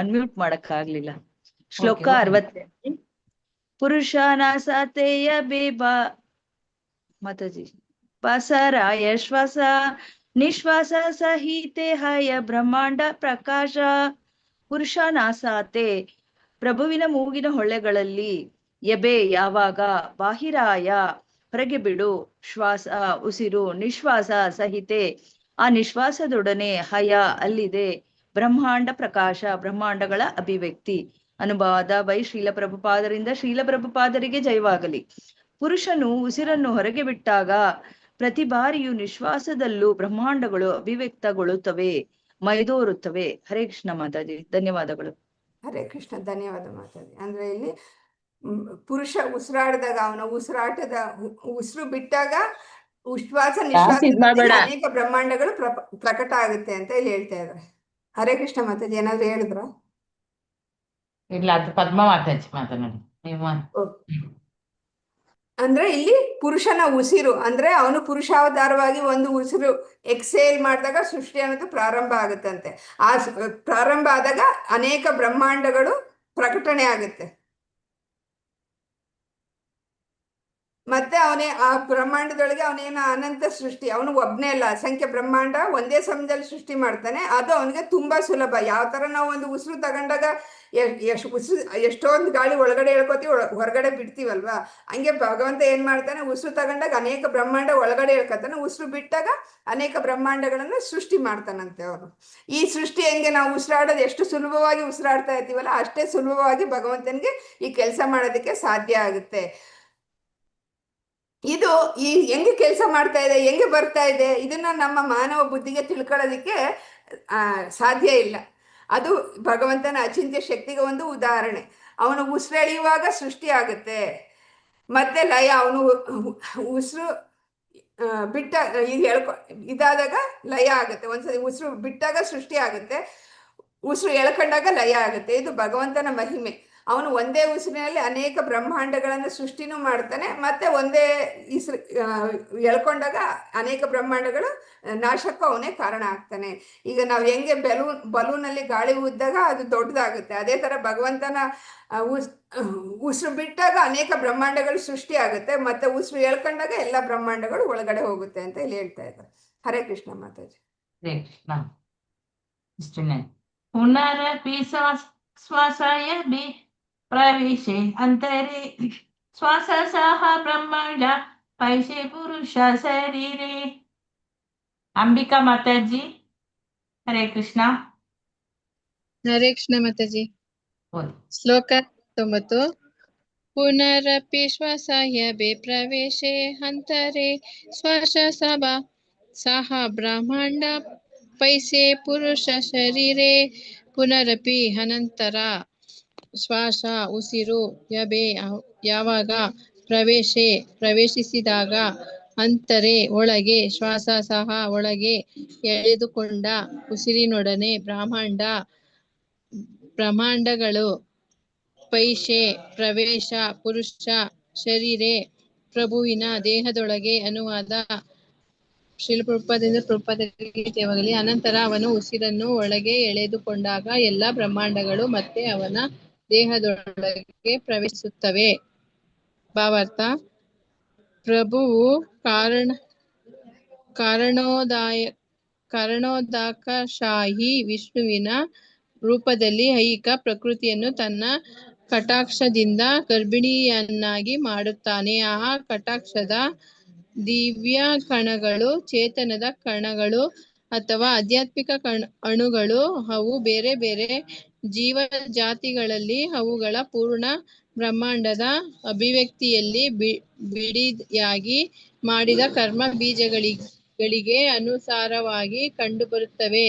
ಅನ್ಮ್ಯೂಟ್ ಮಾಡಕ್ ಆಗ್ಲಿಲ್ಲ. ಶ್ಲೋಕ 68. ಪುರುಷಾನ ಸತೆಯ ಬೇಬಾ ಮಾತಾಜಿ ಬಸರಾಯ ಶ್ವಾಸ ನಿಶ್ವಾಸ ಸಹಿತೆ ಹಯ ಬ್ರಹ್ಮಾಂಡ ಪ್ರಕಾಶ. ಪುರುಷನಾಸಾತೆ ಪ್ರಭುವಿನ ಮೂಗಿನ ಹೊಳ್ಳೆಗಳಲ್ಲಿ, ಎಬೆ ಯಾವಾಗ, ಬಾಹಿರಾಯ ಹೊರಗೆ ಬಿಡು, ಶ್ವಾಸ ಉಸಿರು, ನಿಶ್ವಾಸ ಸಹಿತೆ ಆ ನಿಶ್ವಾಸದೊಡನೆ, ಹಯ ಅಲ್ಲಿದೆ, ಬ್ರಹ್ಮಾಂಡ ಪ್ರಕಾಶ ಬ್ರಹ್ಮಾಂಡಗಳ ಅಭಿವ್ಯಕ್ತಿ. ಅನುವಾದ ಬೈ ಶ್ರೀಲ ಪ್ರಭುಪಾದರಿಂದ ಶ್ರೀಲ ಪ್ರಭುಪಾದರಿಗೆ ಜಯವಾಗಲಿ. ಪುರುಷನು ಉಸಿರನ್ನು ಹೊರಗೆ ಬಿಟ್ಟಾಗ ಪ್ರತಿ ಬಾರಿಯೂ ನಿಶ್ವಾಸದಲ್ಲೂ ಬ್ರಹ್ಮಾಂಡಗಳು ಅಭಿವ್ಯಕ್ತಗೊಳ್ಳುತ್ತವೆ, ಮೈದೋರುತ್ತವೆ. ಹರೇ ಕೃಷ್ಣ ಮಾತಾಜಿ, ಧನ್ಯವಾದಗಳು. ಹರೇ ಕೃಷ್ಣ, ಧನ್ಯವಾದ ಮಾತಾಜಿ. ಅಂದ್ರೆ ಇಲ್ಲಿ ಪುರುಷ ಉಸಿರಾಡಿದಾಗ, ಅವನ ಉಸಿರಾಟದ ಉಸಿರು ಬಿಟ್ಟಾಗ ಉಶ್ವಾಸ ನಿಶ್ವಾಸ ಅನೇಕ ಬ್ರಹ್ಮಾಂಡಗಳು ಪ್ರಕಟ ಆಗುತ್ತೆ ಅಂತ ಇಲ್ಲಿ ಹೇಳ್ತಾ ಇದ್ದಾರೆ. ಹರೇ ಕೃಷ್ಣ ಮಾತಾಜಿ, ಏನಾದ್ರು ಹೇಳಿದ್ರ? ಇಲ್ಲ, ಅದು ಪದ್ಮ ಮಾತಾಜಿ ಮಾತನಾಡಿ. ಅಂದ್ರೆ ಇಲ್ಲಿ ಪುರುಷನ ಉಸಿರು ಅಂದ್ರೆ ಅವನು ಪುರುಷಾವತಾರವಾಗಿ ಒಂದು ಉಸಿರು ಎಕ್ಸೇಲ್ ಮಾಡಿದಾಗ ಸೃಷ್ಟಿ ಅನ್ನೋದು ಪ್ರಾರಂಭ ಆಗುತ್ತಂತೆ. ಆ ಪ್ರಾರಂಭ ಆದಾಗ ಅನೇಕ ಬ್ರಹ್ಮಾಂಡಗಳು ಪ್ರಕಟಣೆ ಆಗುತ್ತೆ. ಮತ್ತೆ ಅವನೇ ಆ ಬ್ರಹ್ಮಾಂಡದೊಳಗೆ ಅವನೇನ ಅನಂತ ಸೃಷ್ಟಿ, ಅವನು ಒಬ್ನೇ ಅಲ್ಲ, ಅಸಂಖ್ಯ ಬ್ರಹ್ಮಾಂಡ ಒಂದೇ ಸಮಯದಲ್ಲಿ ಸೃಷ್ಟಿ ಮಾಡ್ತಾನೆ. ಅದು ಅವನಿಗೆ ತುಂಬಾ ಸುಲಭ. ಯಾವ ತರ ನಾವು ಒಂದು ಉಸಿರು ತಗೊಂಡಾಗ ಎಷ್ಟೊಂದು ಗಾಳಿ ಒಳಗಡೆ ಹೇಳ್ಕೊತೀವಿ, ಹೊರಗಡೆ ಬಿಡ್ತೀವಲ್ವಾ, ಹಂಗೆ ಭಗವಂತ ಏನ್ ಮಾಡ್ತಾನೆ, ಉಸಿರು ತಗೊಂಡಾಗ ಅನೇಕ ಬ್ರಹ್ಮಾಂಡ ಒಳಗಡೆ ಹೇಳ್ಕೊತಾನೆ, ಉಸಿರು ಬಿಟ್ಟಾಗ ಅನೇಕ ಬ್ರಹ್ಮಾಂಡಗಳನ್ನ ಸೃಷ್ಟಿ ಮಾಡ್ತಾನಂತೆ ಅವನು. ಈ ಸೃಷ್ಟಿ ಹೆಂಗೆ ನಾವು ಉಸಿರಾಡೋದು ಎಷ್ಟು ಸುಲಭವಾಗಿ ಉಸಿರಾಡ್ತಾ ಇರ್ತೀವಲ್ಲ, ಅಷ್ಟೇ ಸುಲಭವಾಗಿ ಭಗವಂತನಿಗೆ ಈ ಕೆಲಸ ಮಾಡೋದಕ್ಕೆ ಸಾಧ್ಯ ಆಗುತ್ತೆ. ಇದು ಈ ಹೆಂಗೆ ಕೆಲಸ ಮಾಡ್ತಾ ಇದೆ, ಹೆಂಗೆ ಬರ್ತಾ ಇದೆ, ಇದನ್ನ ನಮ್ಮ ಮಾನವ ಬುದ್ಧಿಗೆ ತಿಳ್ಕೊಳ್ಳೋದಕ್ಕೆ ಸಾಧ್ಯ ಇಲ್ಲ. ಅದು ಭಗವಂತನ ಅಚಿಂತ್ಯ ಶಕ್ತಿಗೆ ಒಂದು ಉದಾಹರಣೆ. ಅವನು ಉಸಿರೆಳೆಯುವಾಗ ಸೃಷ್ಟಿ ಆಗುತ್ತೆ, ಮತ್ತೆ ಲಯ, ಅವನು ಉಸಿರು ಬಿಟ್ಟ ಈಗ ಇದಾದಾಗ ಲಯ ಆಗುತ್ತೆ. ಒಂದ್ಸತಿ ಉಸಿರು ಬಿಟ್ಟಾಗ ಸೃಷ್ಟಿ ಆಗುತ್ತೆ, ಉಸಿರು ಎಳ್ಕೊಂಡಾಗ ಲಯ ಆಗುತ್ತೆ. ಇದು ಭಗವಂತನ ಮಹಿಮೆ. ಅವನು ಒಂದೇ ಉಸಿರಿನಲ್ಲಿ ಅನೇಕ ಬ್ರಹ್ಮಾಂಡಗಳನ್ನು ಸೃಷ್ಟಿನೂ ಮಾಡ್ತಾನೆ, ಮತ್ತೆ ಒಂದೇ ಎಳ್ಕೊಂಡಾಗ ಅನೇಕ ಬ್ರಹ್ಮಾಂಡಗಳು ನಾಶಕ್ಕೂ ಅವನೇ ಕಾರಣ ಆಗ್ತಾನೆ. ಈಗ ನಾವು ಹೆಂಗೆ ಬಲೂನಲ್ಲಿ ಗಾಳಿ ಊದ್ದಾಗ ಅದು ದೊಡ್ಡದಾಗುತ್ತೆ, ಅದೇ ತರ ಭಗವಂತನ ಉಸಿರು ಬಿಟ್ಟಾಗ ಅನೇಕ ಬ್ರಹ್ಮಾಂಡಗಳು ಸೃಷ್ಟಿ ಆಗುತ್ತೆ, ಮತ್ತೆ ಉಸಿರು ಎಳ್ಕೊಂಡಾಗ ಎಲ್ಲ ಬ್ರಹ್ಮಾಂಡಗಳು ಒಳಗಡೆ ಹೋಗುತ್ತೆ ಅಂತ ಇಲ್ಲಿ ಹೇಳ್ತಾ ಇದ್ದಾರೆ. ಹರೇ ಕೃಷ್ಣ ಮಾತಾಜಿ. ಹರೇ ಕೃಷ್ಣ. ಪುನರಪಿ ಶ್ವಾಸಾಯ ಬಿ ಪ್ರವೇಶೆ ಅಂತರೆ ಶ್ವಾಸ ಸಹ ಬ್ರಹ್ಮಾಂಡ ಪೈಸೆ ಪುರುಷ ಶರೀರೆ. ಅಂಬಿಕಾ ಮಾತಾಜಿ. ಹರೇ ಕೃಷ್ಣ. ಹರೇ ಕೃಷ್ಣ ಮಾತಾಜಿ. ಶ್ಲೋಕ 9. ಪುನರಪಿ ಶ್ವಾಸಾಯ ಬೆ ಪ್ರವೇಶೆ ಅಂತರೆ ಶ್ವಾಸ ಸಹ ಬ್ರಹ್ಮಾಂಡ ಪೈಸೆ ಪುರುಷ ಶರೀರೆ. ಪುನರಪಿ ಅನಂತರ, ಶ್ವಾಸ ಉಸಿರು, ಯಬೆ ಯಾವಾಗ, ಪ್ರವೇಶಿಸಿದಾಗ, ಅಂತರೆ ಒಳಗೆ, ಶ್ವಾಸ ಸಹ ಒಳಗೆ ಎಳೆದುಕೊಂಡ ಉಸಿರಿನೊಡನೆ ಬ್ರಹ್ಮಾಂಡಗಳು, ಪೈಶೆ ಪ್ರವೇಶ, ಪುರುಷ ಶರೀರೆ ಪ್ರಭುವಿನ ದೇಹದೊಳಗೆ. ಅನುವಾದ ಪ್ರಭುಪಾದದಿಂದ ಪ್ರಭುಪಾದರಿಗೆ ಜಯವಾಗಲಿ. ಅನಂತರ ಅವನು ಉಸಿರನ್ನು ಒಳಗೆ ಎಳೆದುಕೊಂಡಾಗ ಎಲ್ಲಾ ಬ್ರಹ್ಮಾಂಡಗಳು ಮತ್ತೆ ಅವನ ದೇಹದೊಳಗೆ ಪ್ರವೇಶಿಸುತ್ತವೆ. ಭಾವಾರ್ಥ: ಪ್ರಭುವು ಕಾರಣೋದಾಕಶಾಹಿ ವಿಷ್ಣುವಿನ ರೂಪದಲ್ಲಿ ಐಹಿಕ ಪ್ರಕೃತಿಯನ್ನು ತನ್ನ ಕಟಾಕ್ಷದಿಂದ ಗರ್ಭಿಣಿಯನ್ನಾಗಿ ಮಾಡುತ್ತಾನೆ. ಆ ಕಟಾಕ್ಷದ ದಿವ್ಯ ಕಣಗಳು ಚೇತನದ ಕಣಗಳು ಅಥವಾ ಆಧ್ಯಾತ್ಮಿಕ ಅಣುಗಳು. ಅವು ಬೇರೆ ಬೇರೆ ಜೀವಜಾತಿಗಳಲ್ಲಿ ಅವುಗಳ ಪೂರ್ಣ ಬ್ರಹ್ಮಾಂಡದ ಅಭಿವ್ಯಕ್ತಿಯಲ್ಲಿ ಬಿಡಿಯಾಗಿ ಮಾಡಿದ ಕರ್ಮ ಬೀಜಗಳಿಗೆ ಅನುಸಾರವಾಗಿ ಕಂಡುಬರುತ್ತವೆ.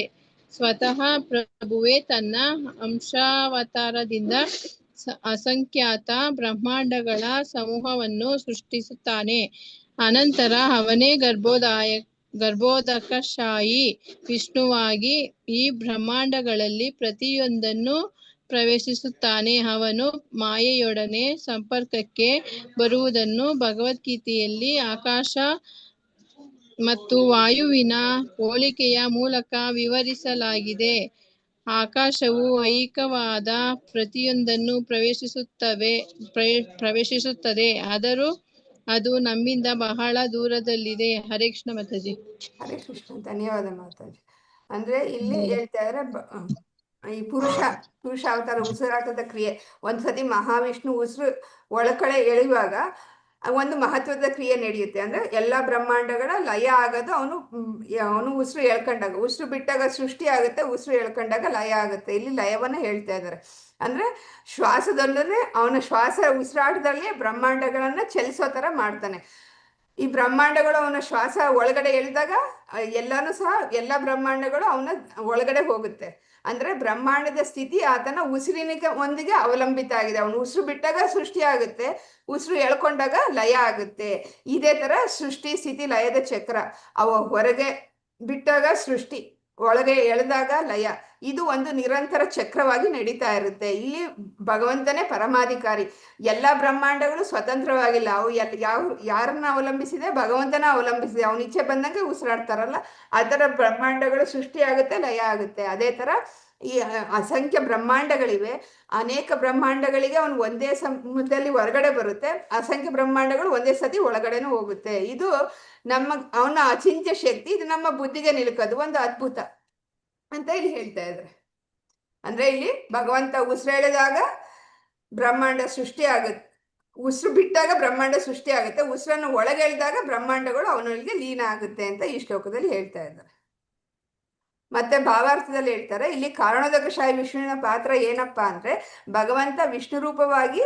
ಸ್ವತಃ ಪ್ರಭುವೇ ತನ್ನ ಅಂಶಾವತಾರದಿಂದ ಅಸಂಖ್ಯಾತ ಬ್ರಹ್ಮಾಂಡಗಳ ಸಮೂಹವನ್ನು ಸೃಷ್ಟಿಸುತ್ತಾನೆ. ಅನಂತರ ಅವನೇ ಗರ್ಭೋದಕಶಾಹಿ ವಿಷ್ಣುವಾಗಿ ಈ ಬ್ರಹ್ಮಾಂಡಗಳಲ್ಲಿ ಪ್ರತಿಯೊಂದನ್ನು ಪ್ರವೇಶಿಸುತ್ತಾನೆ. ಅವನು ಮಾಯೆಯೊಡನೆ ಸಂಪರ್ಕಕ್ಕೆ ಬರುವುದನ್ನು ಭಗವದ್ಗೀತೆಯಲ್ಲಿ ಆಕಾಶ ಮತ್ತು ವಾಯುವಿನ ಹೋಲಿಕೆಯ ಮೂಲಕ ವಿವರಿಸಲಾಗಿದೆ. ಆಕಾಶವು ಐಹಿಕವಾದ ಪ್ರತಿಯೊಂದನ್ನು ಪ್ರವೇಶಿಸುತ್ತದೆ, ಆದರೂ ಅದು ನಮ್ಮಿಂದ ಬಹಳ ದೂರದಲ್ಲಿದೆ. ಹರೇ ಕೃಷ್ಣ ಮಾತಾಜಿ. ಹರೇ ಕೃಷ್ಣ. ಧನ್ಯವಾದ ಮಾತಾಜಿ. ಅಂದ್ರೆ ಇಲ್ಲಿ ಹೇಳ್ತಾ ಇದ್ರೆ ಈ ಪುರುಷ ಅವತಾರ ಉಸಿರಾಟದ ಕ್ರಿಯೆ. ಒಂದ್ಸತಿ ಮಹಾವಿಷ್ಣು ಉಸಿರು ಒಳಕಡೆ ಎಳೆಯುವಾಗ ಒಂದು ಮಹತ್ವದ ಕ್ರಿಯೆ ನಡೆಯುತ್ತೆ. ಅಂದ್ರೆ ಎಲ್ಲಾ ಬ್ರಹ್ಮಾಂಡಗಳ ಲಯ ಆಗೋದು ಅವನು ಉಸಿರು ಎಳ್ಕೊಂಡಾಗ. ಉಸಿರು ಬಿಟ್ಟಾಗ ಸೃಷ್ಟಿ ಆಗುತ್ತೆ, ಉಸಿರು ಎಳ್ಕೊಂಡಾಗ ಲಯ ಆಗುತ್ತೆ. ಇಲ್ಲಿ ಲಯವನ್ನ ಹೇಳ್ತಾ ಇದ್ದಾರೆ. ಅಂದ್ರೆ ಶ್ವಾಸದಲ್ಲೇ ಅವನ ಶ್ವಾಸ ಉಸಿರಾಟದಲ್ಲಿ ಬ್ರಹ್ಮಾಂಡಗಳನ್ನ ಚಲಿಸೋ ತರ ಮಾಡ್ತಾನೆ. ಈ ಬ್ರಹ್ಮಾಂಡಗಳು ಅವನ ಶ್ವಾಸ ಒಳಗಡೆ ಎಳೆದಾಗ ಎಲ್ಲಾನು ಸಹ ಎಲ್ಲ ಬ್ರಹ್ಮಾಂಡಗಳು ಅವನ ಒಳಗಡೆ ಹೋಗುತ್ತೆ. ಅಂದ್ರೆ ಬ್ರಹ್ಮಾಂಡದ ಸ್ಥಿತಿ ಆತನ ಒಂದಿಗೆ ಅವಲಂಬಿತ ಆಗಿದೆ. ಅವನು ಉಸಿರು ಬಿಟ್ಟಾಗ ಸೃಷ್ಟಿ ಆಗುತ್ತೆ, ಉಸಿರು ಎಳ್ಕೊಂಡಾಗ ಲಯ ಆಗುತ್ತೆ. ಇದೇ ತರ ಸೃಷ್ಟಿ ಸ್ಥಿತಿ ಲಯದ ಚಕ್ರ. ಅವ ಹೊರಗೆ ಬಿಟ್ಟಾಗ ಸೃಷ್ಟಿ, ಒಳಗೆ ಎಳೆದಾಗ ಲಯ. ಇದು ಒಂದು ನಿರಂತರ ಚಕ್ರವಾಗಿ ನಡೀತಾ ಇರುತ್ತೆ. ಇಲ್ಲಿ ಭಗವಂತನೇ ಪರಮಾಧಿಕಾರಿ. ಎಲ್ಲ ಬ್ರಹ್ಮಾಂಡಗಳು ಸ್ವತಂತ್ರವಾಗಿಲ್ಲ. ಅವು ಯಾರನ್ನ ಅವಲಂಬಿಸಿದೆ? ಭಗವಂತನ ಅವಲಂಬಿಸಿದೆ. ಅವನ ಇಚ್ಛೆ ಬಂದಂಗೆ ಉಸಿರಾಡ್ತಾರಲ್ಲ, ಆ ಥರ ಬ್ರಹ್ಮಾಂಡಗಳು ಸೃಷ್ಟಿ ಆಗುತ್ತೆ, ಲಯ ಆಗುತ್ತೆ. ಅದೇ ಥರ ಈ ಅಸಂಖ್ಯ ಬ್ರಹ್ಮಾಂಡಗಳಿವೆ. ಅನೇಕ ಬ್ರಹ್ಮಾಂಡಗಳಿಗೆ ಅವನು ಒಂದೇ ಸಮಯದಲ್ಲಿ ಹೊರಗಡೆ ಬರುತ್ತೆ, ಅಸಂಖ್ಯ ಬ್ರಹ್ಮಾಂಡಗಳು ಒಂದೇ ಸತಿ ಒಳಗಡೆನೂ ಹೋಗುತ್ತೆ. ಇದು ಅವನ ಅಚಿಂತ್ಯ ಶಕ್ತಿ. ಇದು ನಮ್ಮ ಬುದ್ಧಿಗೆ ನಿಲುಕೋದು ಒಂದು ಅದ್ಭುತ ಅಂತ ಇಲ್ಲಿ ಹೇಳ್ತಾ ಇದ್ರೆ. ಅಂದ್ರೆ ಇಲ್ಲಿ ಭಗವಂತ ಉಸಿರು ಎಳೆದಾಗ ಬ್ರಹ್ಮಾಂಡ ಸೃಷ್ಟಿ ಆಗುತ್ತೆ, ಉಸಿರು ಬಿಟ್ಟಾಗ ಬ್ರಹ್ಮಾಂಡ ಸೃಷ್ಟಿ ಆಗುತ್ತೆ, ಉಸಿರನ್ನು ಒಳಗೆಳೆದಾಗ ಬ್ರಹ್ಮಾಂಡಗಳು ಅವನೊಳಗೆ ಲೀನ ಆಗುತ್ತೆ ಅಂತ ಈ ಶ್ಲೋಕದಲ್ಲಿ ಹೇಳ್ತಾ ಇದ್ದಾರೆ. ಮತ್ತೆ ಭಾವಾರ್ಥದಲ್ಲಿ ಹೇಳ್ತಾರೆ, ಇಲ್ಲಿ ಕಾರಣೋದಕಶಾಹಿ ವಿಷ್ಣುವಿನ ಪಾತ್ರ ಏನಪ್ಪಾ ಅಂದ್ರೆ, ಭಗವಂತ ವಿಷ್ಣು ರೂಪವಾಗಿ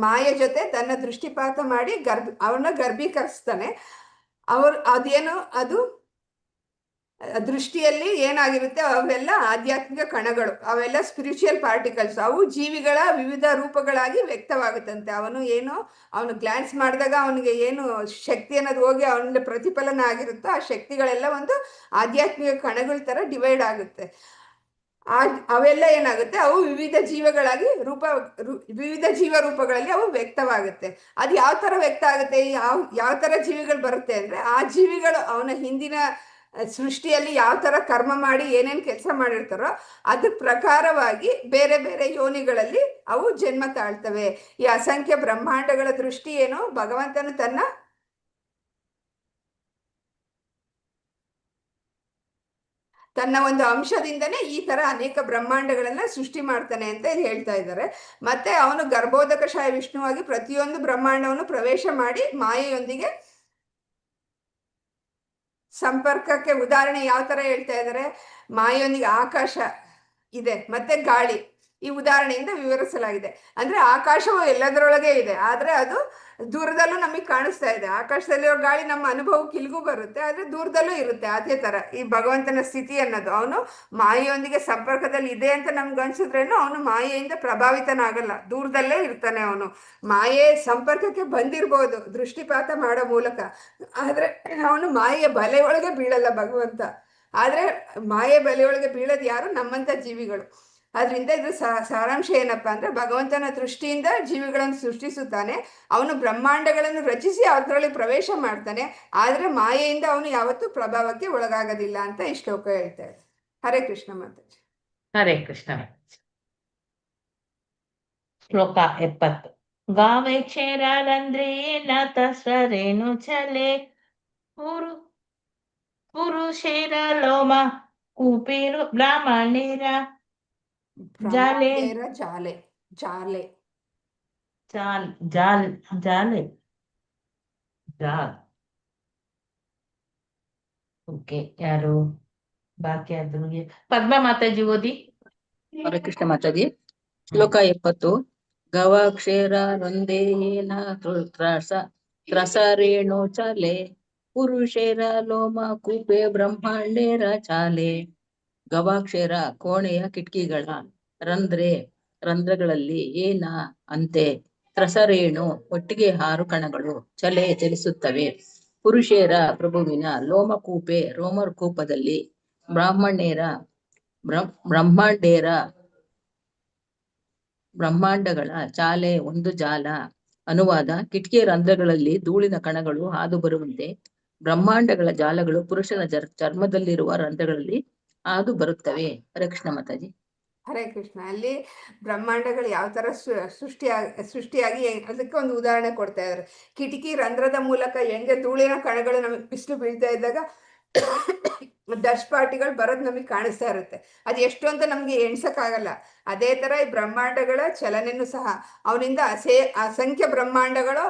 ಮಾಯ ಜೊತೆ ತನ್ನ ದೃಷ್ಟಿಪಾತ ಮಾಡಿ ಅವನ್ನ ಗರ್ಭೀಕರಿಸ್ತಾನೆ. ಅದು ದೃಷ್ಟಿಯಲ್ಲಿ ಏನಾಗಿರುತ್ತೆ, ಅವೆಲ್ಲ ಆಧ್ಯಾತ್ಮಿಕ ಕಣಗಳು, ಅವೆಲ್ಲ ಸ್ಪಿರಿಚುವಲ್ ಪಾರ್ಟಿಕಲ್ಸ್. ಅವು ಜೀವಿಗಳ ವಿವಿಧ ರೂಪಗಳಾಗಿ ವ್ಯಕ್ತವಾಗುತ್ತಂತೆ. ಅವನು ಗ್ಲಾನ್ಸ್ ಮಾಡಿದಾಗ ಅವನಿಗೆ ಏನು ಶಕ್ತಿ ಅನ್ನೋದು ಹೋಗಿ ಅವನಿಗೆ ಪ್ರತಿಫಲನ ಆಗಿರುತ್ತೋ ಆ ಶಕ್ತಿಗಳೆಲ್ಲ ಒಂದು ಆಧ್ಯಾತ್ಮಿಕ ಕಣಗಳ ತರ ಡಿವೈಡ್ ಆಗುತ್ತೆ. ಅವೆಲ್ಲ ಏನಾಗುತ್ತೆ, ಅವು ವಿವಿಧ ಜೀವಗಳಾಗಿ ವಿವಿಧ ಜೀವ ರೂಪಗಳಲ್ಲಿ ಅವು ವ್ಯಕ್ತವಾಗುತ್ತೆ. ಅದು ಯಾವ ತರ ವ್ಯಕ್ತ ಆಗುತ್ತೆ, ಯಾವ ತರ ಜೀವಿಗಳು ಬರುತ್ತೆ ಅಂದ್ರೆ, ಆ ಜೀವಿಗಳು ಅವನ ಹಿಂದಿನ ಸೃಷ್ಟಿಯಲ್ಲಿ ಯಾವ ತರ ಕರ್ಮ ಮಾಡಿ ಏನೇನು ಕೆಲಸ ಮಾಡಿರ್ತಾರೋ ಅದ್ರ ಪ್ರಕಾರವಾಗಿ ಬೇರೆ ಬೇರೆ ಯೋನಿಗಳಲ್ಲಿ ಅವು ಜನ್ಮ ತಾಳ್ತವೆ. ಈ ಅಸಂಖ್ಯ ಬ್ರಹ್ಮಾಂಡಗಳ ದೃಷ್ಟಿ ಏನು, ಭಗವಂತನು ತನ್ನ ಒಂದು ಅಂಶದಿಂದನೇ ಈ ತರ ಅನೇಕ ಬ್ರಹ್ಮಾಂಡಗಳನ್ನ ಸೃಷ್ಟಿ ಮಾಡ್ತಾನೆ ಅಂತ ಇಲ್ಲಿ ಹೇಳ್ತಾ ಇದ್ದಾರೆ. ಮತ್ತೆ ಅವನು ಗರ್ಭೋದಕಶಾಹಿ ವಿಷ್ಣುವಾಗಿ ಪ್ರತಿಯೊಂದು ಬ್ರಹ್ಮಾಂಡವನ್ನು ಪ್ರವೇಶ ಮಾಡಿ ಮಾಯೆಯೊಂದಿಗೆ ಸಂಪರ್ಕಕ್ಕೆ ಉದಾಹರಣೆ ಯಾವ ತರ ಹೇಳ್ತಾ ಇದ್ದಾರೆ, ಮಾಯೆಯೊಂದಿಗೆ ಆಕಾಶ ಇದೆ, ಮತ್ತೆ ಗಾಳಿ, ಈ ಉದಾಹರಣೆಯಿಂದ ವಿವರಿಸಲಾಗಿದೆ. ಅಂದ್ರೆ ಆಕಾಶವು ಎಲ್ಲದರೊಳಗೆ ಇದೆ, ಆದ್ರೆ ಅದು ದೂರದಲ್ಲೂ ನಮಗೆ ಕಾಣಿಸ್ತಾ ಇದೆ. ಆಕಾಶದಲ್ಲಿರೋ ಗಾಳಿ ನಮ್ಮ ಅನುಭವಕ್ಕೆ ಇಲ್ಗೂ ಬರುತ್ತೆ, ಆದ್ರೆ ದೂರದಲ್ಲೂ ಇರುತ್ತೆ. ಅದೇ ತರ ಈ ಭಗವಂತನ ಸ್ಥಿತಿ ಅನ್ನೋದು, ಅವನು ಮಾಯೆಯೊಂದಿಗೆ ಸಂಪರ್ಕದಲ್ಲಿ ಇದೆ ಅಂತ ನಮ್ಗೆ ಅನ್ಸಿದ್ರೇನು ಅವನು ಮಾಯೆಯಿಂದ ಪ್ರಭಾವಿತನಾಗಲ್ಲ, ದೂರದಲ್ಲೇ ಇರ್ತಾನೆ. ಅವನು ಮಾಯೆ ಸಂಪರ್ಕಕ್ಕೆ ಬಂದಿರ್ಬೋದು ದೃಷ್ಟಿಪಾತ ಮಾಡೋ ಮೂಲಕ, ಆದ್ರೆ ಅವನು ಮಾಯೆಯ ಬಲೆ ಒಳಗೆ ಬೀಳಲ್ಲ ಭಗವಂತ. ಆದ್ರೆ ಮಾಯೆ ಬಲೆ ಒಳಗೆ ಬೀಳೋದು ಯಾರು? ನಮ್ಮಂತ ಜೀವಿಗಳು. ಅದರಿಂದ ಇದು ಸಾರಾಂಶ ಏನಪ್ಪ ಅಂದರೆ ಭಗವಂತನ ದೃಷ್ಟಿಯಿಂದ ಜೀವಿಗಳನ್ನು ಸೃಷ್ಟಿಸುತ್ತಾನೆ, ಅವನು ಬ್ರಹ್ಮಾಂಡಗಳನ್ನು ರಚಿಸಿ ಅದರಲ್ಲಿ ಪ್ರವೇಶ ಮಾಡ್ತಾನೆ, ಆದರೆ ಮಾಯೆಯಿಂದ ಅವನು ಯಾವತ್ತೂ ಪ್ರಭಾವಕ್ಕೆ ಒಳಗಾಗೋದಿಲ್ಲ ಅಂತ ಈ ಶ್ಲೋಕ ಹೇಳ್ತಾ ಇದೆ. ಹರೇ ಕೃಷ್ಣ ಮಾತಾಜಿ. ಹರೇ ಕೃಷ್ಣ. ಶ್ಲೋಕ 70. ಗಾವೆ ಕ್ಷೇರಾರಂದ್ರೆ ನಾಥ ಸ್ವರೇಣು ಚಲೆ ಪುರುಷೇರ ಲೋಮ ಕೂಪಿರು ಬ್ರಾಹ್ಮಣೇರ ಜಾಲೆ ಜಾಲೆ ಜಾಲೆ ಜಾಲ್ ಜಾಲ್ ಜಾಲೆ ಜಾಲ್. ಓಕೆ, ಯಾರು ಬಾಕಿ ಆದ್ರು? ಪದ್ಮಾ ಮಾತಾಜಿ ಓದಿ. ಹರೇ ಕೃಷ್ಣ ಮಾತಾಜಿ. ಶ್ಲೋಕ 70. ಗವಾಕ್ಷೇರ ರಂದೇನ ತ್ರಸರೇಣು ಚಾಲೆ ಪುರುಷೇರ ಲೋಮ ಕೂಪೆ ಬ್ರಹ್ಮಾಂಡೇರ ಚಾಲೆ. ಗವಾಕ್ಷೇರ ಕೋಣೆಯ ಕಿಟಕಿಗಳ, ರಂಧ್ರಗಳಲ್ಲಿ ಏನ ಅಂತೆ, ತ್ರಸರೇಣು ಒಟ್ಟಿಗೆ 6 ಕಣಗಳು, ಚಲಿಸುತ್ತವೆ. ಪುರುಷೇರ ಪ್ರಭುವಿನ ಲೋಮಕೂಪೆ ರೋಮಕೂಪದಲ್ಲಿ, ಬ್ರಹ್ಮಾಂಡಗಳ ಚಾಲೆ ಒಂದು ಜಾಲ. ಅನುವಾದ: ಕಿಟಕಿಯ ರಂಧ್ರಗಳಲ್ಲಿ ಧೂಳಿನ ಕಣಗಳು ಹಾದು ಬರುವಂತೆ ಬ್ರಹ್ಮಾಂಡಗಳ ಜಾಲಗಳು ಪುರುಷನ ಚರ್ಮದಲ್ಲಿರುವ ರಂಧ್ರಗಳಲ್ಲಿ ಹಾದು ಬರುತ್ತವೆ. ಹರೇ ಕೃಷ್ಣ ಮಾತಾಜಿ. ಹರೇ ಕೃಷ್ಣ. ಅಲ್ಲಿ ಬ್ರಹ್ಮಾಂಡಗಳು ಯಾವ ಥರ ಸೃಷ್ಟಿಯಾಗಿ ಅದಕ್ಕೆ ಒಂದು ಉದಾಹರಣೆ ಕೊಡ್ತಾ ಇದ್ದಾರೆ. ಕಿಟಕಿ ರಂಧ್ರದ ಮೂಲಕ ಹೆಂಗೆ ಧೂಳಿನ ಕಣಗಳು ನಮಗೆ ಬಿಸಿಲು ಬೀಳ್ತಾ ಇದ್ದಾಗ ಡಸ್ಟ್ ಪಾರ್ಟಿಗಳು ಬರೋದು ನಮಗೆ ಕಾಣಿಸ್ತಾ ಇರುತ್ತೆ. ಅದು ಎಷ್ಟು ಅಂತ ನಮಗೆ ಎಣ್ಸಕ್ಕಾಗಲ್ಲ. ಅದೇ ಥರ ಈ ಬ್ರಹ್ಮಾಂಡಗಳ ಚಲನೆಯೂ ಸಹ ಅವನಿಂದ ಅಸಂಖ್ಯ ಬ್ರಹ್ಮಾಂಡಗಳು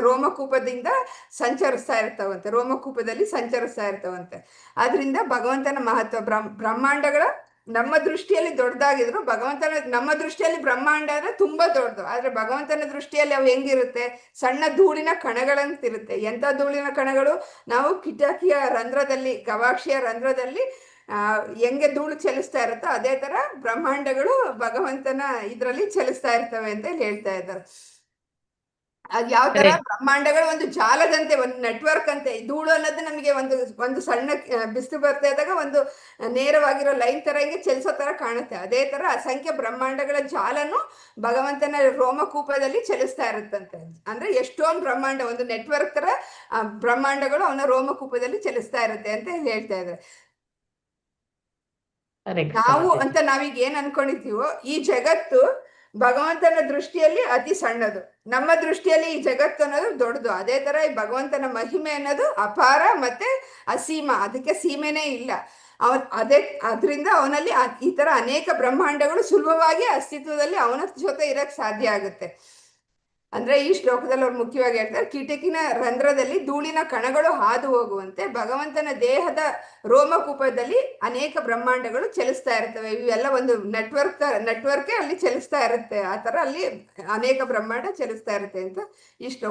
ರೋಮಕೂಪದಿಂದ ಸಂಚರಿಸ್ತಾ ಇರ್ತಾವಂತೆ, ರೋಮಕೂಪದಲ್ಲಿ ಸಂಚರಿಸ್ತಾ ಇರ್ತಾವಂತೆ. ಆದ್ರಿಂದ ಭಗವಂತನ ಮಹತ್ವ, ಬ್ರಹ್ಮಾಂಡಗಳ ನಮ್ಮ ದೃಷ್ಟಿಯಲ್ಲಿ ದೊಡ್ಡದಾಗಿದ್ರು ನಮ್ಮ ದೃಷ್ಟಿಯಲ್ಲಿ ಬ್ರಹ್ಮಾಂಡ ಅಂದ್ರೆ ತುಂಬಾ ದೊಡ್ಡದು. ಆದ್ರೆ ಭಗವಂತನ ದೃಷ್ಟಿಯಲ್ಲಿ ಅವು ಹೆಂಗಿರುತ್ತೆ? ಸಣ್ಣ ಧೂಳಿನ ಕಣಗಳಂತಿರುತ್ತೆ. ಎಂಥ ಧೂಳಿನ ಕಣಗಳು? ನಾವು ಕಿಟಕಿಯ ರಂಧ್ರದಲ್ಲಿ, ಗವಾಕ್ಷಿಯ ರಂಧ್ರದಲ್ಲಿ ಹೆಂಗೆ ಧೂಳು ಚಲಿಸ್ತಾ ಇರುತ್ತೋ ಅದೇ ತರ ಬ್ರಹ್ಮಾಂಡಗಳು ಭಗವಂತನ ಇದರಲ್ಲಿ ಚಲಿಸ್ತಾ ಇರ್ತವೆ ಅಂತ ಹೇಳ್ತಾ ಇದ್ದಾರೆ. ಅದ್ ಯಾವ ತರ ಬ್ರಹ್ಮಾಂಡಗಳು ಒಂದು ಜಾಲದಂತೆ, ಒಂದು ನೆಟ್ವರ್ಕ್ ಅಂತೆ. ಧೂಳು ಅನ್ನೋದು ನಮಗೆ ಒಂದು ಸಣ್ಣ ಬಿಸಿಲು ಬರ್ತಾ ಇದ್ದಾಗ ಒಂದು ನೇರವಾಗಿರೋ ಲೈನ್ ತರ ಹಿಂಗೆ ಚಲಿಸೋ ತರ ಕಾಣುತ್ತೆ. ಅದೇ ತರ ಅಸಂಖ್ಯ ಬ್ರಹ್ಮಾಂಡಗಳ ಜಾಲನು ಭಗವಂತನ ರೋಮಕೂಪದಲ್ಲಿ ಚಲಿಸ್ತಾ ಇರುತ್ತಂತೆ. ಅಂದ್ರೆ ಎಷ್ಟೊಂದು ಬ್ರಹ್ಮಾಂಡ, ಒಂದು ನೆಟ್ವರ್ಕ್ ತರ ಬ್ರಹ್ಮಾಂಡಗಳು ಅವನ ರೋಮಕೂಪದಲ್ಲಿ ಚಲಿಸ್ತಾ ಇರುತ್ತೆ ಅಂತ ಹೇಳ್ತಾ ಇದ್ದಾರೆ. ನಾವೀಗ ಏನ್ ಅನ್ಕೊಂಡಿದ್ದೀವೋ ಈ ಜಗತ್ತು ಭಗವಂತನ ದೃಷ್ಟಿಯಲ್ಲಿ ಅತಿ ಸಣ್ಣದು, ನಮ್ಮ ದೃಷ್ಟಿಯಲ್ಲಿ ಈ ಜಗತ್ತು ಅನ್ನೋದು ದೊಡ್ಡದು. ಅದೇ ತರ ಈ ಭಗವಂತನ ಮಹಿಮೆ ಅನ್ನೋದು ಅಪಾರ ಮತ್ತೆ ಅಸೀಮ, ಅದಕ್ಕೆ ಸೀಮೆನೇ ಇಲ್ಲ. ಅದರಿಂದ ಅವನಲ್ಲಿ ಈ ತರ ಅನೇಕ ಬ್ರಹ್ಮಾಂಡಗಳು ಸುಲಭವಾಗಿ ಅಸ್ತಿತ್ವದಲ್ಲಿ ಅವನ ಜೊತೆ ಇರಕ್ ಸಾಧ್ಯ ಆಗುತ್ತೆ. ಅಂದ್ರೆ ಈ ಶ್ಲೋಕದಲ್ಲಿ ಅವ್ರು ಮುಖ್ಯವಾಗಿ ಹೇಳ್ತಾರೆ, ಕಿಟಕಿನ ರಂಧ್ರದಲ್ಲಿ ಧೂಳಿನ ಕಣಗಳು ಹಾದು ಹೋಗುವಂತೆ ಭಗವಂತನ ದೇಹದ ರೋಮಕೂಪದಲ್ಲಿ ಅನೇಕ ಬ್ರಹ್ಮಾಂಡಗಳು ಚಲಿಸ್ತಾ ಇರ್ತವೆ. ಇವೆಲ್ಲ ಒಂದು ನೆಟ್ವರ್ಕೇ ಅಲ್ಲಿ ಚಲಿಸ್ತಾ ಇರುತ್ತೆ. ಆ ತರ ಅಲ್ಲಿ ಅನೇಕ ಬ್ರಹ್ಮಾಂಡ ಚಲಿಸ್ತಾ ಇರುತ್ತೆ ಅಂತ ಈ ಶ್ಲೋಕ